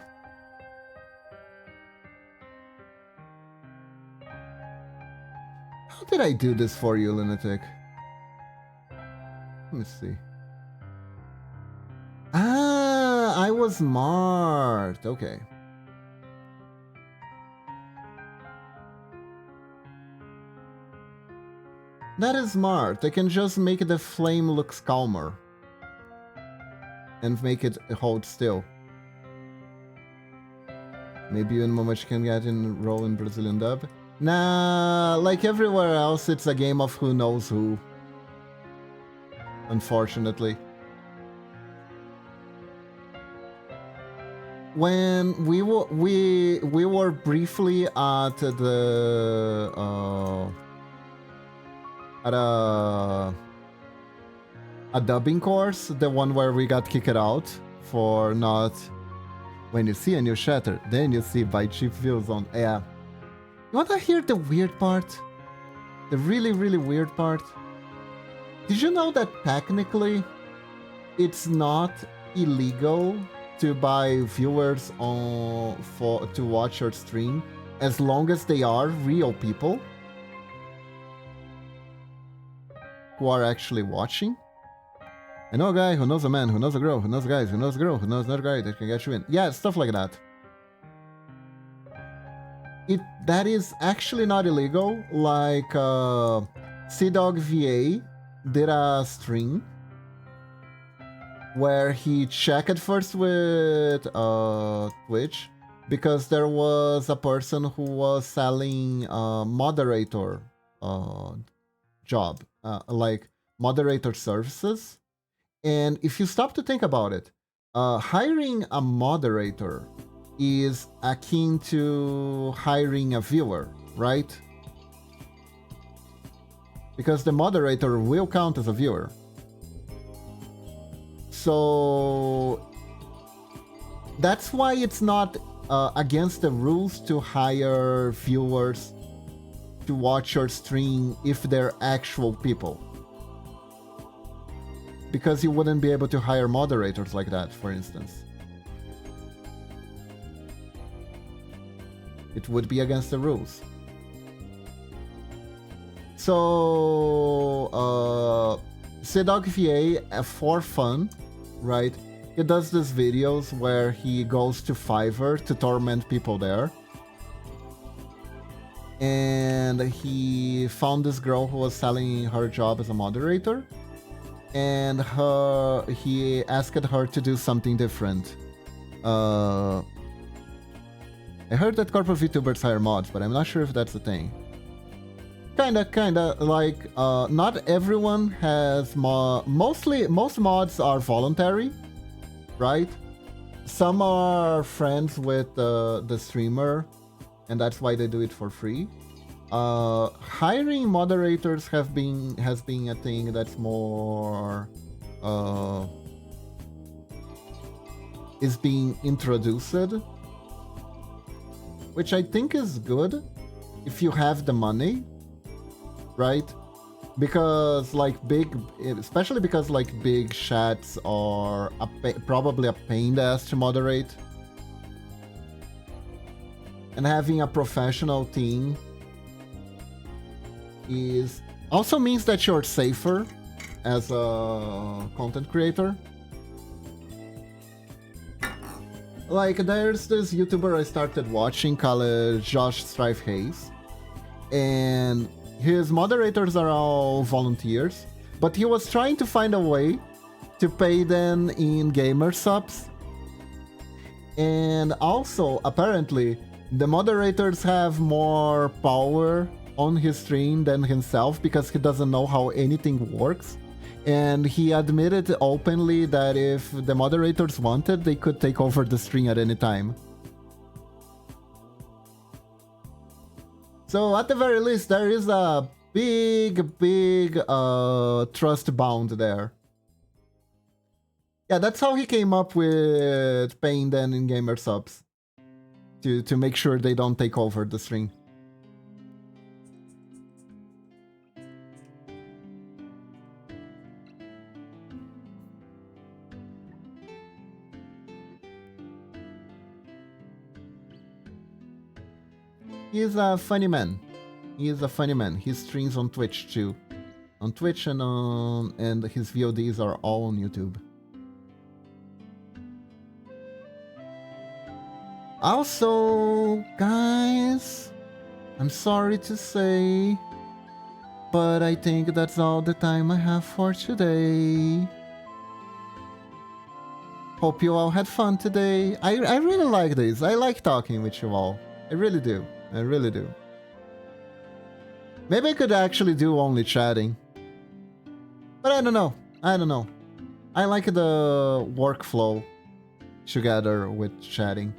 How did I do this for you, Lunatic? Let me see. Ah, I was smart. Okay. That is smart. I can just make the flame look calmer. And make it hold still. Maybe in much can get in roll in Brazilian dub. Nah, like everywhere else, it's a game of who knows who. Unfortunately. When we were briefly at the at a dubbing course, the one where we got kicked out for not... When you see a new shatter, then you see by cheap views on... Yeah. You wanna hear the weird part? The really, really weird part? Did you know that technically it's not illegal to buy viewers to watch your stream as long as they are real people who are actually watching? I know a guy who knows a man, who knows a girl, who knows guys, who knows a girl, who knows another guy that can get you in. Yeah, stuff like that. That is actually not illegal. Like CDog VA did a stream where he checked first with Twitch because there was a person who was selling moderator job, like moderator services. And if you stop to think about it, hiring a moderator is akin to hiring a viewer, right? Because the moderator will count as a viewer. So that's why it's not against the rules to hire viewers to watch your stream if they're actual people. because you wouldn't be able to hire moderators like that, for instance. It would be against the rules. So, Cdog VA, for fun, right? He does these videos where he goes to Fiverr to torment people there. And he found this girl who was selling her job as a moderator. And he asked her to do something different. I heard that corporate VTubers hire mods, but I'm not sure if that's the thing. Kinda, like, not everyone has most mods are voluntary, right? Some are friends with the streamer, and that's why they do it for free. Hiring moderators has been a thing that's more is being introduced, which I think is good if you have the money, right? Because especially because big chats are probably a pain in the ass to moderate, and having a professional team also means that you're safer as a content creator. Like, there's this YouTuber I started watching called Josh Strife Hayes, and his moderators are all volunteers, but he was trying to find a way to pay them in gamer subs. And also, apparently, the moderators have more power on his stream than himself because he doesn't know how anything works. And he admitted openly that if the moderators wanted, they could take over the stream at any time. So at the very least, there is a big trust bound there. Yeah, that's how he came up with paying them in gamer subs. To make sure they don't take over the stream. He's a funny man. He is a funny man. He streams on Twitch too. On Twitch and his VODs are all on YouTube. Also, guys, I'm sorry to say, but I think that's all the time I have for today. Hope you all had fun today. I really like this. I like talking with you all. I really do. I really do. Maybe I could actually do only chatting. But I don't know. I like the workflow together with chatting.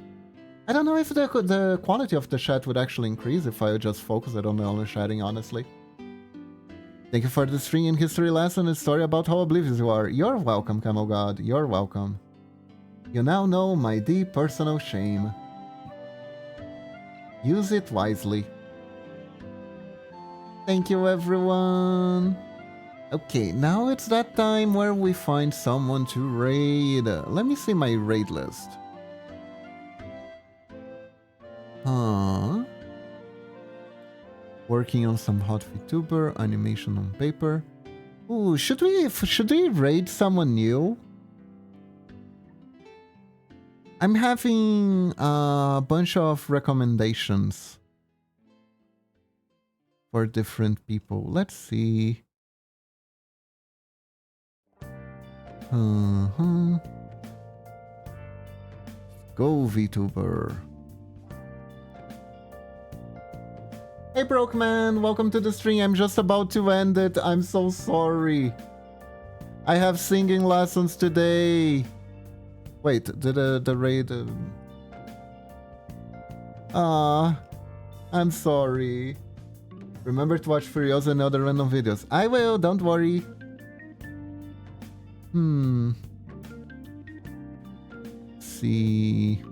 I don't know if the quality of the chat would actually increase if I just focused on the only chatting, honestly. Thank you for the stream and history lesson and story about how oblivious you are. You're welcome, Camel God. You're welcome. You now know my deep personal shame. Use it wisely. Thank you, everyone. Okay, now it's that time where we find someone to raid. Let me see my raid list. Working on some hot VTuber, animation on paper. Ooh, should we raid someone new? I'm having a bunch of recommendations for different people. Let's see. Go VTuber. Hey Broke Man, welcome to the stream. I'm just about to end it. I'm so sorry. I have singing lessons today. Wait, did the raid... I'm sorry. Remember to watch Furiosa and other random videos. I will, don't worry. See...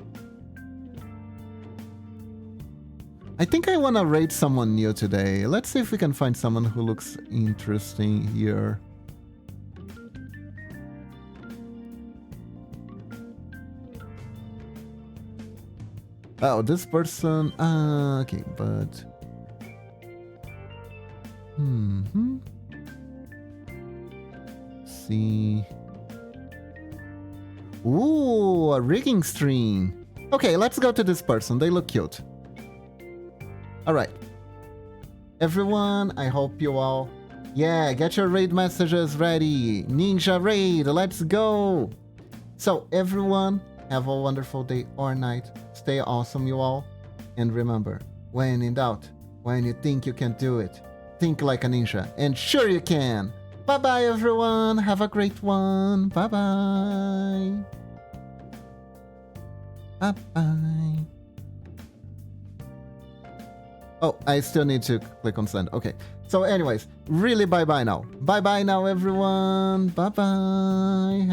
I think I want to raid someone new today. Let's see if we can find someone who looks interesting here. Oh, this person. Okay, but. See. Ooh, a rigging string. Okay, let's go to this person. They look cute. Alright. Everyone, I hope you all... Yeah, get your raid messages ready. Ninja raid, let's go. So, everyone, have a wonderful day or night. Stay awesome, you all. And remember, when in doubt, when you think you can do it, think like a ninja. And sure you can. Bye-bye, everyone. Have a great one. Bye-bye. Bye-bye. Oh, I still need to click on send. Okay. So anyways, really bye-bye now. Bye-bye now, everyone. Bye-bye.